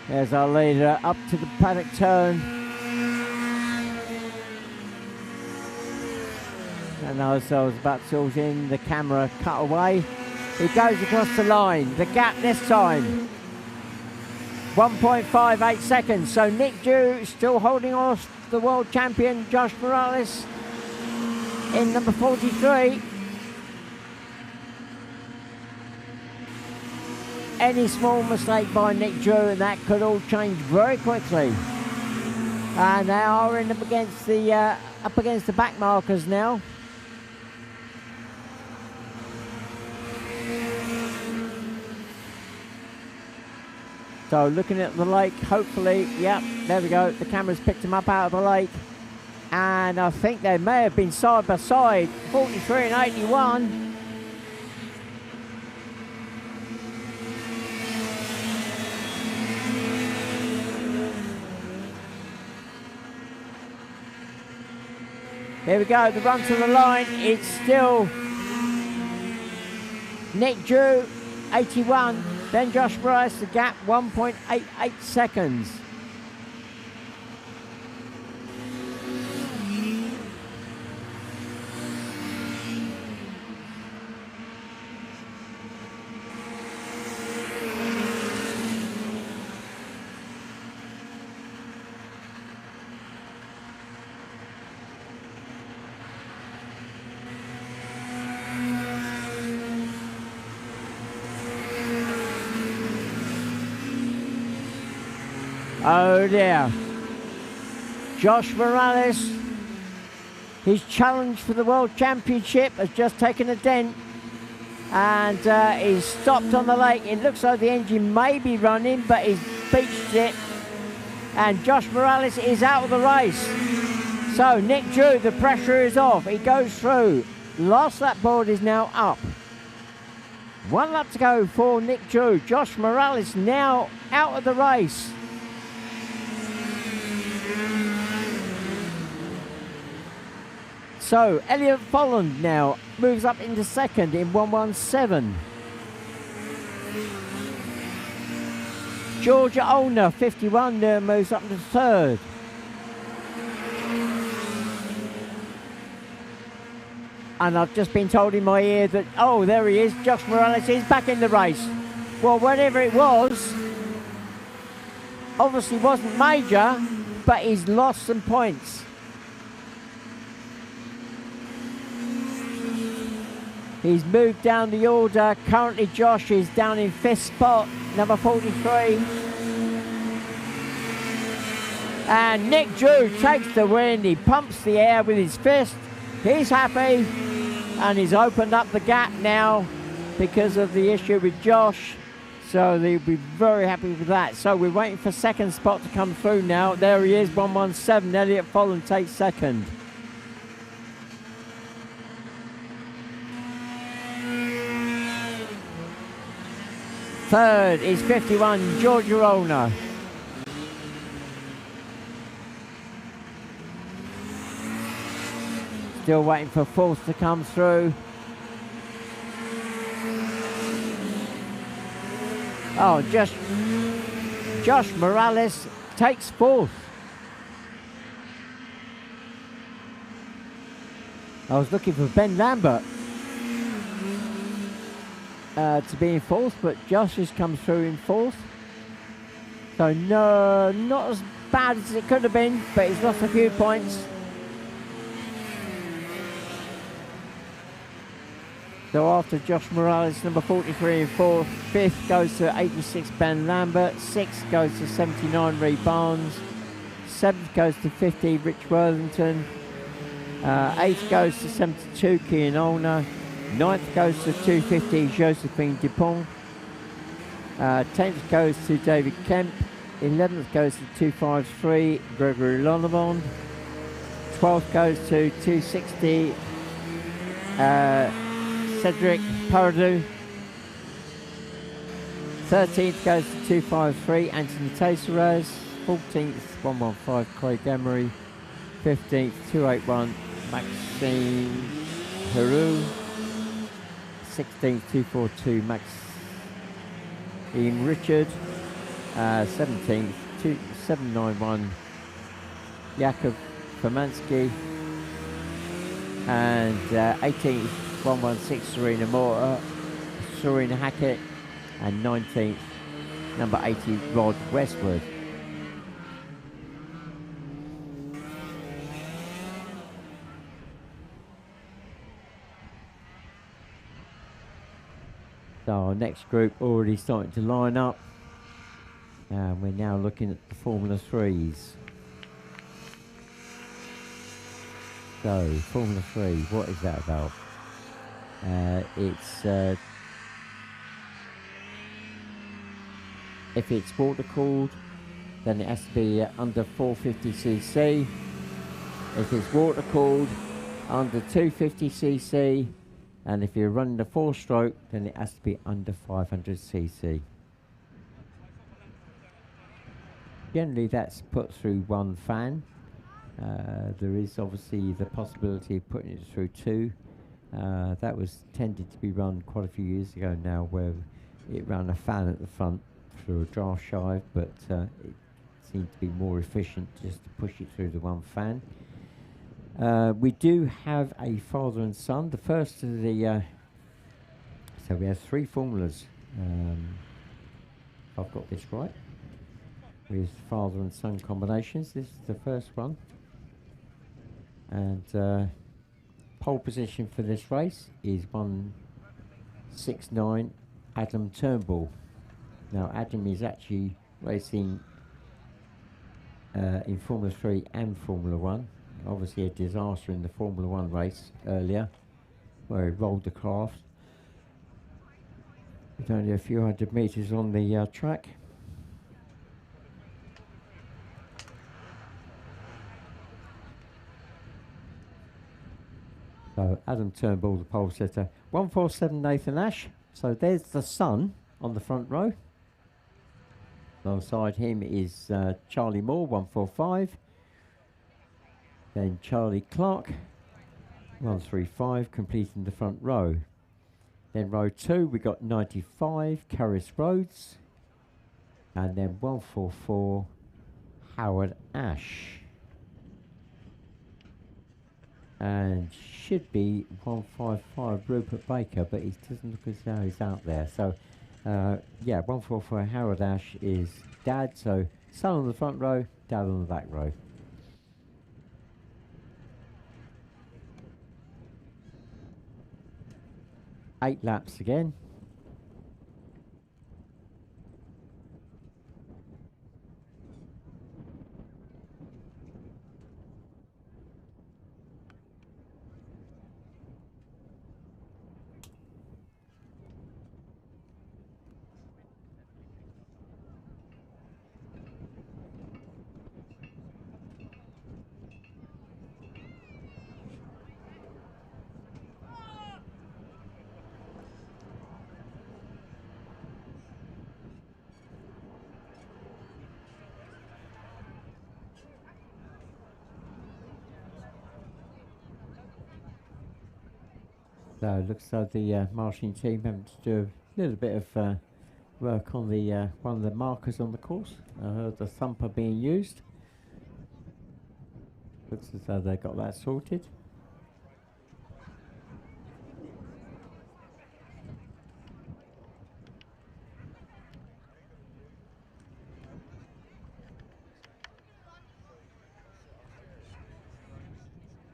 Speaker 1: There's our leader up to the paddock turn. And as I was about to sort in, the camera cut away. He goes across the line. The gap this time, 1.58 seconds. So Nick Drew still holding off the world champion Josh Morales in number 43. any small mistake by Nick Drew, and that could all change very quickly. And they are in up against the back markers now. So looking at the lake, hopefully, yep, there we go. The camera's picked them up out of the lake. And I think they may have been side by side, 43 and 81. Here we go, the run to the line, it's still Nick Drew, 81, then Josh Bryce, the gap 1.88 seconds. Oh dear. Josh Morales, his challenge for the World Championship has just taken a dent and he's stopped on the lake. It looks like the engine may be running, but he's beached it. And Josh Morales is out of the race. So Nick Drew, the pressure is off. He goes through. Last lap board is now up. 1 lap to go for Nick Drew. Josh Morales now out of the race. So Elliot Folland now moves up into second in 1:17. Georgia Olner, 51, moves up to third. And I've just been told in my ear that, oh, there he is, Josh Morales is back in the race. Well, whatever it was, obviously wasn't major, but he's lost some points. He's moved down the order. Currently Josh is down in 5th spot, number 43. And Nick Drew takes the win. He pumps the air with his fist. He's happy. And he's opened up the gap now because of the issue with Josh. So they'll be very happy with that. So we're waiting for second spot to come through now. There he is, 1:17. Elliot Folland takes second. Third is 51, Georgia Olner. Still waiting for fourth to come through. Oh, just Josh Morales takes fourth. I was looking for Ben Lambert to be in fourth, but Josh has come through in fourth. So no, not as bad as it could have been, but he's lost a few points. So after Josh Morales, number 43 in fourth, fifth goes to 86 Ben Lambert, sixth goes to 79 Reed Barnes, seventh goes to 50 Rich Worthington, eighth goes to 72 Kian Olner, ninth goes to 250 Josephine Dupont, 10th goes to David Kemp, 11th goes to 253 Gregory Lonavon, 12th goes to 260 Cedric Paradou, 13th goes to 253 Anthony Teixeira, 14th 115 Craig Emery, 15th 281 Maxime Heroux, 16th 242 Max Ian Richard, 17th 791 Jakub Famansky, and 18th 116 Serena Mora, Serena Hackett, and 19th number 80 Rod Westwood. So our next group already starting to line up. And we're now looking at the Formula 3s. So, Formula 3, what is that about? If it's water cooled, then it has to be under 450cc. If it's water cooled, under 250cc. And if you're running the 4-stroke, then it has to be under 500cc. Generally, that's put through one fan. There is obviously the possibility of putting it through two. That was tended to be run quite a few years ago now, where it ran a fan at the front through a draft shive, but it seemed to be more efficient just to push it through the one fan. We do have a father and son. The first of the so we have 3 formulas. If I've got this right, with father and son combinations. This is the first one, and pole position for this race is 169 Adam Turnbull. Now Adam is actually racing in Formula 3 and Formula 1. Obviously a disaster in the Formula 1 race earlier, where he rolled the craft with only a few hundred metres on the track. So Adam Turnbull, the pole sitter. 147 Nathan Ash. So there's the son on the front row. Alongside him is Charlie Moore, 145. Then Charlie Clark, 135, completing the front row. Then row 2, we got 95, Carris Rhodes. And then 144, Howard Ash. And should be 155 Rupert Baker, but he doesn't look as though he's out there. So, yeah, 144 Howard Ash is dad. So, son on the front row, dad on the back row. Eight laps again. So it looks like the marshalling team having to do a little bit of work on the one of the markers on the course. I heard the thumper being used. Looks as though they got that sorted.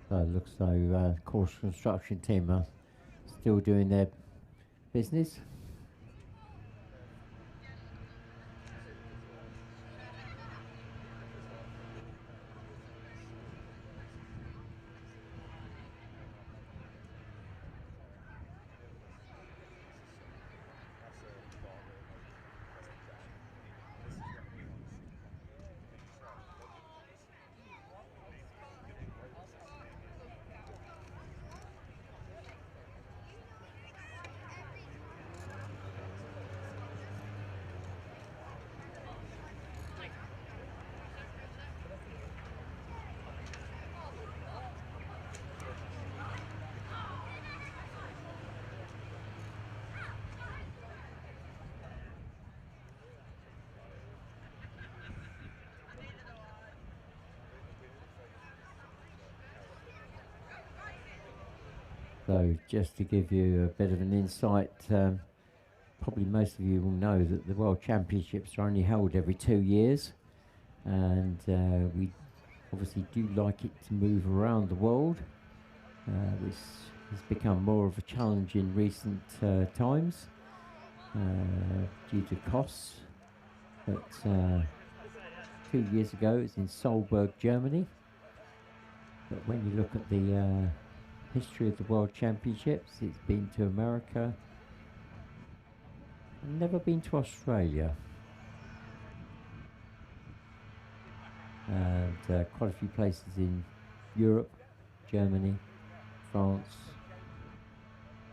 Speaker 1: So it looks like course construction team are still doing their business. So just to give you a bit of an insight, probably most of you will know that the World Championships are only held every 2 years, and we obviously do like it to move around the world, which has become more of a challenge in recent times. due to costs. But 2 years ago, it's in Solberg, Germany. But when you look at the history of the World Championships, it's been to America, and never been to Australia. And quite a few places in Europe, Germany, France,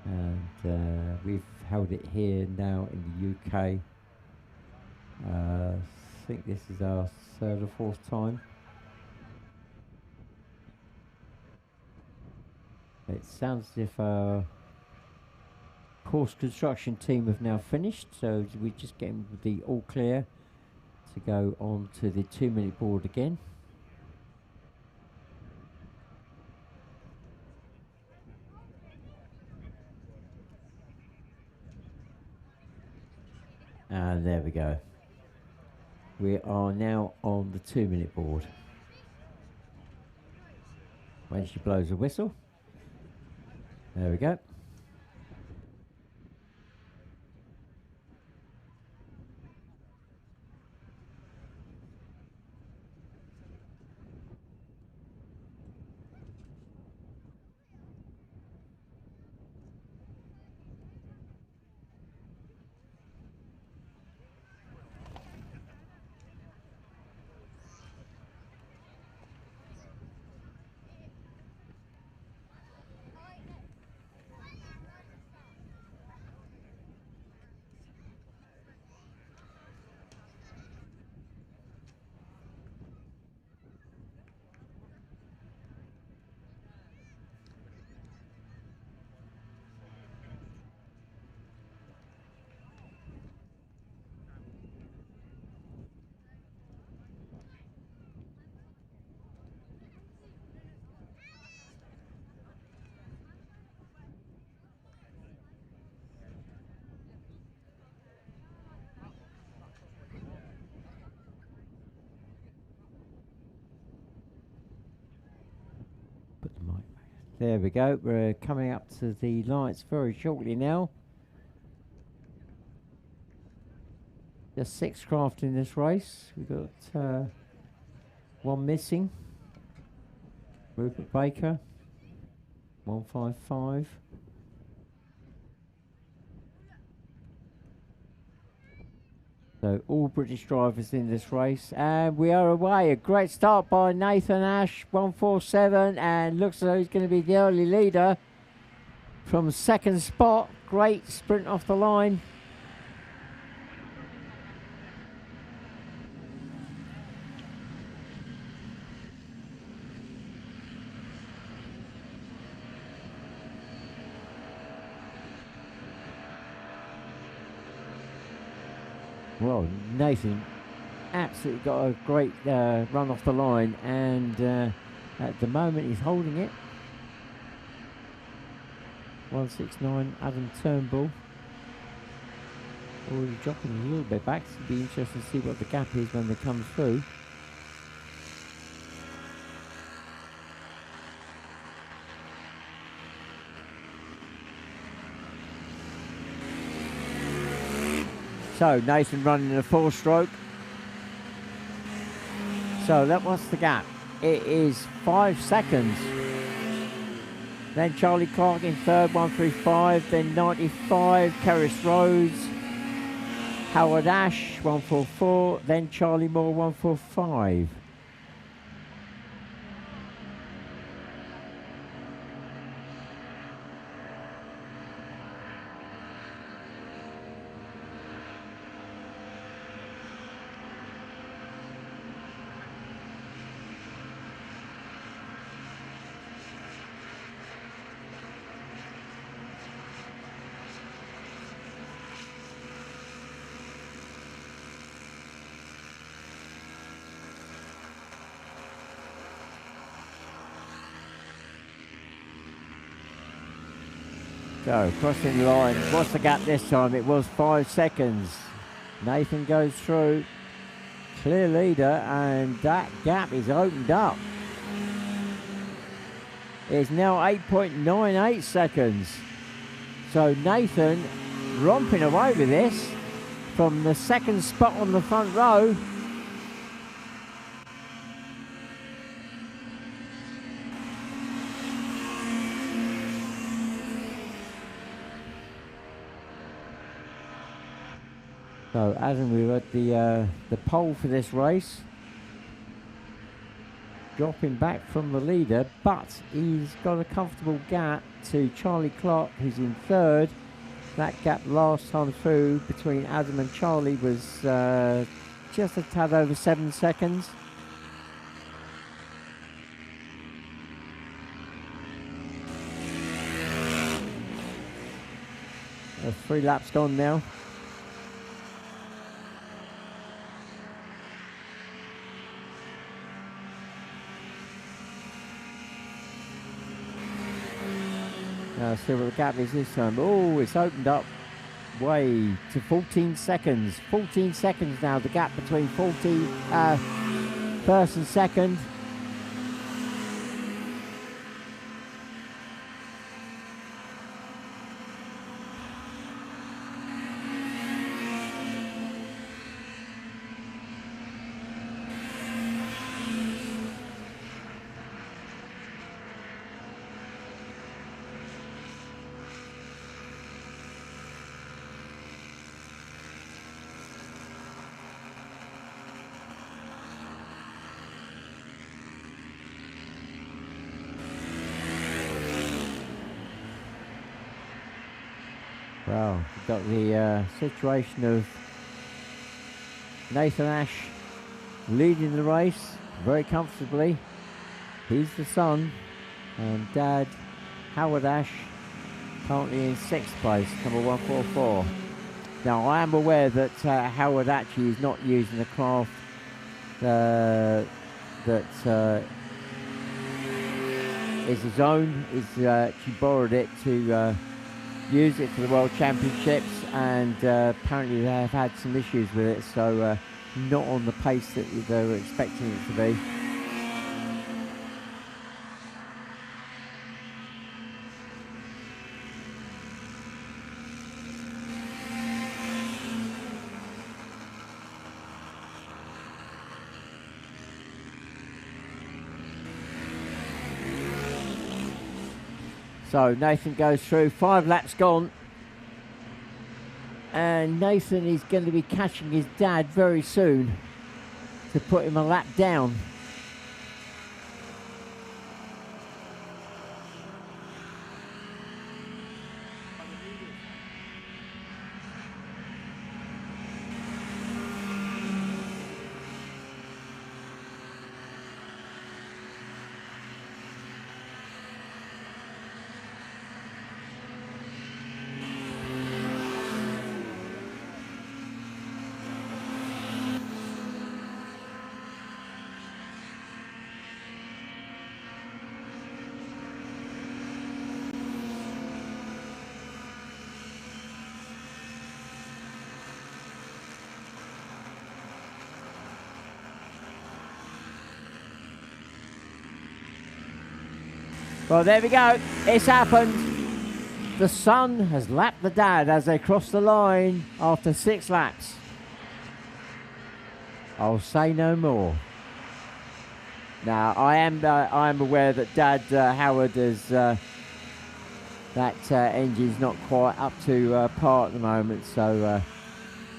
Speaker 1: and we've held it here now in the UK. I think this is our 3rd or 4th time. It sounds as if our course construction team have now finished, so we're just getting the all clear to go on to the 2-minute board again. And there we go. We are now on the 2-minute board. When she blows a whistle. There we go. Put the mic back. There we go. We're coming up to the lights very shortly now. Just 6 craft in this race. We've got 1 missing. Rupert Baker, 155. So all British drivers in this race, and we are away. A great start by Nathan Ash, 147, and looks as though he's going to be the early leader from 2nd spot. Great sprint off the line. Well, Nathan absolutely got a great run off the line, and at the moment he's holding it. 169, Adam Turnbull already dropping a little bit back. It'll be interesting to see what the gap is when they come through. So Nathan running in a 4-stroke. So what's the gap? It is 5 seconds. Then Charlie Clark in 3rd, 135. Then 95, Kerris Rhodes. Howard Ash, 144. Then Charlie Moore, 145. So, crossing the line. What's the gap this time? It was 5 seconds. Nathan goes through. Clear leader, and that gap is opened up. It's now 8.98 seconds. So Nathan romping away with this from the second spot on the front row. So Adam, we've got the pole for this race. Dropping back from the leader, but he's got a comfortable gap to Charlie Clark, who's in third. That gap last time through between Adam and Charlie was just a tad over 7 seconds. 3 laps gone now. See what the gap is this time. Oh, it's opened up way to 14 seconds. 14 seconds now, the gap between first and second. Well, we've got the situation of Nathan Ash leading the race very comfortably. He's the son, and Dad, Howard Ash, currently in 6th place, number 144. Now, I am aware that Howard actually is not using the craft that is his own. He's actually borrowed it to use it for the World Championships, and apparently they have had some issues with it, so not on the pace that they were expecting it to be. So Nathan goes through, 5 laps gone, and Nathan is going to be catching his dad very soon to put him a lap down. Well, there we go. It's happened. The son has lapped the dad as they cross the line after 6 laps. I'll say no more. Now, I am aware that Dad Howard is that engine's not quite up to par at the moment, so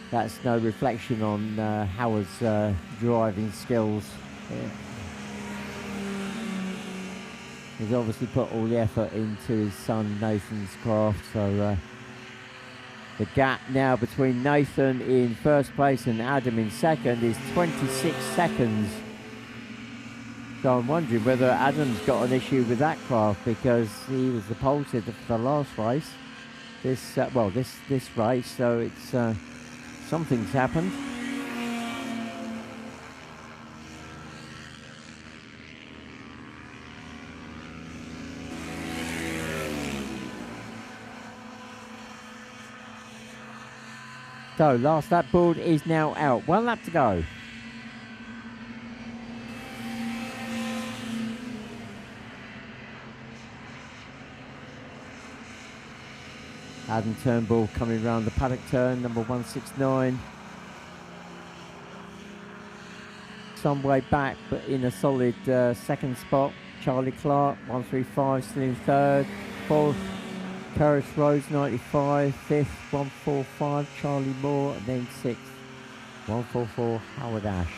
Speaker 1: that's no reflection on Howard's driving skills. Yeah. He's obviously put all the effort into his son Nathan's craft, so the gap now between Nathan in 1st place and Adam in 2nd is 26 seconds. So I'm wondering whether Adam's got an issue with that craft, because he was the pole sitter for the last race. This race, so it's something's happened. So, last lap board is now out. 1 lap to go. Adam Turnbull coming round the paddock turn, number 169. Some way back, but in a solid second spot. Charlie Clark, 135, still in third. Fourth, Curtis Rhodes, 95. Fifth, 145, Charlie Moore. And then sixth, 144, Howard Ash.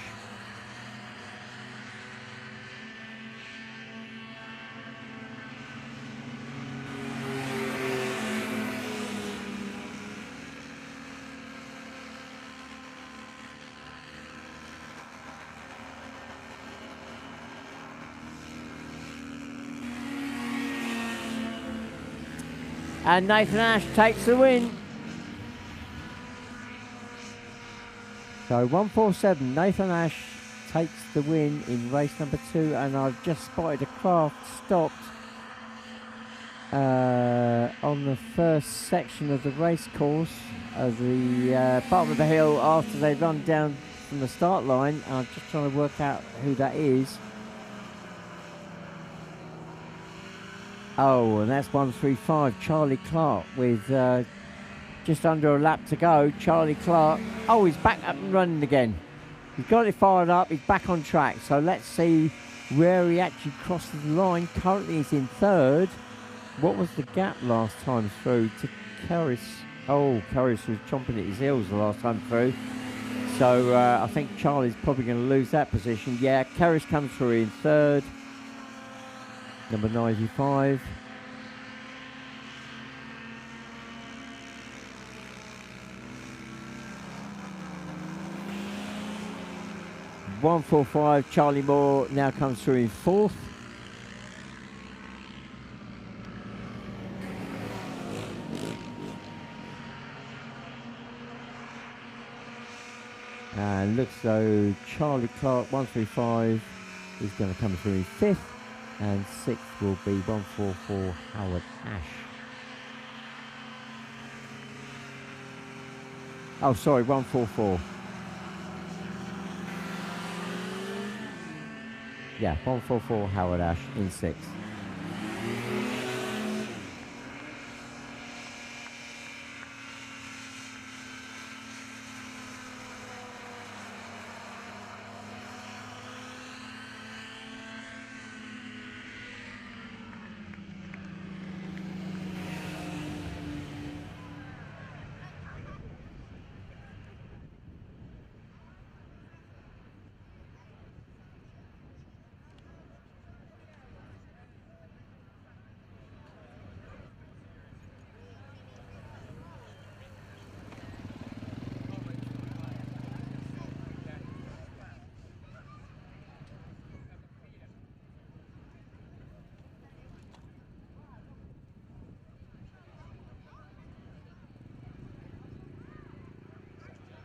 Speaker 1: And Nathan Ash takes the win. So 147, Nathan Ash takes the win in race number 2, and I've just spotted a craft stopped on the first section of the race course of the bottom of the hill after they run down from the start line. I'm just trying to work out who that is. Oh, and that's 135, Charlie Clark, with just under a lap to go. Charlie Clark, oh, he's back up and running again. He's got it fired up, he's back on track. So let's see where he actually crosses the line. Currently he's in third. What was the gap last time through to Kerris? Oh, Kerris was chomping at his heels the last time through. So I think Charlie's probably going to lose that position. Yeah, Kerris comes through in third. Number 95. .145, Charlie Moore now comes through in fourth. And looks though Charlie Clark, 135, is going to come through in fifth. And sixth will be 144, Howard Ash. Oh, sorry, 144. Yeah, 144, Howard Ash in sixth.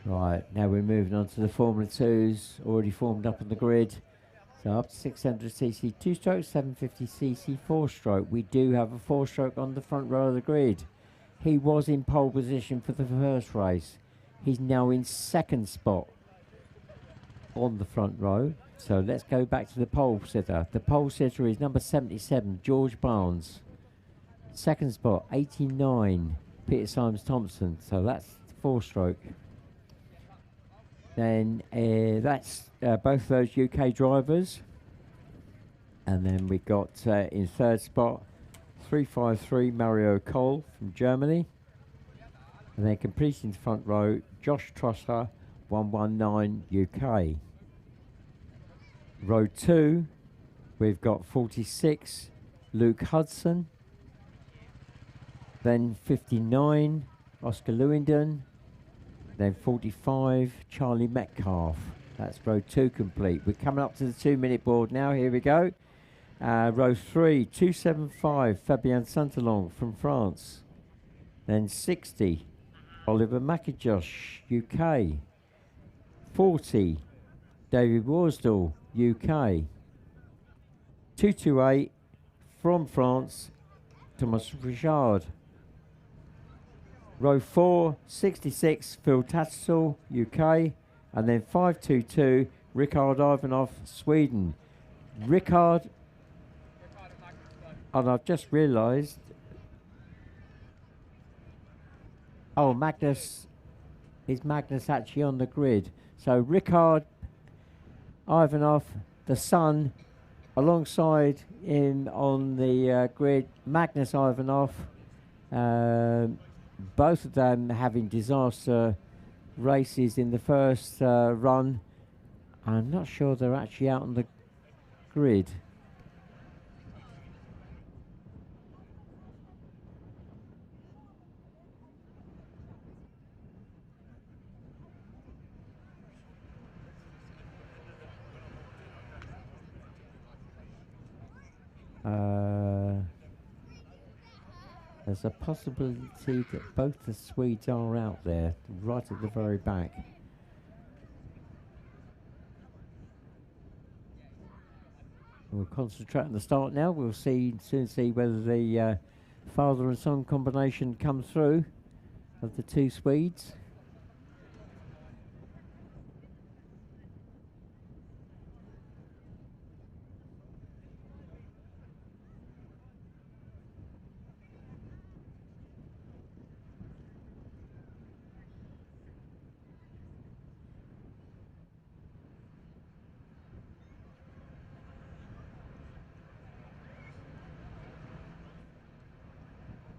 Speaker 1: Right, now we're moving on to the Formula 2s, already formed up on the grid. So up to 600cc, 2-stroke, 750cc, 4-stroke. We do have a 4-stroke on the front row of the grid. He was in pole position for the first race. He's now in second spot on the front row. So let's go back to the pole sitter. The pole sitter is number 77, George Barnes. Second spot, 89, Peter Symes-Thompson. So that's 4-stroke. Then that's both those UK drivers. And then we got in third spot 353 Mario Cole from Germany. And then completing the front row, Josh Trusser, 119 UK. Row 2, we've got 46 Luke Hudson. Then 59 Oscar Lewington. Then 45, Charlie Metcalf. That's row 2 complete. We're coming up to the 2-minute board now. Here we go. Row 3, 275, Fabien Santalong from France. Then 60, Oliver McIntosh, UK. 40, David Worsdal, UK. 228, from France, Thomas Richard. Row 4, 66, Phil Tattersall, UK. And then 522, Rickard Ivanov, Sweden. Rickard, and I've just realised Oh, is Magnus actually on the grid? So Ricard Ivanov, the son, alongside him on the grid, Magnus Ivanov. Both of them having disaster races in the first run. I'm not sure they're actually out on the grid. There's a possibility that both the Swedes are out there, right at the very back. We'll concentrate on the start now. We'll soon see whether the father and son combination comes through of the two Swedes.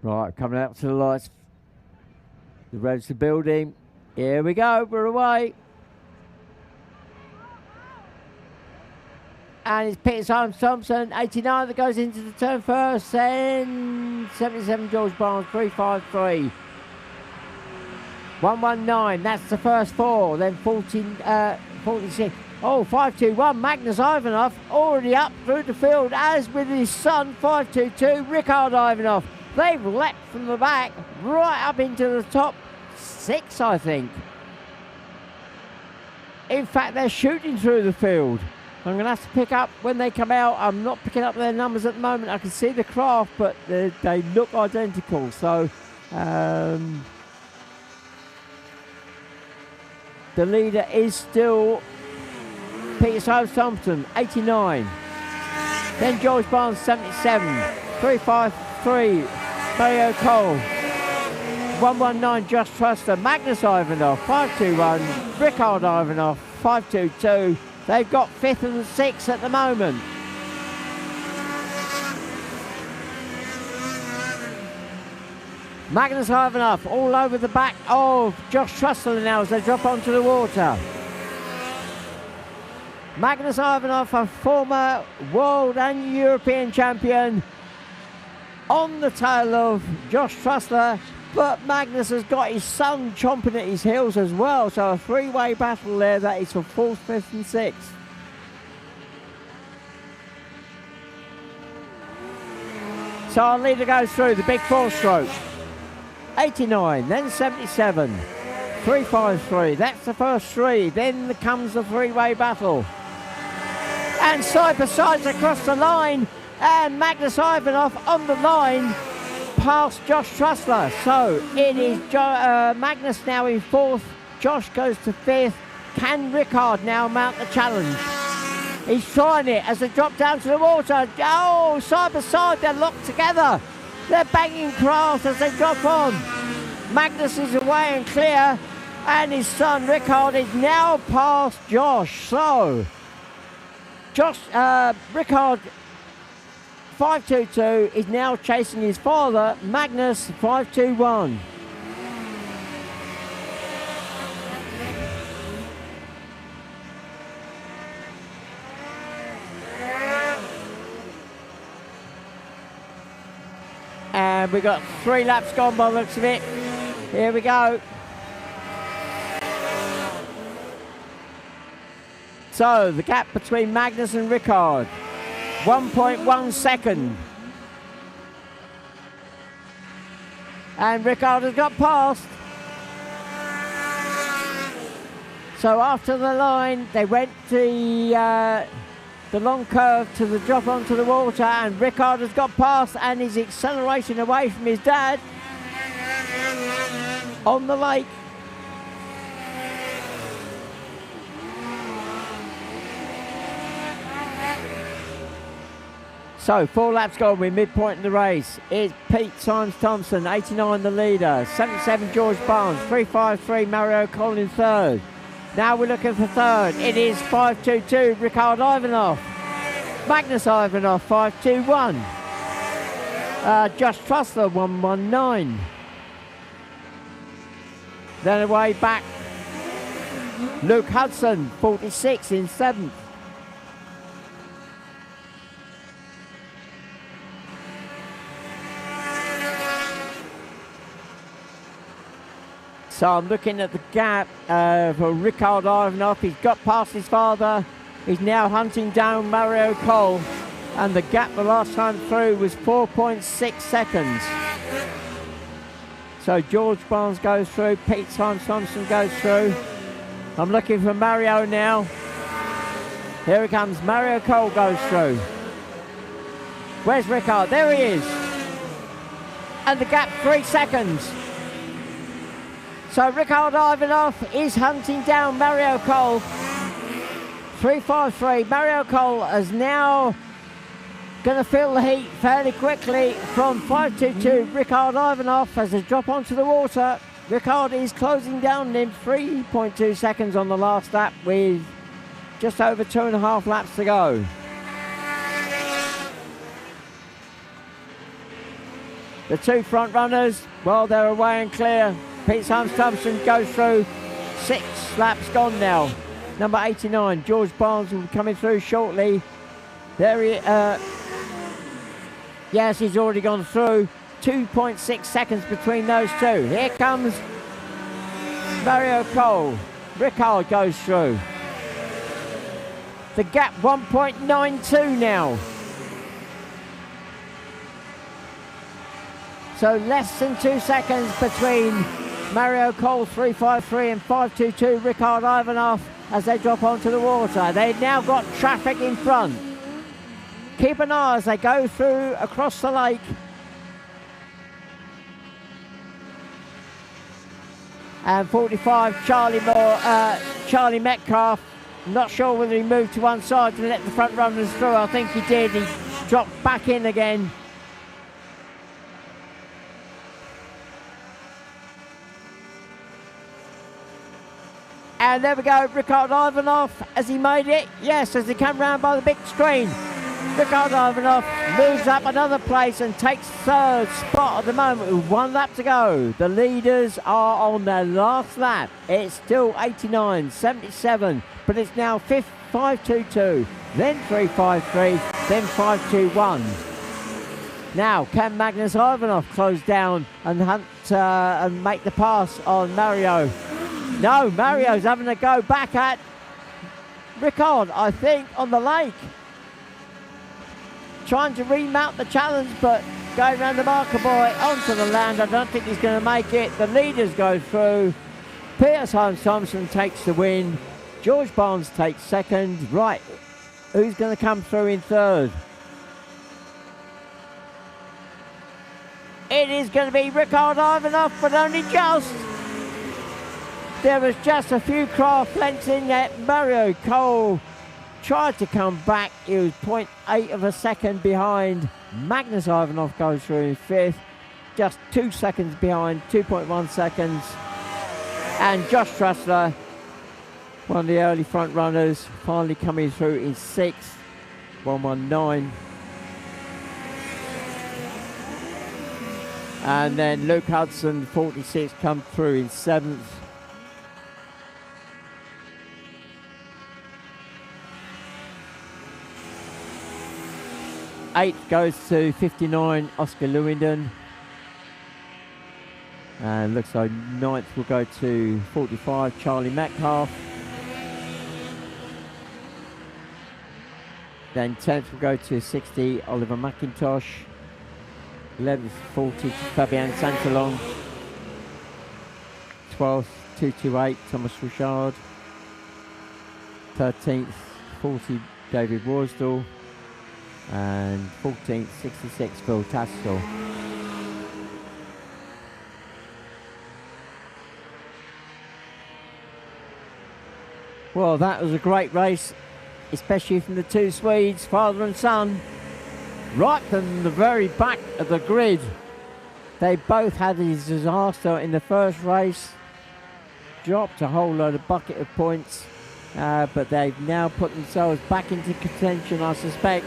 Speaker 1: Right, coming out to the lights. The road's the building. Here we go, we're away. And it's Peter Simon Thompson, 89, that goes into the turn first. Then 77 George Barnes, 353. 119, that's the first four. Then 46. Oh, 521, Magnus Ivanov already up through the field, as with his son, 522, Ricard Ivanov. They've leapt from the back right up into the top six, I think. In fact, they're shooting through the field. I'm going to have to pick up when they come out. I'm not picking up their numbers at the moment. I can see the craft, but they look identical. So the leader is still Peter Simon Thompson, 89. Then George Barnes, 77. 353, Mario Cole. 119, Josh Truster. Magnus Ivanov, 521. Ricard Ivanov, 522. They've got 5th and 6th at the moment. Magnus Ivanov all over the back of Josh Truster now as they drop onto the water. Magnus Ivanov, a former world and European champion, on the tail of Josh Trussler, but Magnus has got his son chomping at his heels as well, so a three-way battle there that is for 4th, 5th and 6th. So our leader goes through the big four-stroke. 89, then 77, 353, that's the first three, then comes the three-way battle. And side by sides across the line, and Magnus Ivanov on the line past Josh Trussler. So it is Magnus now in 4th, Josh goes to 5th. Can Ricard now mount the challenge? He's trying it as they drop down to the water. Oh, side by side, they're locked together. They're banging craft as they drop on. Magnus is away and clear, and his son Ricard is now past Josh. So Ricard 522 is now chasing his father, Magnus 521. And we've got 3 laps gone by the looks of it. Here we go. So the gap between Magnus and Ricard, 1.1 second. And Ricard has got past. So after the line, they went to the long curve to the drop onto the water, and Ricard has got past and is accelerating away from his dad on the lake. So 4 laps gone, we're midpoint in the race. It's Pete Symes Thompson, 89 the leader, 77 George Barnes, 353 Mario Cole in third. Now we're looking for third. It is 522 Ricard Ivanov. Magnus Ivanov 521. Josh Trussler 119. Then away back, Luke Hudson 46 in 7th. So I'm looking at the gap for Ricard Ivanov. He's got past his father. He's now hunting down Mario Cole. And the gap the last time through was 4.6 seconds. So George Barnes goes through. Pete Symes Thompson goes through. I'm looking for Mario now. Here he comes. Mario Cole goes through. Where's Ricard? There he is. And the gap 3 seconds. So Ricard Ivanov is hunting down Mario Cole. 353. Mario Cole is now going to feel the heat fairly quickly from 522. Ricard Ivanov as they drop onto the water. Ricard is closing down in 3.2 seconds on the last lap with just over 2.5 laps to go. The 2 front runners, well, they're away and clear. Pete Symes Thompson goes through. 6 laps gone now. Number 89, George Barnes will be coming through shortly. There he, yes, he's already gone through. 2.6 seconds between those two. Here comes Mario Cole. Ricard goes through. The gap 1.92 now. So less than 2 seconds between Mario Cole 353 and 522 Ricard Ivanov as they drop onto the water. They've now got traffic in front. Keep an eye as they go through across the lake. And 45 Charlie Metcalf. Not sure whether he moved to one side to let the front runners through. I think he did. He dropped back in again. And there we go, Ricard Ivanov, has he made it? Yes, as he come round by the big screen. Ricard Ivanov moves up another place and takes third spot at the moment with 1 lap to go. The leaders are on their last lap. It's still 89, 77, but it's now 522, then 353, then 521. Now, can Magnus Ivanov close down and hunt and make the pass on Mario? No, Mario's having a go back at Ricard, I think, on the lake. Trying to remount the challenge, but going around the marker boy onto the land. I don't think he's going to make it. The leaders go through. Pete Symes Thompson takes the win. George Barnes takes second. Right, who's going to come through in third? It is going to be Ricard Ivanov, but only just. There was just a few craft lengths in there. Mario Cole tried to come back. He was 0.8 of a second behind. Magnus Ivanov goes through in 5th. Just 2 seconds behind, 2.1 seconds. And Josh Trussler, one of the early front runners, finally coming through in 6th, 119. And then Luke Hudson, 46, come through in 7th. Eighth goes to 59, Oscar Lewington. And looks like 9th will go to 45, Charlie Metcalf. Then 10th will go to 60, Oliver McIntosh. 11th, 40 to Fabian Santalon. 12th, 228, Thomas Richard. 13th, 40, David Worsdal. And 14th, 66, Phil Tassel. Well, that was a great race, especially from the 2 Swedes, father and son. Right from the very back of the grid. They both had a disaster in the first race. Dropped a whole load of bucket of points. But they've now put themselves back into contention, I suspect.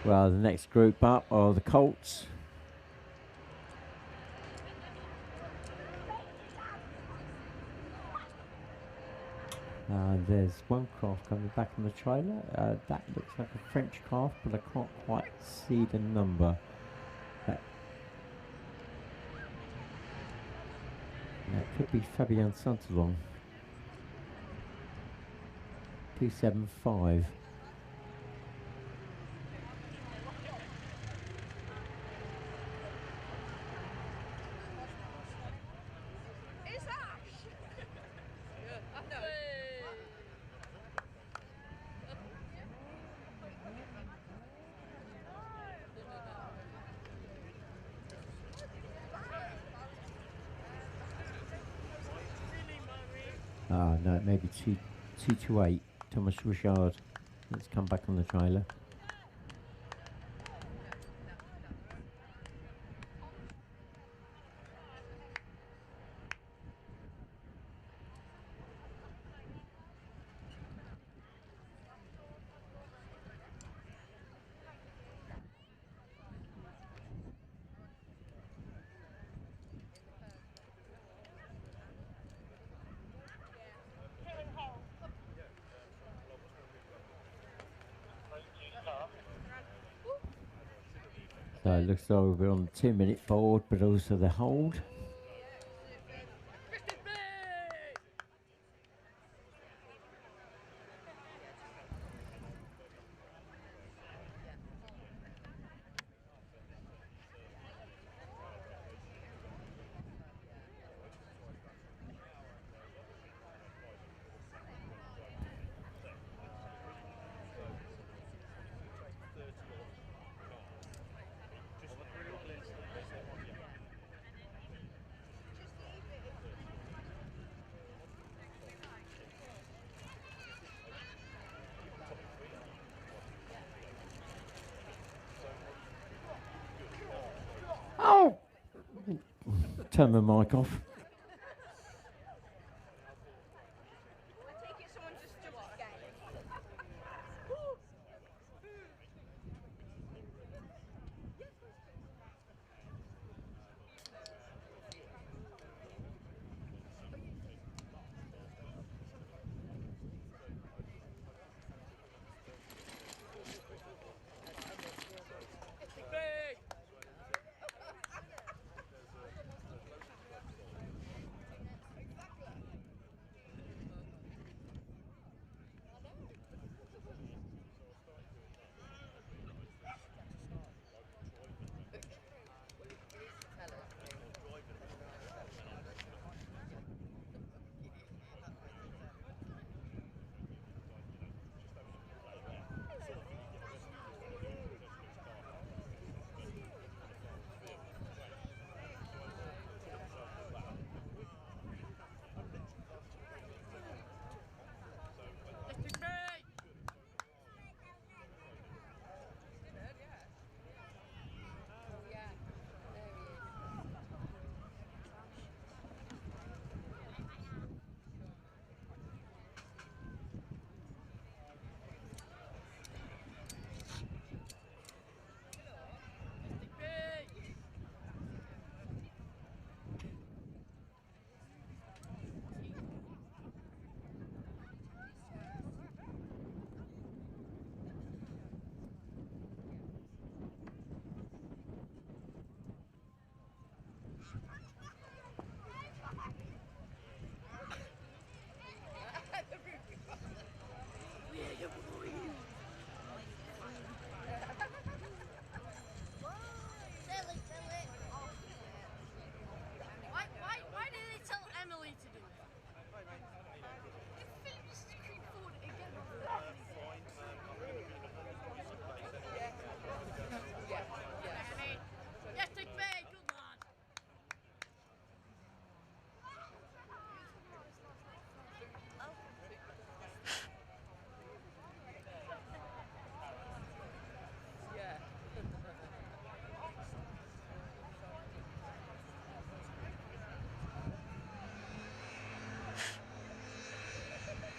Speaker 1: Well, the next group up are the Colts. There's one craft coming back on the trailer. That looks like a French craft, but I can't quite see the number. That could be Fabien Santalon. 275. No, maybe 228. Thomas Richard. Let's come back on the trailer. So it looks like we're on the 2-minute board, but also the hold. Oh! Turn my mic off.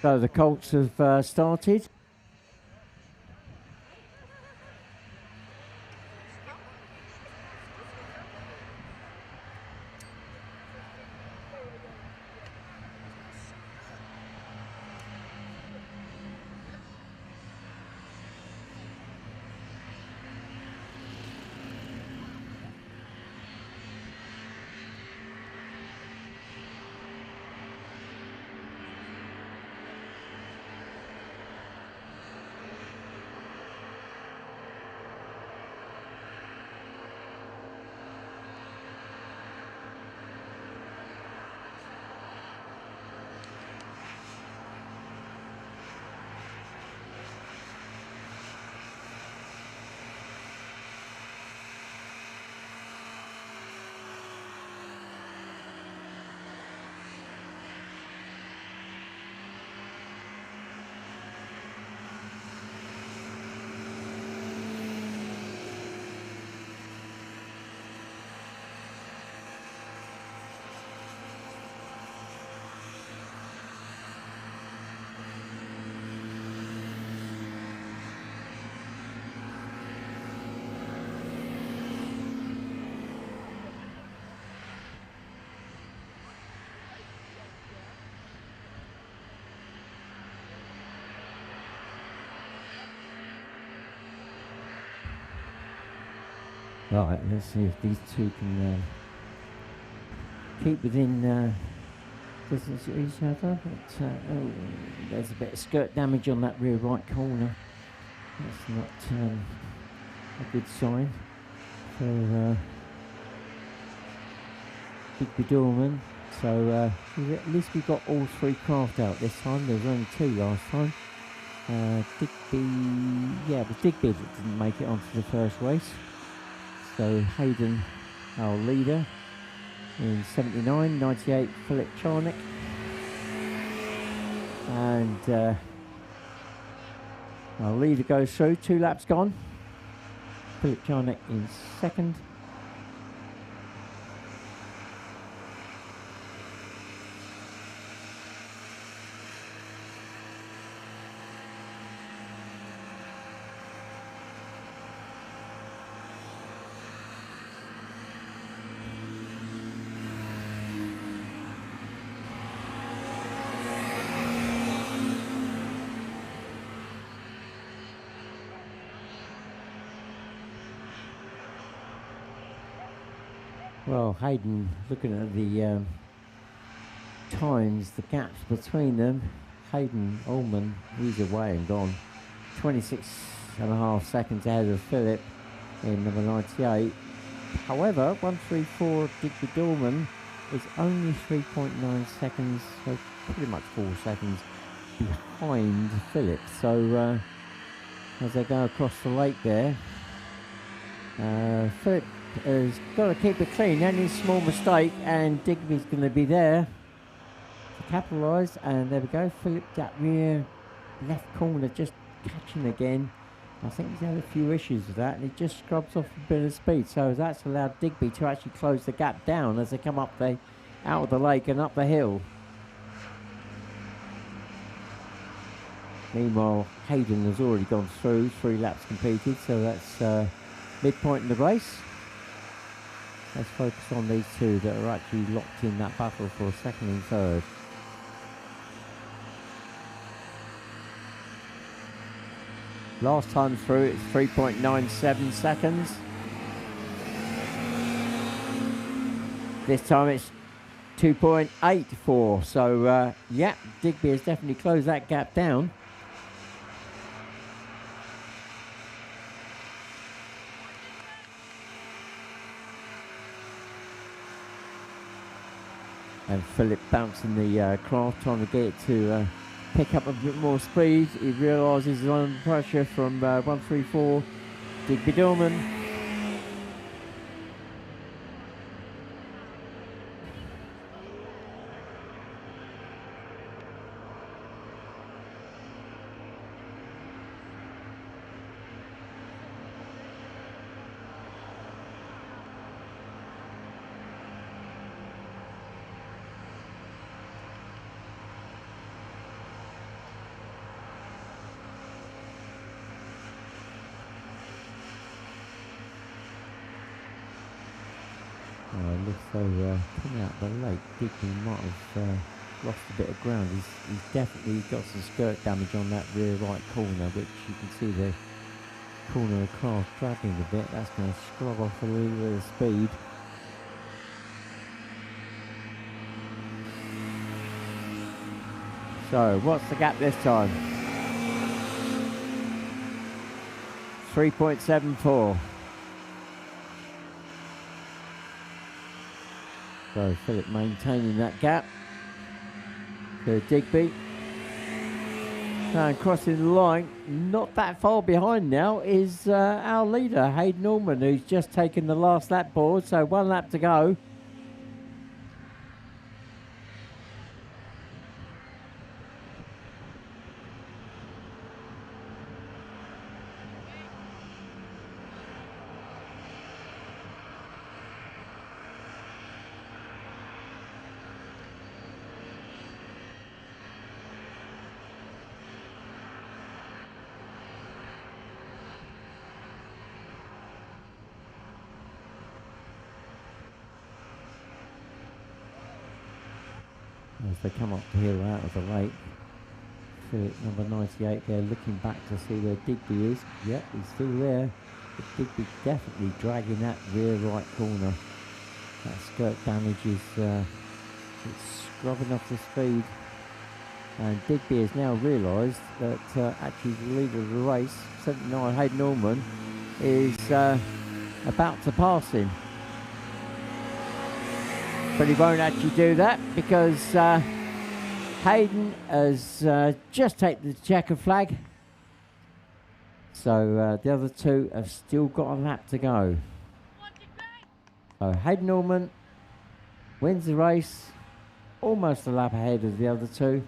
Speaker 1: So the Colts have started. Right, let's see if these two can keep within distance of each other. But, oh, there's a bit of skirt damage on that rear right corner. That's not a good sign for Digby Dorman. So at least we got all three craft out this time. There was only two last time. Digby, yeah, it was Digby that didn't make it onto the first race. So Hayden, our leader, in 79, 98, Philip Charnick. And our leader goes through, 2 laps gone. Philip Charnick in second. Well, Hayden, looking at the times, the gaps between them, Hayden Ullman, he's away and gone. 26.5 seconds ahead of Philip in number 98. However, 134 Digby Dorman is only 3.9 seconds, so pretty much 4 seconds behind Philip. So as they go across the lake there, Philip has got to keep it clean. Any small mistake and Digby's going to be there to capitalise. And there we go. Philip, that rear left corner just catching again. I think he's had a few issues with that, and he just scrubs off a bit of speed. So that's allowed Digby to actually close the gap down as they come up out of the lake and up the hill. Meanwhile, Hayden has already gone through, 3 laps completed, so that's midpoint in the race. Let's focus on these two that are actually locked in that battle for second and third. Last time through, it's 3.97 seconds. This time it's 2.84. So, yeah, Digby has definitely closed that gap down. And Philip bouncing the craft, trying to get it to pick up a bit more speed. He realises he's under pressure from 134 Digby Dorman. Looks though coming out the lake, Digby might have lost a bit of ground. He's definitely got some skirt damage on that rear right corner, which you can see the corner of the car dragging a bit. That's going to scrub off a little bit of speed. So what's the gap this time? 3.74. So Philip maintaining that gap to Digby. And crossing the line, not that far behind now, is our leader, Hayden Norman, who's just taken the last lap board. So 1 lap to go. As they come up the hill out of the lake, Philip number 98 there looking back to see where Digby is. Yep, he's still there, but Digby definitely dragging that rear right corner. That skirt damage is it's scrubbing off the speed, and Digby has now realised that actually the leader of the race, 79 Hayden Norman, is about to pass him. But he won't actually do that because Hayden has just taken the checker flag. So the other two have still got a lap to go. So Hayden Norman wins the race, almost a lap ahead of the other two.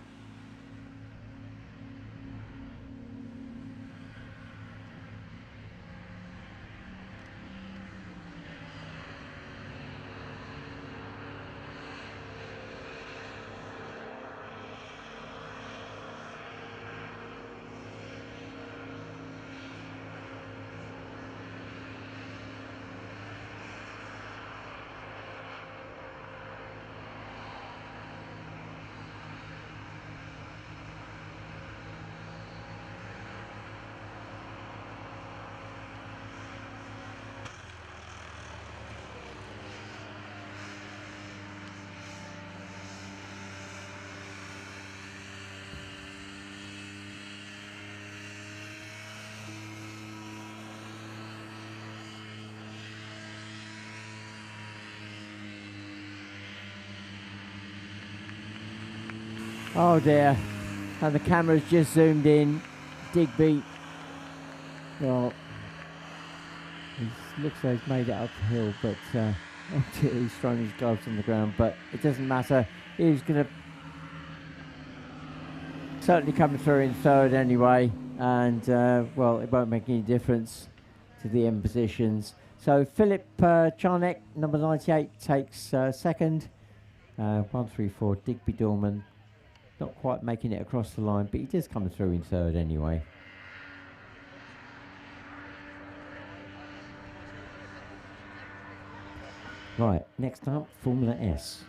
Speaker 1: Oh dear, and the camera's just zoomed in. Digby, well, he looks like he's made it up the hill, but he's thrown his gloves on the ground, but it doesn't matter. He's going to certainly come through in third anyway, and well, it won't make any difference to the end positions. So Philip Charnek, number 98, takes second. 134, Digby Dorman. Not quite making it across the line, but he does come through in third anyway. Right, next up, Formula S.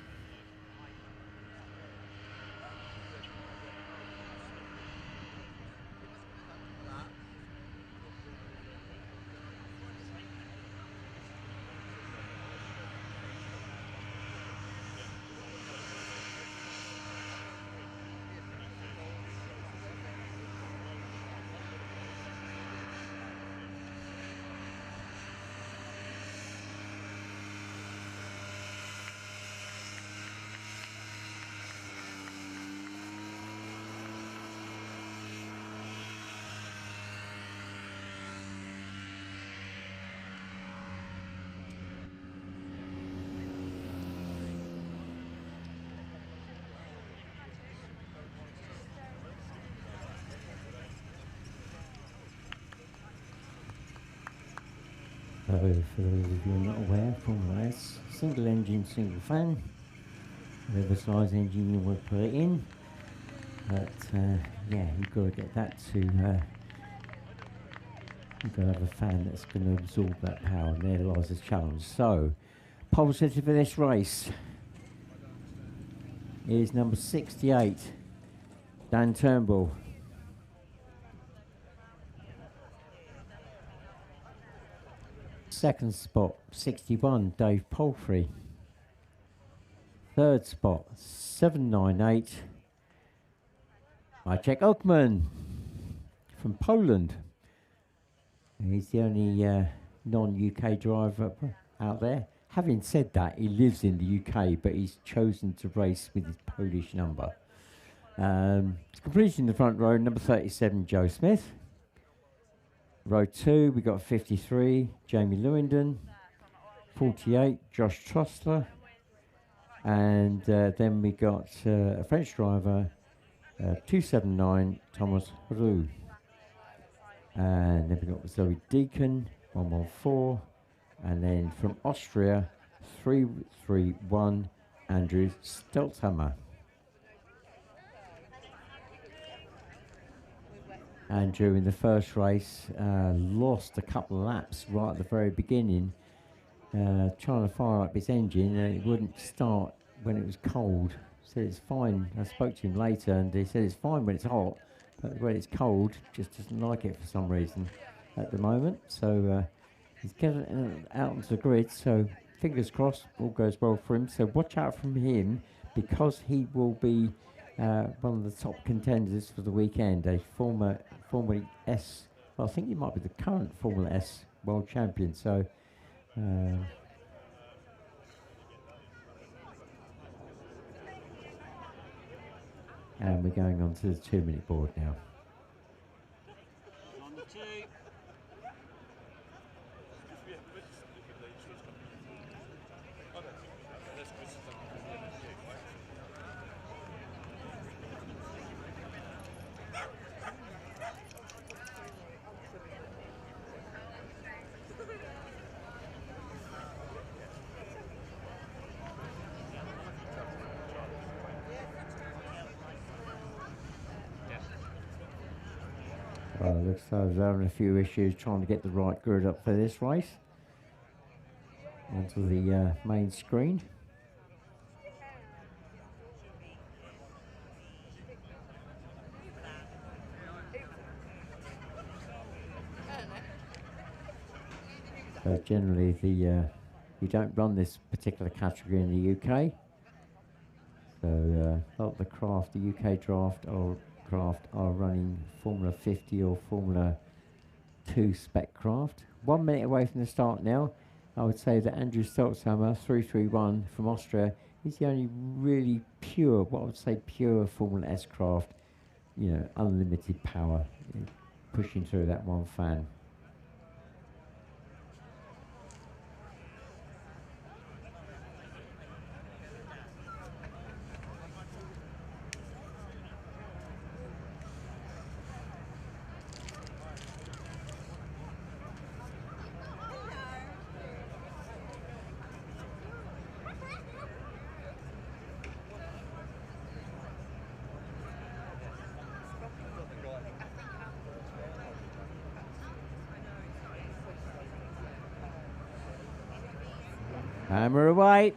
Speaker 1: So, for those of you who are not aware, Formula S, single engine, single fan. Whatever size engine you want to put it in. But, yeah, you've got to get that to, you've got to have a fan that's going to absorb that power, and there lies the challenge. So, pole sitter for this race is number 68, Dan Turnbull. Second spot, 61, Dave Palfrey. Third spot, 798, Maciek Ogman from Poland. He's the only non-UK driver out there. Having said that, he lives in the UK, but he's chosen to race with his Polish number. Completing the front row, number 37, Joe Smith. Row 2, we got 53, Jamie Lewington. 48, Josh Trostler. And then we got a French driver, 279, Thomas Roux. And then we got Zoe Deacon, 114. And then from Austria, 331, Andrew Stelzhammer. Andrew in the first race lost a couple of laps right at the very beginning, trying to fire up his engine, and it wouldn't start when it was cold. Said it's fine. I spoke to him later, and he said it's fine when it's hot, but when it's cold, just doesn't like it for some reason at the moment. So he's getting out onto the grid, so fingers crossed all goes well for him. So watch out from him, because he will be one of the top contenders for the weekend, a former Formula S, well, I think he might be the current Formula S world champion. So and we're going on to the 2-minute board now.
Speaker 2: On the 2.
Speaker 1: Well, it looks like they're having a few issues trying to get the right grid up for this race onto the main screen. So generally, you don't run this particular category in the UK. So a lot of the craft, the UK draft or craft, are running Formula 50 or Formula 2 spec craft. 1 minute away from the start now. I would say that Andrew Stelzhammer, 331 from Austria, is the only really pure, what I would say pure Formula S craft, you know, unlimited power, pushing through that one fan. Hammer away.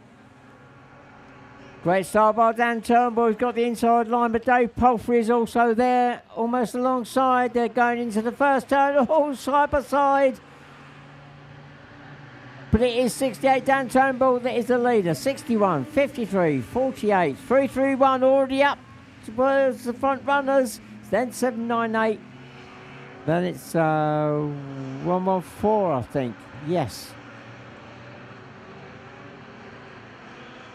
Speaker 1: Great start by Dan Turnbull. He's got the inside line, but Dave Palfrey is also there, almost alongside. They're going into the first turn, all side by side. But it is 68 Dan Turnbull that is the leader. 61, 53, 48, 331 already up towards the front runners. Then 798. Then it's 114, I think. Yes.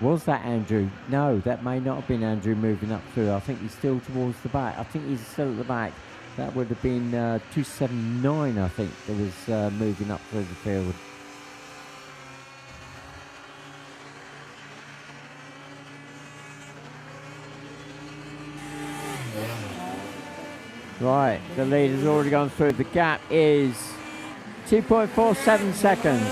Speaker 1: Was that Andrew? No, that may not have been Andrew moving up through. I think he's still towards the back. I think he's still at the back. That would have been 279, I think, that was moving up through the field. Right, the leader's already gone through. The gap is 2.47 seconds.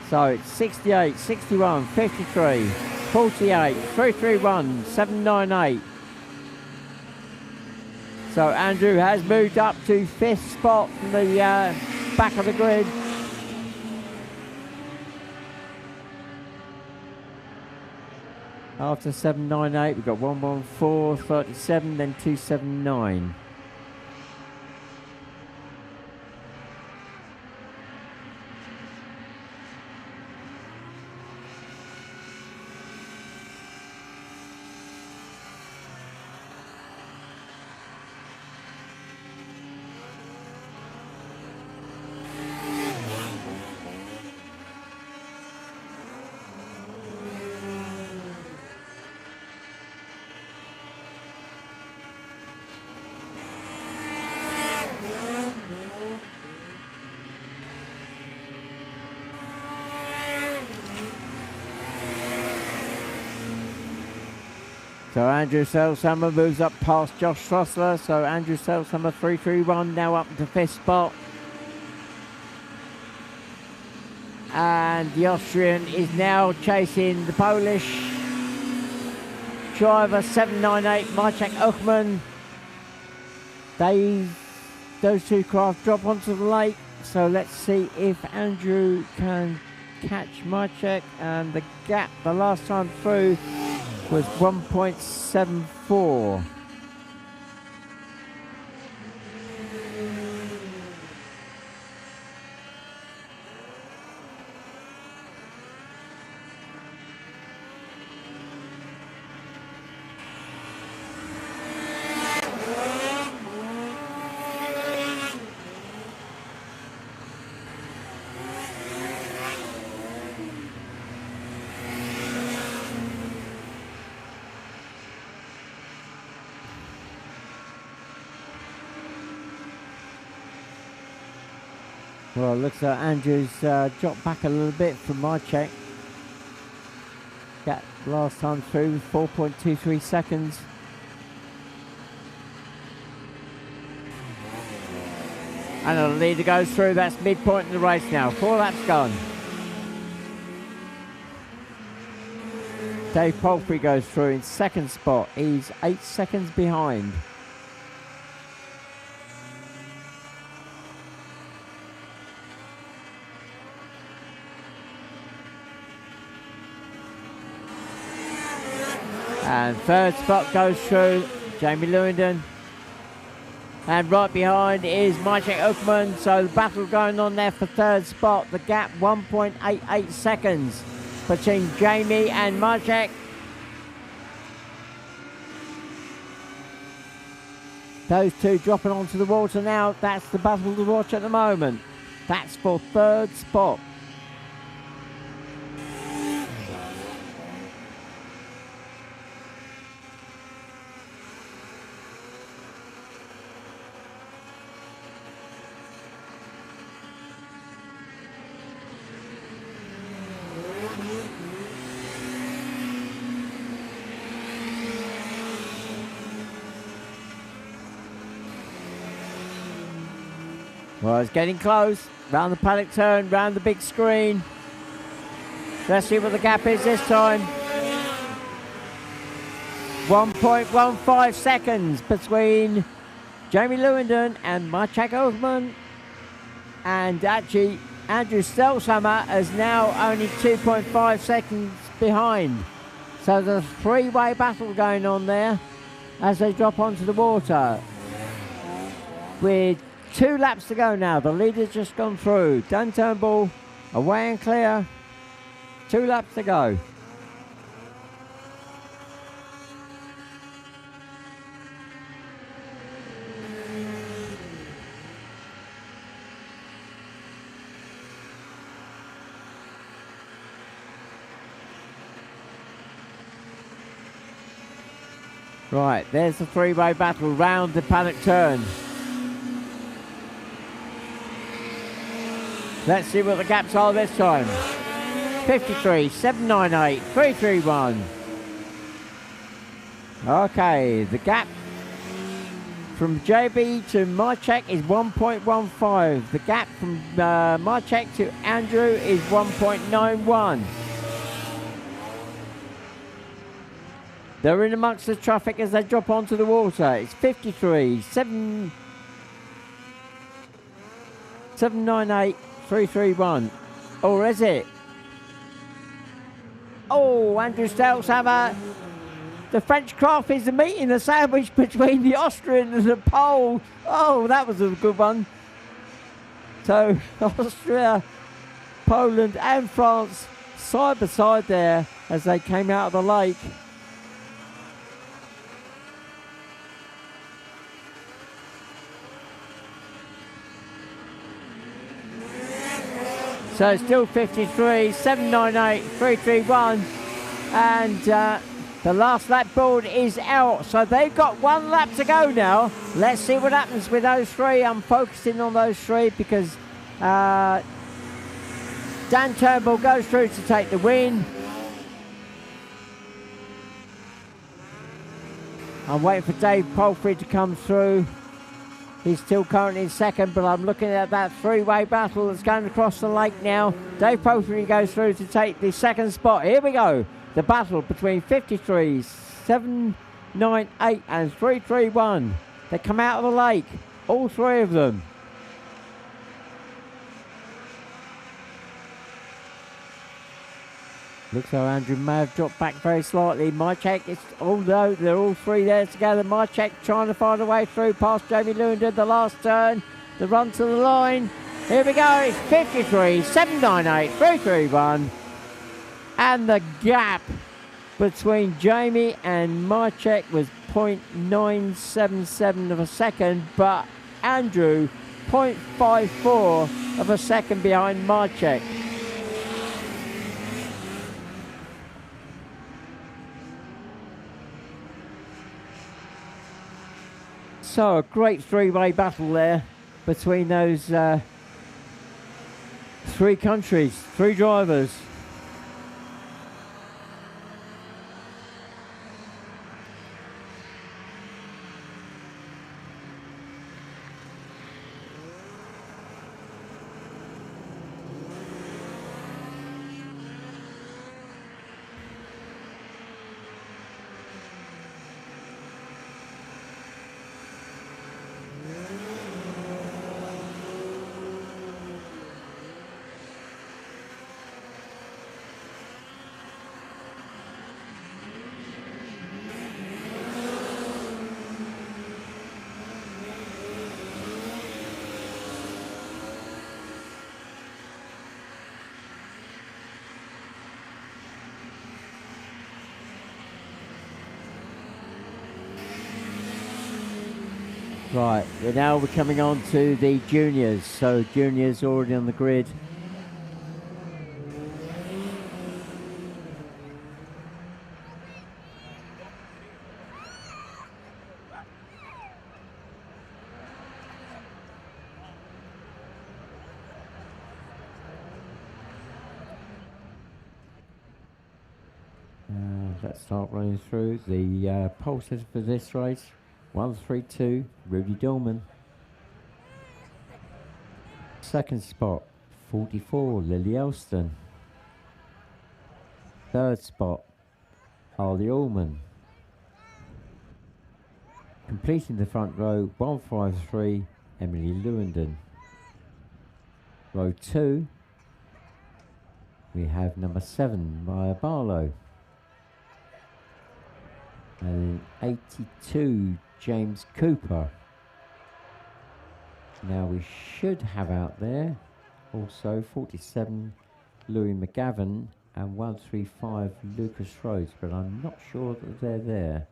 Speaker 1: So it's 68, 61, 53, 48, 331, 798. So Andrew has moved up to 5th spot from the back of the grid. After 798, we've got 114.37, then 279. So Andrew Selhammer moves up past Josh Strossler. So Andrew Selhammer 331 now up to 5th spot. And the Austrian is now chasing the Polish driver 798 Maciek Ochman. Those two craft drop onto the lake. So let's see if Andrew can catch Maciek. And the gap the last time through was 1.74. Well, it looks like Andrew's dropped back a little bit from my check. Gap last time through 4.23 seconds. And the leader goes through. That's midpoint in the race now. 4 laps gone. Dave Palfrey goes through in 2nd spot. He's 8 seconds behind. And 3rd spot goes through Jamie Lewington. And right behind is Maciek Ochman. So the battle going on there for 3rd spot. The gap 1.88 seconds between Jamie and Maciek. Those two dropping onto the water now. That's the battle to watch at the moment. That's for 3rd spot. Well, it's getting close. Round the paddock turn, round the big screen. Let's see what the gap is this time. 1.15 seconds between Jamie Lewington and Maciek Ochman. And actually, Andrew Stelzhammer is now only 2.5 seconds behind. So there's a 3-way battle going on there as they drop onto the water. With 2 laps to go now. The leader's just gone through. Dan Turnbull away and clear. 2 laps to go. Right, there's the 3-way battle round the paddock turn. Let's see what the gaps are this time. 53, 798, 331. Okay, the gap from JB to Maciek is 1.15. The gap from Maciek to Andrew is 1.91. They're in amongst the traffic as they drop onto the water. It's 53, 798, 331. Or is it? Oh, Andrew Stelzhammer. The French craft is the meat in the sandwich between the Austrian and the Pole. Oh, that was a good one. So, Austria, Poland and France side by side there as they came out of the lake. So still 53, 798, 331. And the last lap board is out. So they've got one lap to go now. Let's see what happens with those three. I'm focusing on those three because Dan Turnbull goes through to take the win. I'm waiting for Dave Palfrey to come through. He's still currently in second, but I'm looking at that three-way battle that's going across the lake now. Dave Palfrey goes through to take the second spot. Here we go. The battle between 53, 798 and 331. They come out of the lake, all three of them. Looks like Andrew may have dropped back very slightly. Mychek is, although they're all three there together, Mychek trying to find a way through past Jamie Lewandon, the last turn, the run to the line. Here we go, it's 53, 798, 331. And the gap between Jamie and Mychek was 0.977 of a second, but Andrew 0.54 of a second behind Mychek. So a great three-way battle there between those three countries, three drivers. Right, we're coming on to the juniors. So juniors already on the grid. Let's start running through the pole sitter for this race. 132, Rudy Dolman. Second spot, 44, Lily Elston. Third spot, Harley Allman. Completing the front row, 153, Emily Lewandon. Row 2, we have number 7, Maya Barlow. And 82, James Cooper. Now we should have out there also 47, Louis McGavin, and 135, Lucas Rhodes, but I'm not sure that they're there.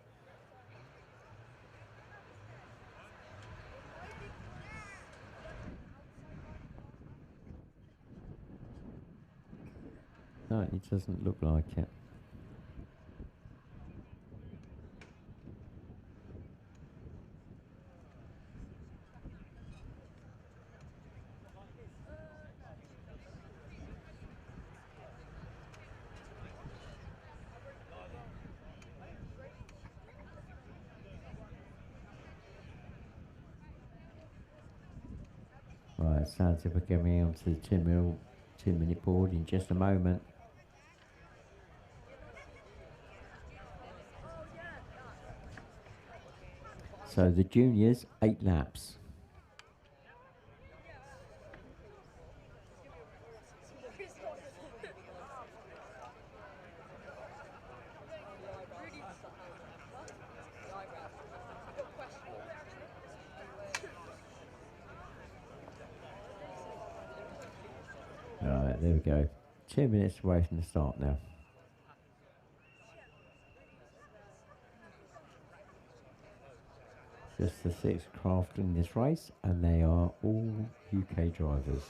Speaker 1: No, it doesn't look like it. Right, sounds like we're coming on to the 2-minute board in just a moment. So the juniors, 8 laps. There we go. 2 minutes away from the start now. Just the 6 craft in this race, and they are all UK drivers.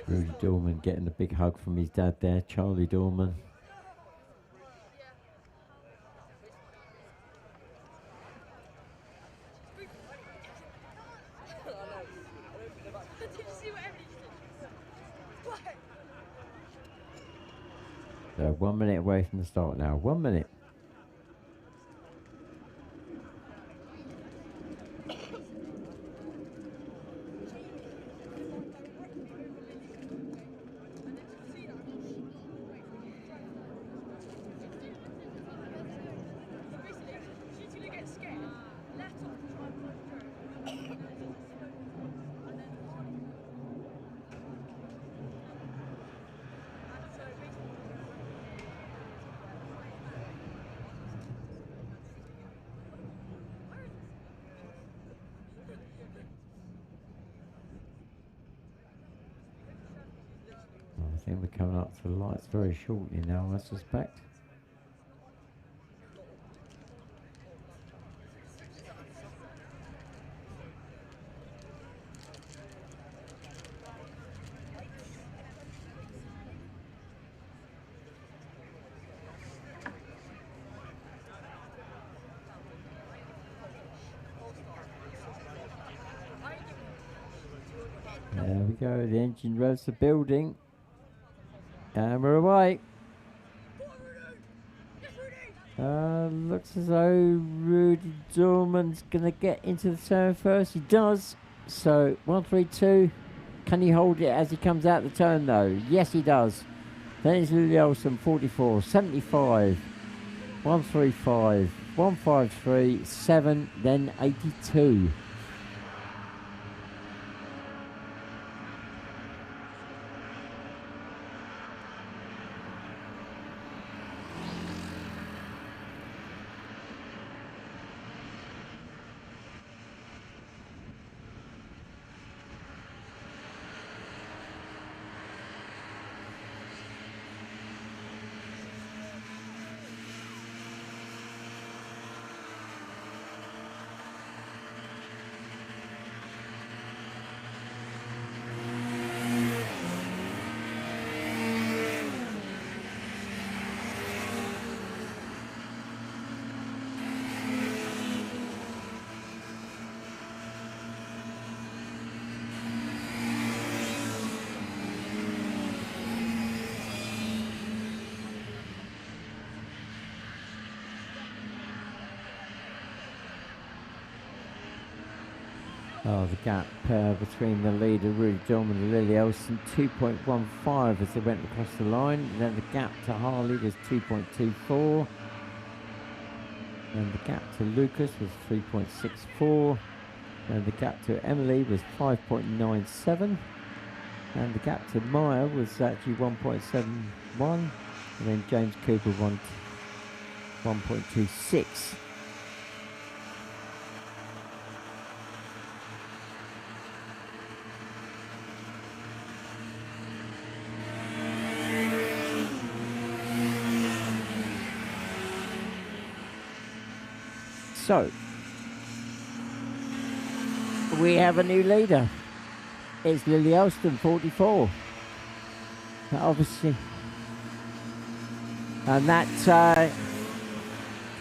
Speaker 1: Rudy Dorman getting a big hug from his dad there, Charlie Dorman. So 1 minute away from the start now. 1 minute. I think we're coming up to the lights very shortly now, I suspect. There we go, the engine revs the building. And we're away. Looks as though Rudy Dorman's going to get into the turn first. He does. So 132. Can he hold it as he comes out the turn though? Yes, he does. Then it's Lily Olsen, 44, 75, 135, 153, 7, then 82. Oh, the gap between the leader, Rudy Dorman, and Lily Olsen, 2.15 as they went across the line. And then the gap to Harley was 2.24. And the gap to Lucas was 3.64. And the gap to Emily was 5.97. And the gap to Maya was actually 1.71. And then James Cooper 1.26. So, we have a new leader. It's Lily Elston, 44. Obviously. And that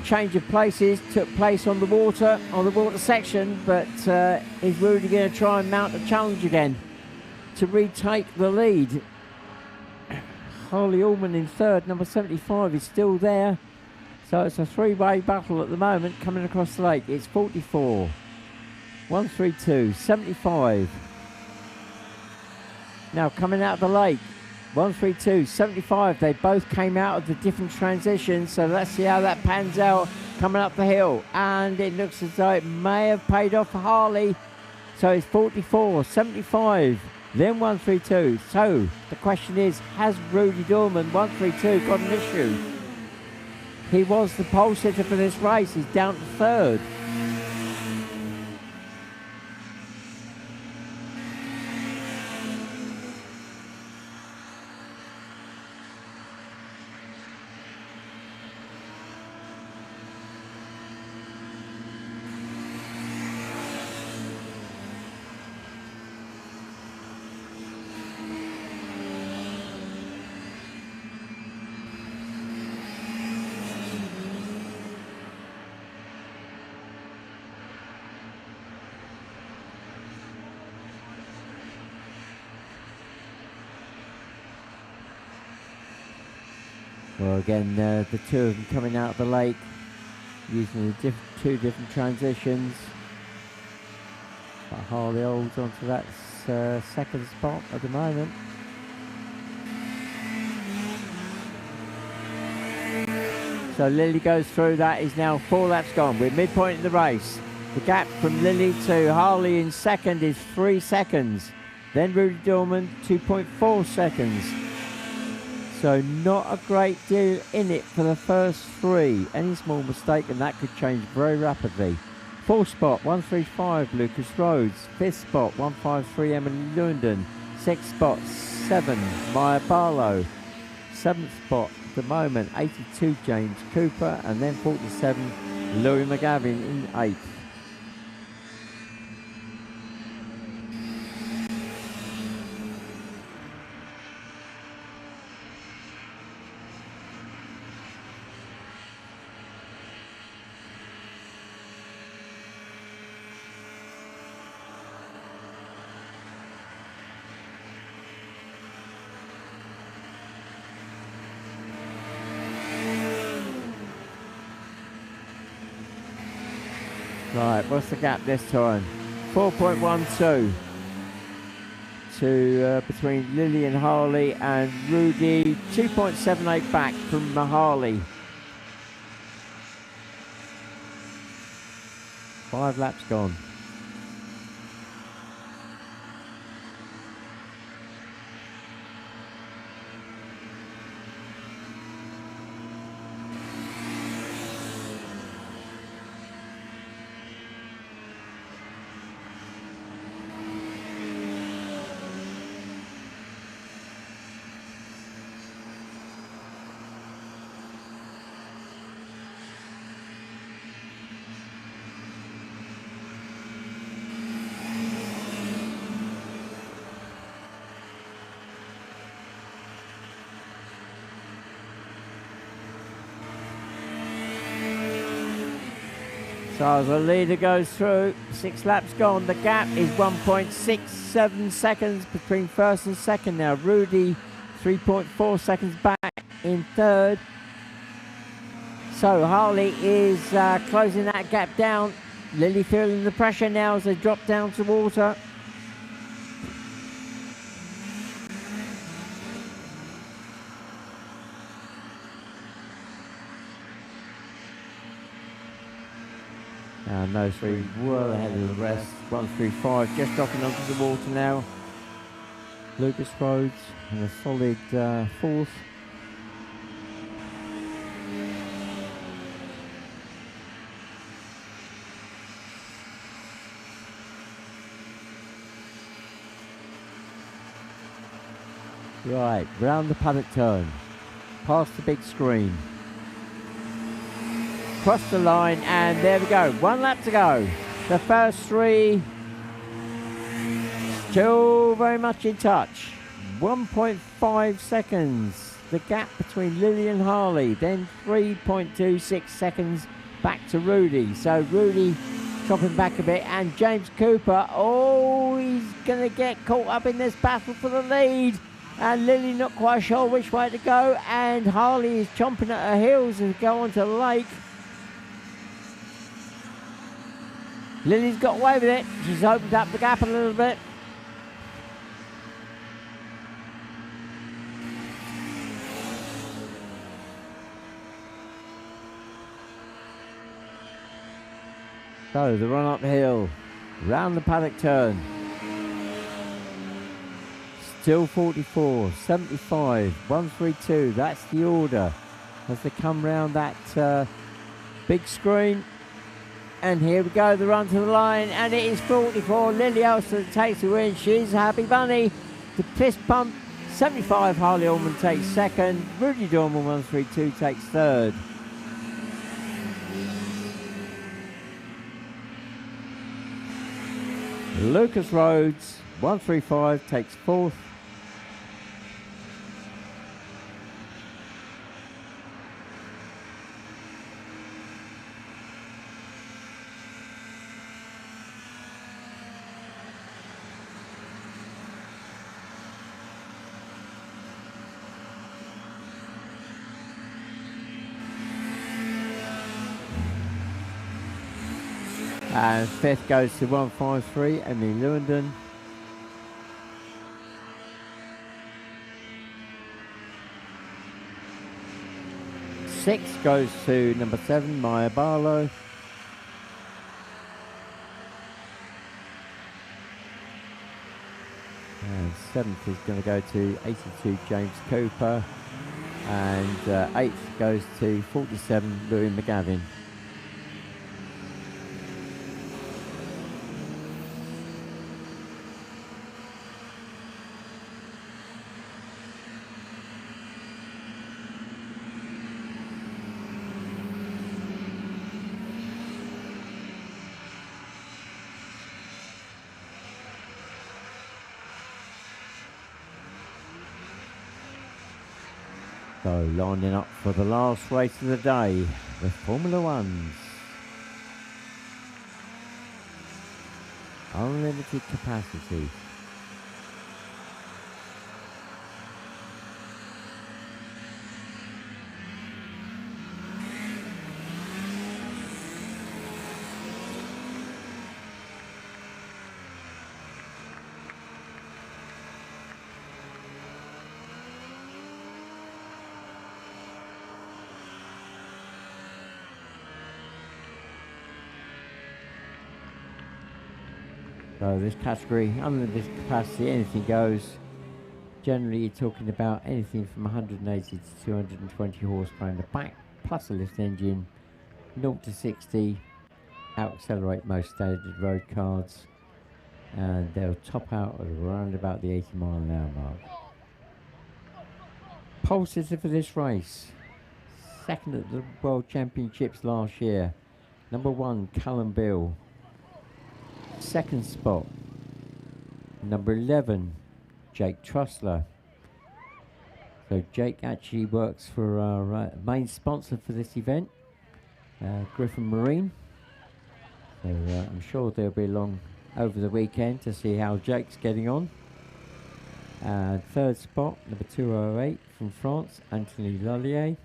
Speaker 1: change of places took place on the water section, but is Rudy going to try and mount a challenge again to retake the lead? Harley Allman in third, number 75 is still there. So it's a three-way battle at the moment coming across the lake. It's 44, 132, 75. Now coming out of the lake, 132, 75. They both came out of the different transitions. So let's see how that pans out coming up the hill, and it looks as though it may have paid off for Harley. So it's 44, 75, then 132. So the question is, has Rudy Dorman 132 got an issue? He was the pole sitter for this race. He's down to third. Well, again, the two of them coming out of the lake using the two different transitions. But Harley holds onto that second spot at the moment. So Lily goes through. That is now 4 laps gone. We're midpoint in the race. The gap from Lily to Harley in second is 3 seconds. Then Rudy Dorman, 2.4 seconds. So not a great deal in it for the first 3. Any small mistake and that could change very rapidly. 4th spot, 135, Lucas Rhodes. 5th spot, 153, Emily Lewandon. 6th spot, 7, Maya Barlow. 7th spot at the moment, 82, James Cooper. And then 47, Louis McGavin in 8th. Right, what's the gap this time? 4.12 to between Lily and Harley, and Rudy 2.78 back from Harley. 5 laps gone. So as the leader goes through, 6 laps gone, the gap is 1.67 seconds between first and second now. Rudy 3.4 seconds back in third. So Harley is closing that gap down. Lily feeling the pressure now as they drop down to water. And those 3 well ahead of the rest. 135 just dropping onto the water now. Lucas Rhodes in a solid 4th. Right, round the paddock turn, past the big screen. Cross the line, and there we go. 1 lap to go. The first 3 still very much in touch. 1.5 seconds. The gap between Lily and Harley. Then 3.26 seconds back to Rudy. So Rudy dropping back a bit, and James Cooper. Oh, he's going to get caught up in this battle for the lead. And Lily not quite sure which way to go, and Harley is chomping at her heels as they go onto the lake. Lily's got away with it. She's opened up the gap a little bit. So the run uphill, round the paddock turn. Still 44, 75, 132. That's the order as they come round that big screen. And here we go, the run to the line, and it is 44. Lily Elster takes the win. She's a happy bunny. The fist pump, 75. Harley Allman takes second. Rudy Dorman, 132, takes third. Lucas Rhodes, 135, takes fourth. And fifth goes to 153, Emily Lewandon. Sixth goes to number 7, Maya Barlow. And seventh is going to go to 82, James Cooper. And eighth goes to 47, Louis McGavin. So lining up for the last race of the day, the Formula Ones. Unlimited capacity. So this category, unlimited capacity, anything goes. Generally you're talking about anything from 180 to 220 horsepower in the back, plus a lift engine, 0 to 60, out-accelerate most standard road cards, and they'll top out at around about the 80 mile an hour mark. Pole sitter for this race, second at the World Championships last year, number 1, Callum Bill. Second spot, number 11, Jake Trussler. So Jake actually works for our main sponsor for this event, Griffin Marine. So I'm sure they'll be along over the weekend to see how Jake's getting on. Third spot, number 208 from France, Anthony Lallier.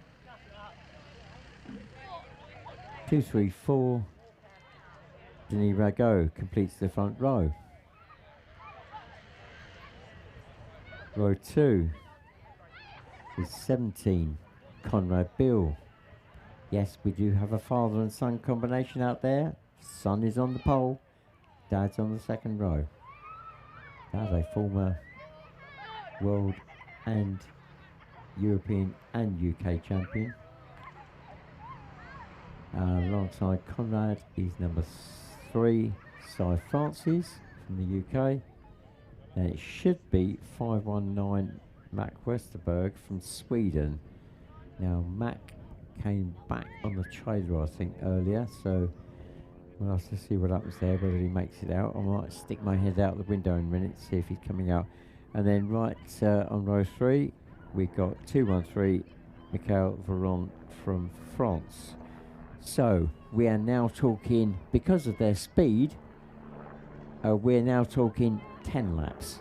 Speaker 1: 234. Denis Rago completes the front row. Row 2 is 17, Conrad Bill. Yes, we do have a father and son combination out there. Son is on the pole, dad's on the second row. That's a former world and European and UK champion. Alongside Conrad is number 3, Cy Francis from the UK. And it should be 519 Mac Westerberg from Sweden. Now Mac came back on the trailer I think earlier, so we'll have to see what happens there, whether he makes it out. I might stick my head out the window in a minute to see if he's coming out. And then right on row 3 we've got 213 Michael Veron from France. So we are now talking, because of their speed, we're now talking 10 laps.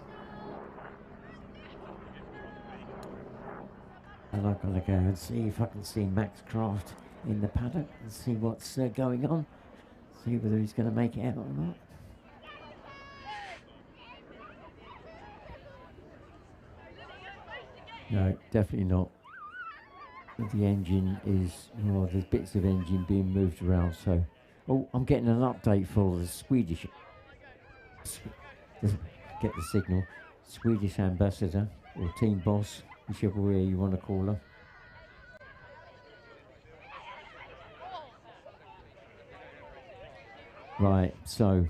Speaker 1: And I'm going to go and see if I can see Max Craft in the paddock and see what's going on. See whether he's going to make it out or not. No, definitely not. The engine is, well, there's bits of engine being moved around, so Oh, I'm getting an update for the Swedish. Get the signal. Swedish ambassador or team boss, whichever way you want to call her. Right, so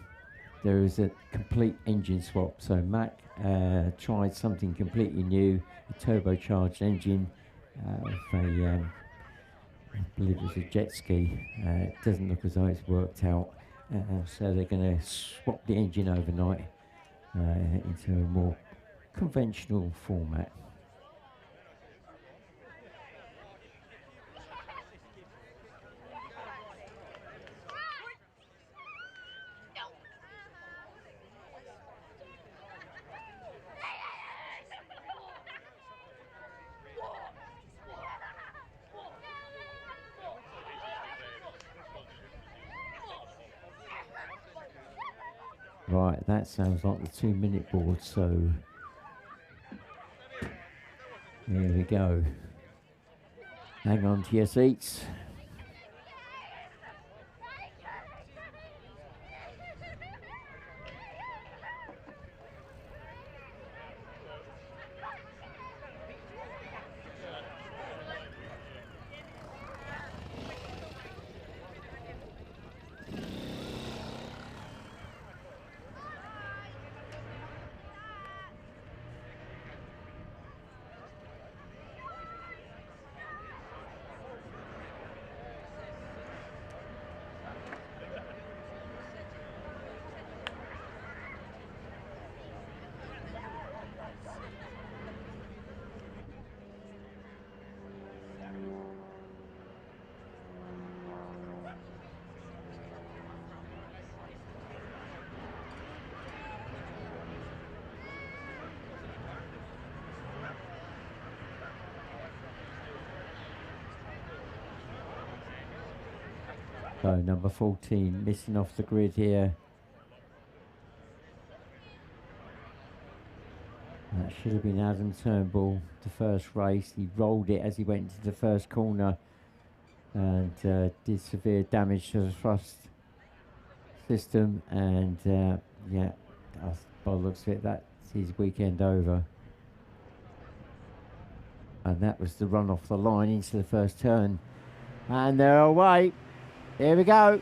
Speaker 1: there is a complete engine swap. So Mac tried something completely new, a turbocharged engine of a, I believe it was a jet ski. It doesn't look as though it's worked out. So they're going to swap the engine overnight into a more conventional format. Right, that sounds like the 2-minute board, so there we go. Hang on to your seats. So number 14 missing off the grid here. That should have been Adam Turnbull, the first race. He rolled it as he went into the first corner and did severe damage to the thrust system. And yeah, by the looks of it, that's his weekend over. And that was the run off the line into the first turn. And they're away. Here we go.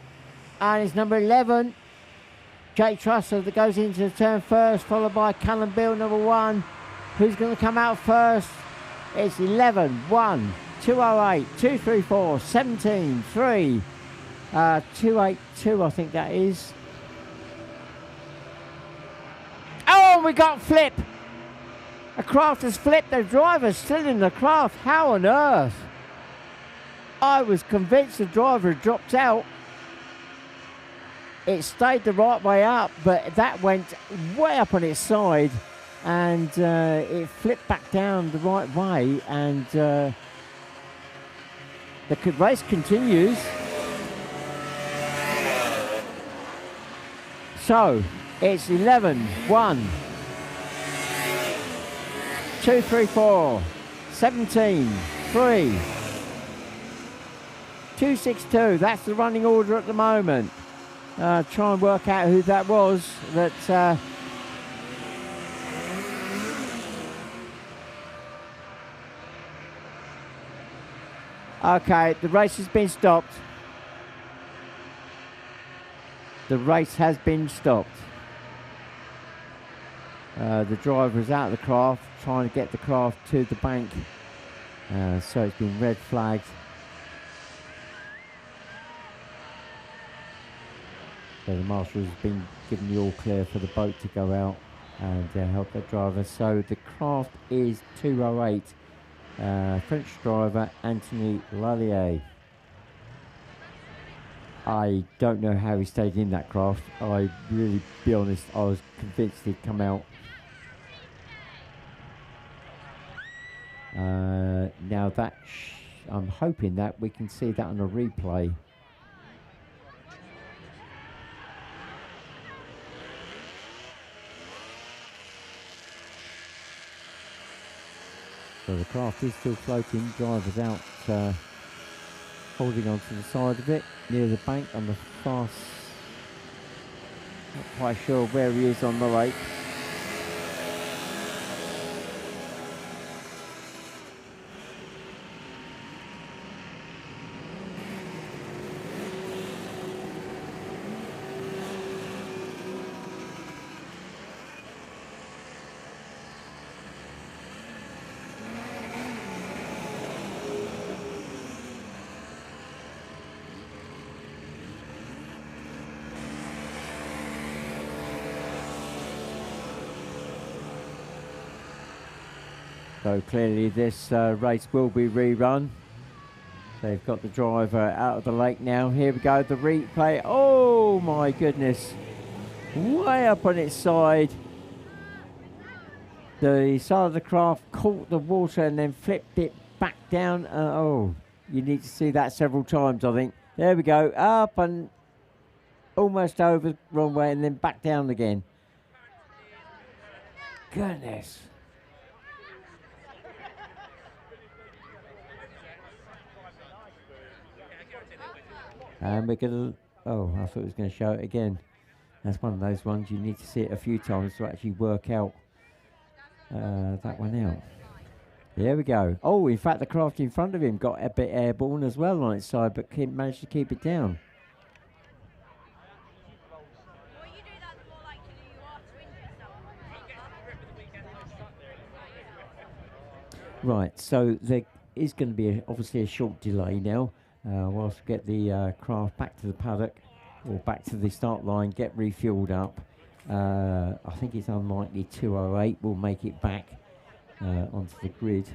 Speaker 1: And it's number 11. Jake Trusser that goes into the turn first, followed by Callum Bill, number 1. Who's going to come out first? It's 11, 1, 208, 234, 17, 3, 282, I think that is. Oh, we got flip. A craft has flipped. The driver's still in the craft. How on earth? I was convinced the driver had dropped out. It stayed the right way up, but that went way up on its side, and it flipped back down the right way, and the race continues. So it's 11, 1, 2, 3, 4, 17, 3, 2, 6, 2. That's the running order at the moment. Try and work out who that was. That okay, the race has been stopped. The race has been stopped. The driver is out of the craft, trying to get the craft to the bank. So it's been red flagged. So the marshal has been given the all clear for the boat to go out and help that driver. So the craft is 208. French driver Anthony Lallier. I don't know how he stayed in that craft. I really, be honest, I was convinced he'd come out. Now that I'm hoping that we can see that on a replay. So the craft is still floating, driver's out holding on to the side of it. near the bank on the fast. Not quite sure where he is on the lake. So clearly this race will be rerun. They've got the driver out of the lake now. Here we go, the replay. Oh my goodness. Way up on its side. The side of the craft caught the water and then flipped it back down. Oh, you need to see that several times, I think. There we go, up and almost over the wrong way and then back down again. Goodness. And we're going to, oh, I thought it was going to show it again. That's one of those ones you need to see it a few times to actually work out that one out. There we go. Oh, in fact, the craft in front of him got a bit airborne as well on its side, but managed to keep it down.
Speaker 3: The more you do that, the more likely you are to injure yourself.
Speaker 1: Right, so there is going to be obviously a short delay now whilst we get the craft back to the paddock or back to the start line, get refueled up. I think it's unlikely 2:08 will make it back onto the grid.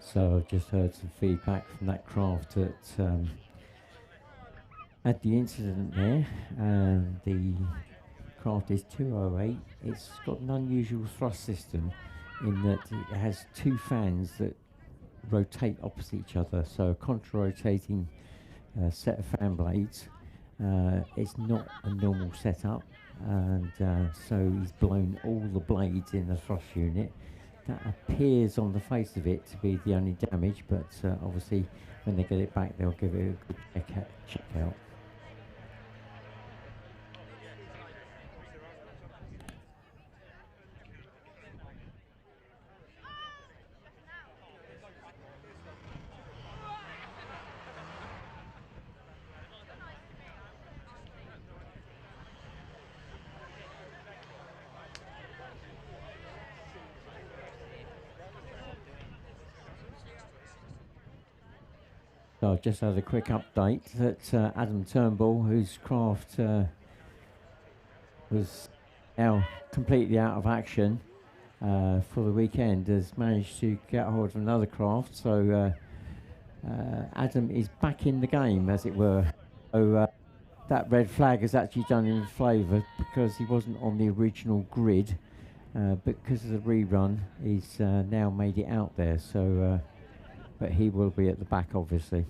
Speaker 1: So I've just heard some feedback from that craft that had the incident there, and the craft is 208. It's got an unusual thrust system in that it has two fans that rotate opposite each other, so a contra-rotating set of fan blades. It's not a normal setup, and so he's blown all the blades in the thrust unit. That appears on the face of it to be the only damage, but obviously when they get it back they'll give it a good check out. So I've just had a quick update that Adam Turnbull, whose craft was now completely out of action for the weekend, has managed to get hold of another craft. So Adam is back in the game, as it were. So that red flag has actually done him a favour because he wasn't on the original grid. But because of the rerun, he's now made it out there. So. But he will be at the back, obviously.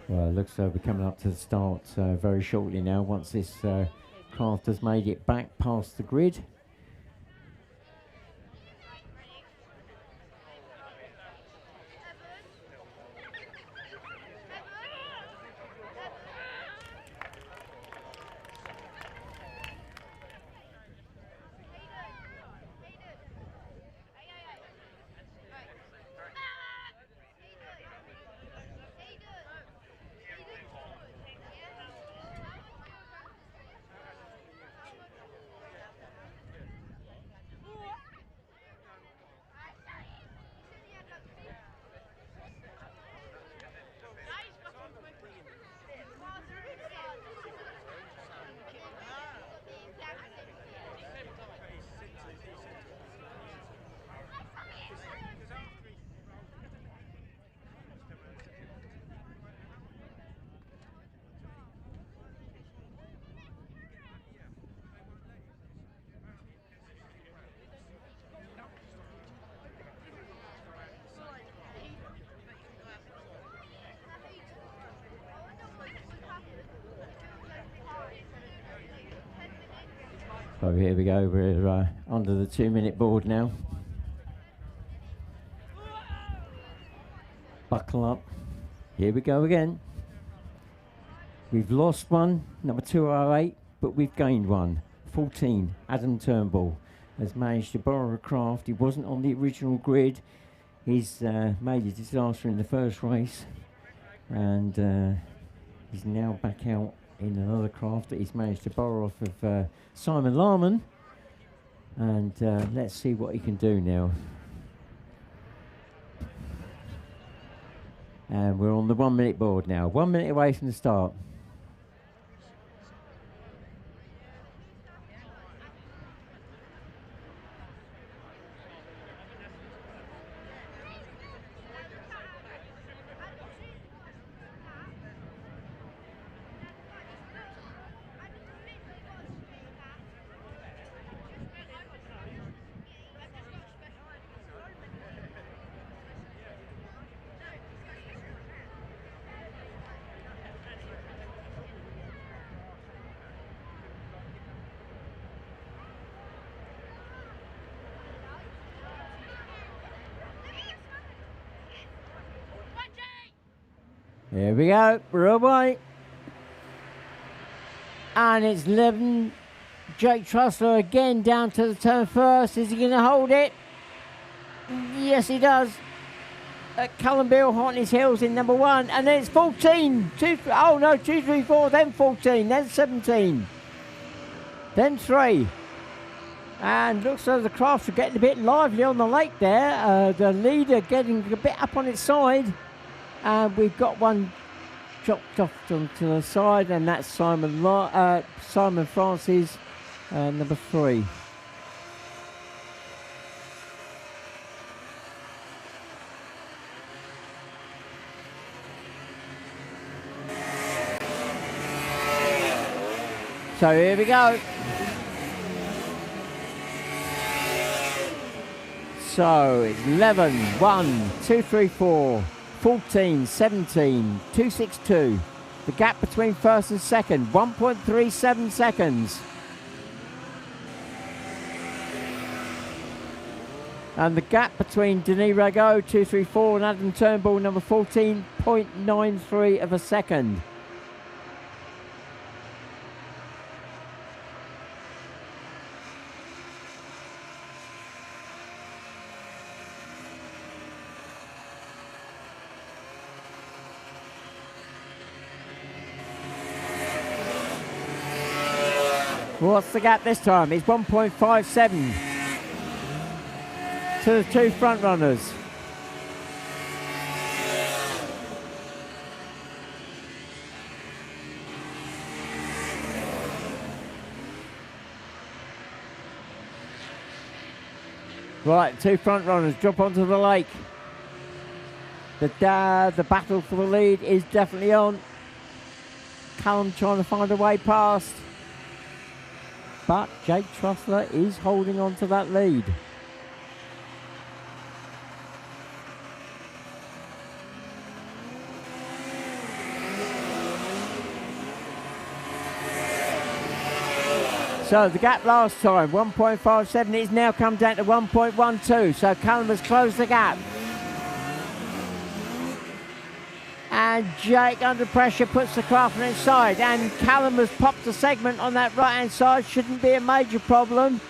Speaker 1: Well, it looks like we're coming up to the start very shortly now, once this craft has made it back past the grid. So here we go, we're under the 2-minute board now. Buckle up, here we go again. We've lost one, number 208, but we've gained one. 14, Adam Turnbull has managed to borrow a craft. He wasn't on the original grid. He's made a disaster in the first race, and he's now back out in another craft that he's managed to borrow off of Simon Larman, and let's see what he can do now. And we're on the 1-minute board now, 1 minute away from the start. Here we go, we're away. And it's 11. Jake Trussler again down to the turn first. Is he going to hold it? Yes, he does. Cullen Bill hot on his heels in number 1. And then it's 14. 2, 3, 4, then 14, then 17. Then 3. And looks as though the crafts are getting a bit lively on the lake there. The leader getting a bit up on its side. And we've got one chopped off to the side, and that's Simon Francis, number 3. So here we go. So it's 11, 1, 2, 3, 4, 14, 17, 262. The gap between first and second, 1.37 seconds. And the gap between Denis Rago, 234, and Adam Turnbull, number 14.93 of a second. What's the gap this time? It's 1.57 to the 2 front runners. Right, 2 front runners drop onto the lake. The battle for the lead is definitely on. Callum trying to find a way past. But Jake Trussler is holding on to that lead. So the gap last time, 1.57, it's now come down to 1.12. So Callum has closed the gap. And Jake, under pressure, puts the craft on its side. And Callum has popped a segment on that right-hand side. Shouldn't be a major problem.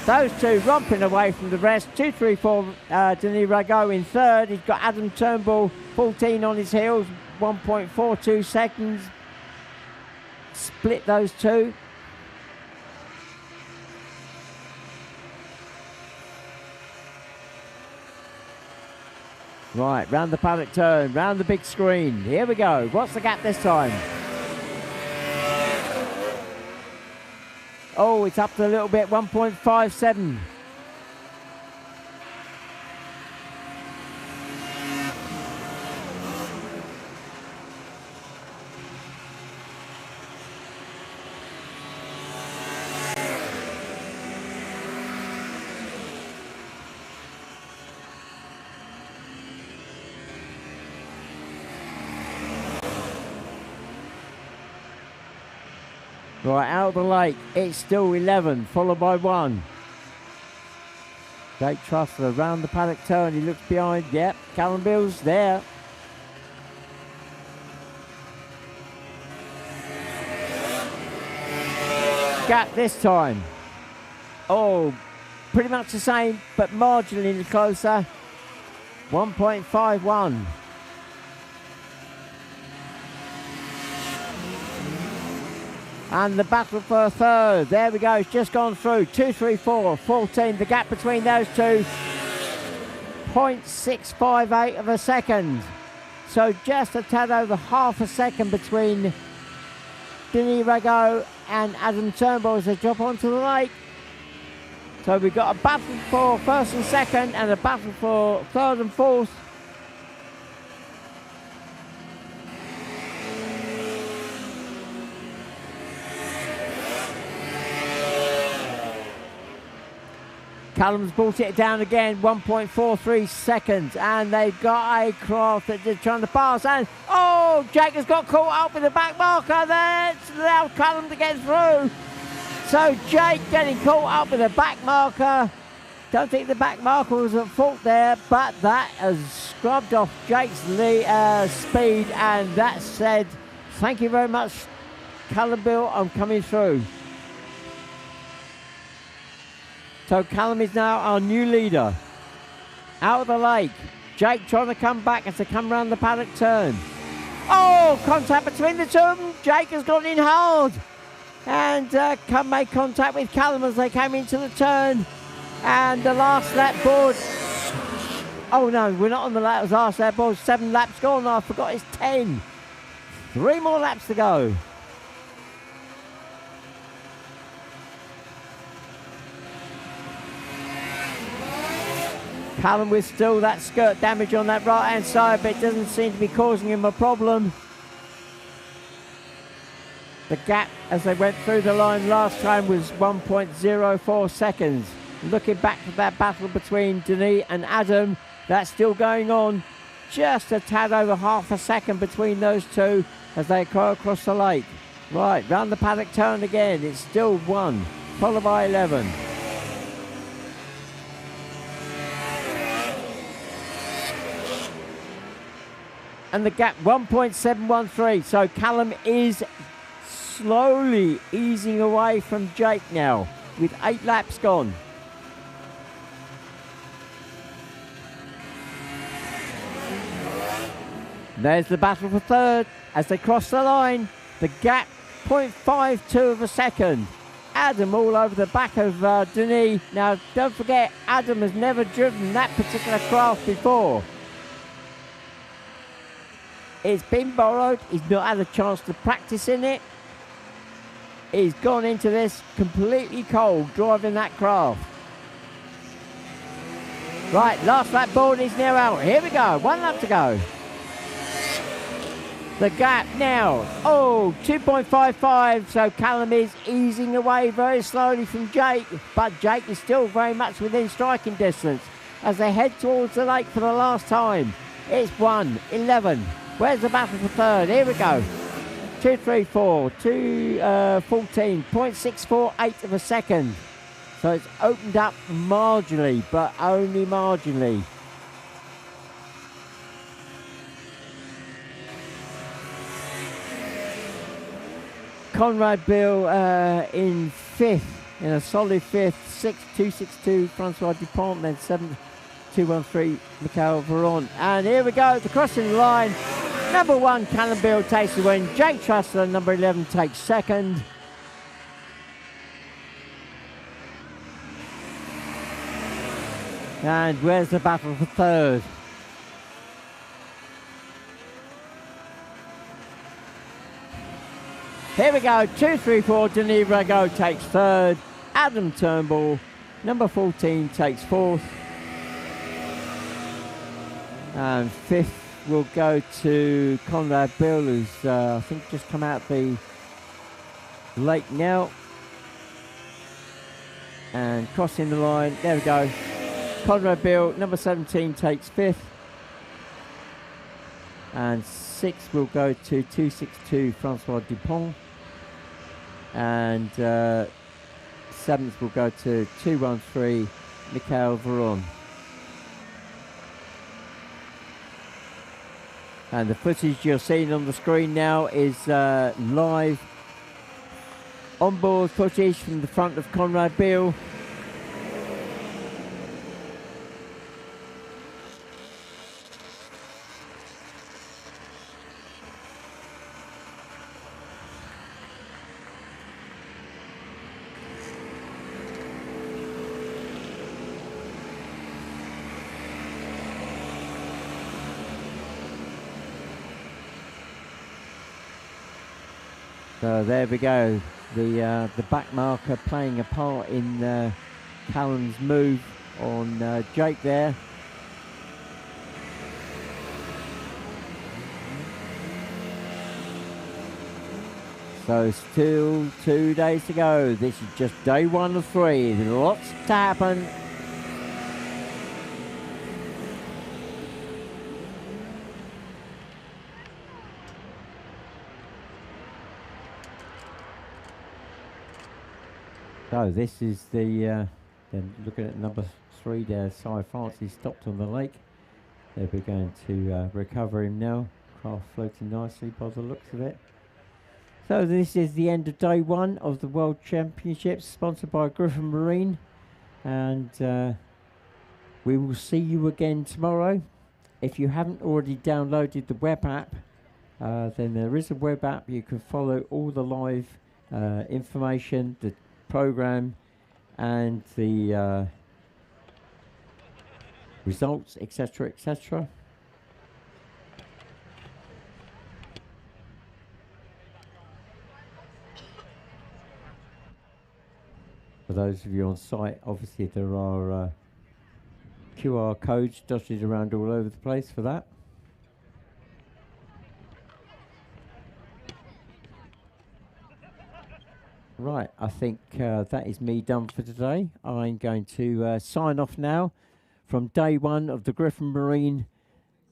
Speaker 1: Those two romping away from the rest. 2, 3, 4, Denis Rago in third. He's got Adam Turnbull, 14 on his heels, 1.42 seconds. Split those two. Right, round the paddock turn, round the big screen. Here we go. What's the gap this time? Oh, it's up to a little bit, 1.57. Right, out of the lake, it's still 11, followed by 1. Jake Trussler around the paddock turn, he looks behind, yep, Callum Bill's there. Gap this time. Oh, pretty much the same, but marginally closer. 1.51. And the battle for third. There we go. It's just gone through. 2, 3, 4, 14. The gap between those two, 0.658 of a second. So just a tad over half a second between Denis Rago and Adam Turnbull as they drop onto the lake. So we've got a battle for first and second and a battle for third and fourth. Callum's brought it down again, 1.43 seconds, and they've got a craft that they're trying to pass, and oh, Jake has got caught up with the back marker. That's allowed Callum to get through. So Jake getting caught up with the back marker. Don't think the back marker was at fault there, but that has scrubbed off Jake's speed, and that said, thank you very much, Callum Bill, I'm coming through. So Callum is now our new leader. Out of the lake. Jake trying to come back as they come round the paddock turn. Oh, contact between the two of them. Jake has gone in hard. and come make contact with Callum as they came into the turn. And the last lap board. Oh no, we're not on the last lap board. 7 laps gone. I forgot it's 10. 3 more laps to go. Callum with still that skirt damage on that right hand side, but it doesn't seem to be causing him a problem. The gap as they went through the line last time was 1.04 seconds. Looking back to that battle between Denis and Adam, that's still going on. Just a tad over half a second between those two as they go across the lake. Right, round the paddock turn again. It's still 1, followed by 11. And the gap 1.713. So Callum is slowly easing away from Jake now with 8 laps gone. There's the battle for third as they cross the line. The gap 0.52 of a second. Adam all over the back of Denis. Now don't forget, Adam has never driven that particular craft before. It's been borrowed. He's not had a chance to practice in it. He's gone into this completely cold driving that craft. Right, last lap board is now out. Here we go, 1 lap to go. The gap now, 2.55, so Callum is easing away very slowly from Jake, but Jake is still very much within striking distance as they head towards the lake for the last time. It's 1:11. Where's the battle for third? Here we go. 14.648 of a second. So it's opened up marginally, but only marginally. Conrad Bill in 5th, in a solid 5th, 6.262, Francois Dupont, then 7th, 213, Michael Veron. And here we go, the crossing line. Number 1, Callum Bill takes the win. Jake Trussler, number 11, takes second. And where's the battle for third? Here we go, 2, 3, 4, Denis Rago takes third. Adam Turnbull, number 14, takes fourth. And 5th will go to Conrad Bill, who's I think just come out the lake now. And crossing the line, there we go. Conrad Bill, number 17, takes 5th. And 6th will go to 262, Francois Dupont. And 7th will go to 213, Michael Veron. And the footage you're seeing on the screen now is live onboard footage from the front of Conrad Bill. So there we go, the back marker playing a part in Callum's move on Jake there. So still 2 days to go. This is just day 1 of 3. There's lots to happen. So this is the, then looking at number 3 there, Cy France, he stopped on the lake. They'll be going to recover him now. Craft floating nicely by the looks of it. So this is the end of day 1 of the World Championships, sponsored by Griffin Marine. And we will see you again tomorrow. If you haven't already downloaded the web app, then there is a web app. You can follow all the live information, the program, and the results, etc., etc. For those of you on site, obviously there are QR codes dotted around all over the place for that. Right, I think that is me done for today. I'm going to sign off now from day one of the Griffin Marine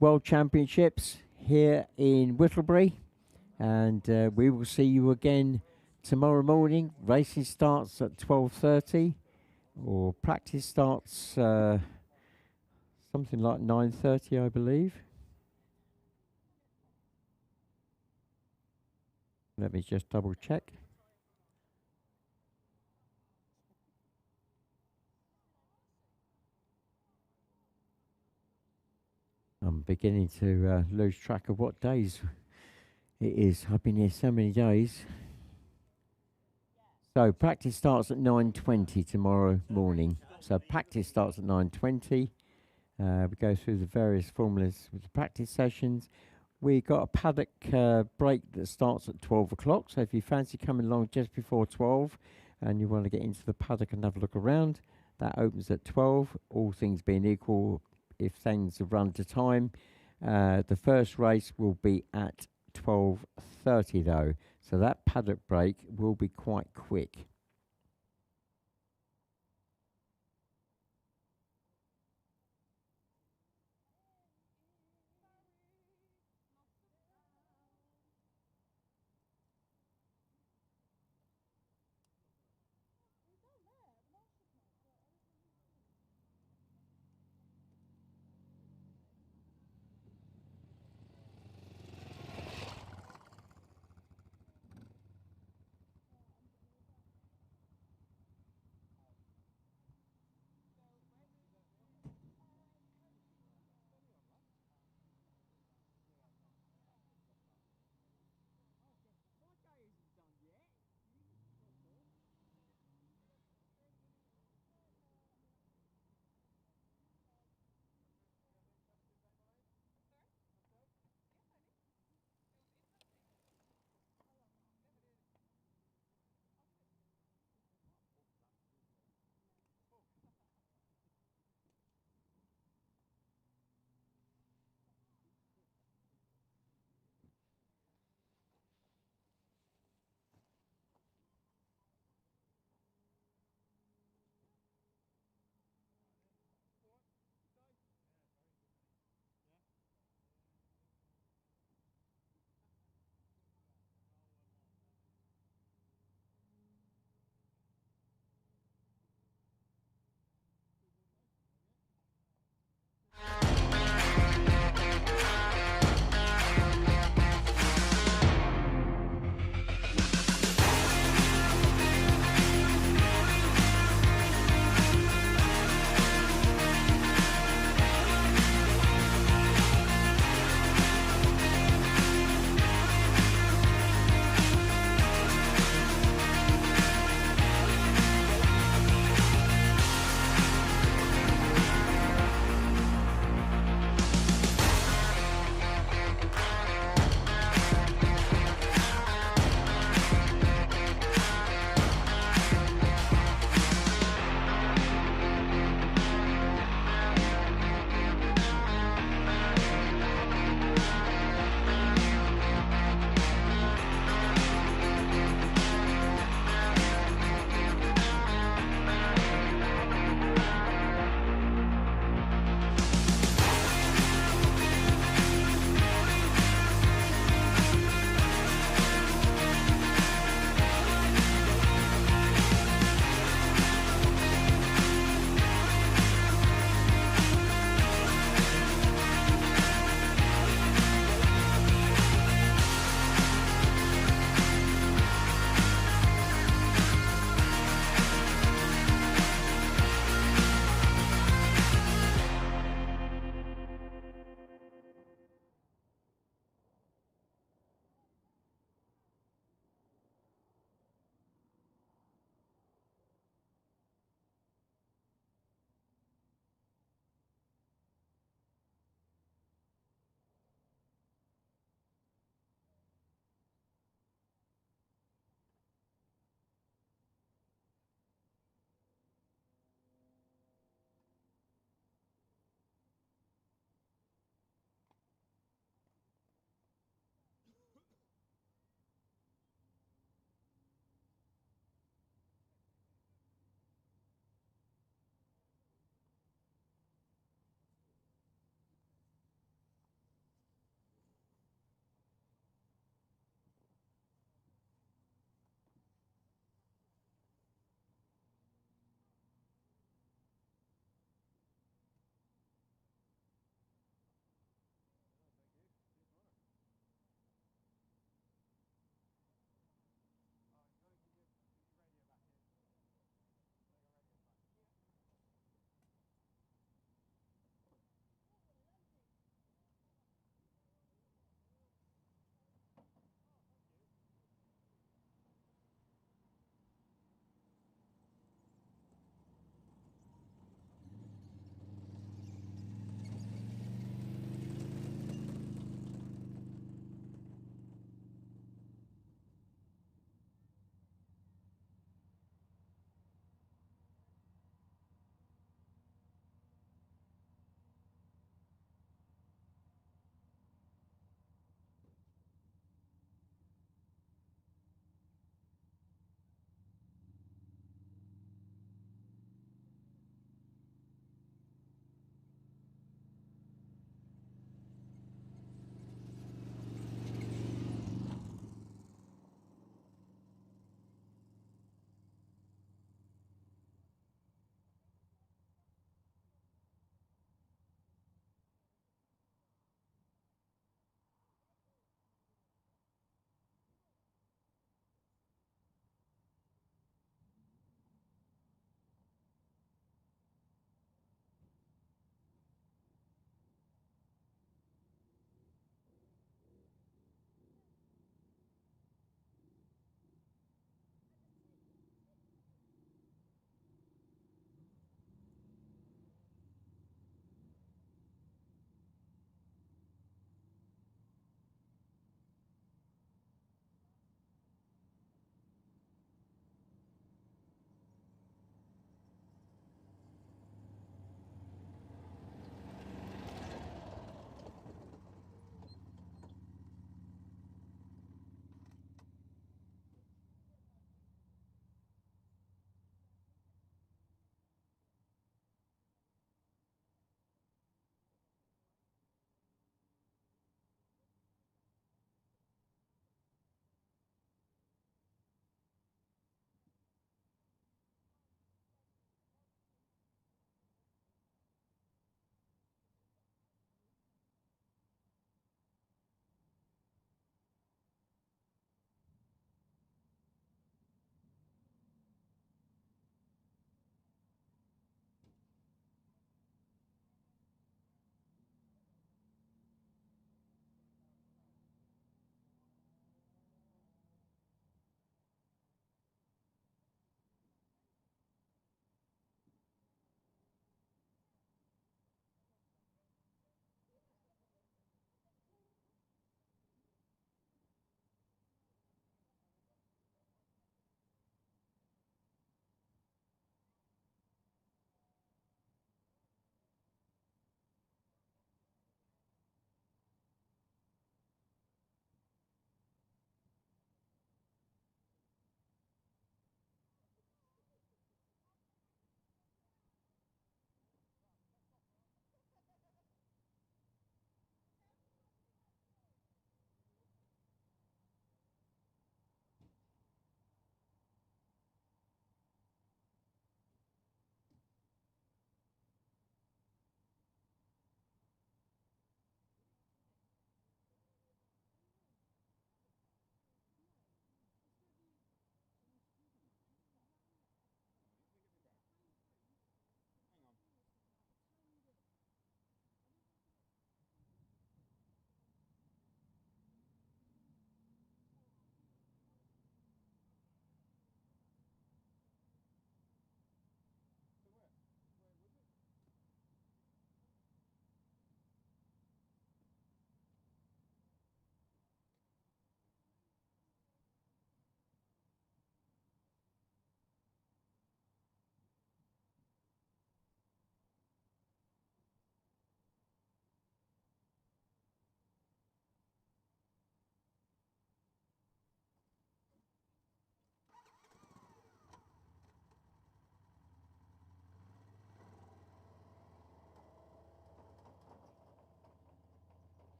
Speaker 1: World Championships here in Whittlebury. And we will see you again tomorrow morning. Racing starts at 12:30, or practice starts something like 9:30, I believe. Let me just double check. I'm beginning to lose track of what days it is. I've been here so many days. So practice starts at 9:20 tomorrow morning. So practice starts at 9:20. We go through the various formulas with the practice sessions. We got a paddock break that starts at 12 o'clock. So if you fancy coming along just before 12 and you want to get into the paddock and have a look around, that opens at 12. All things being equal, if things are run to time, the first race will be at 12:30 though. So that paddock break will be quite quick.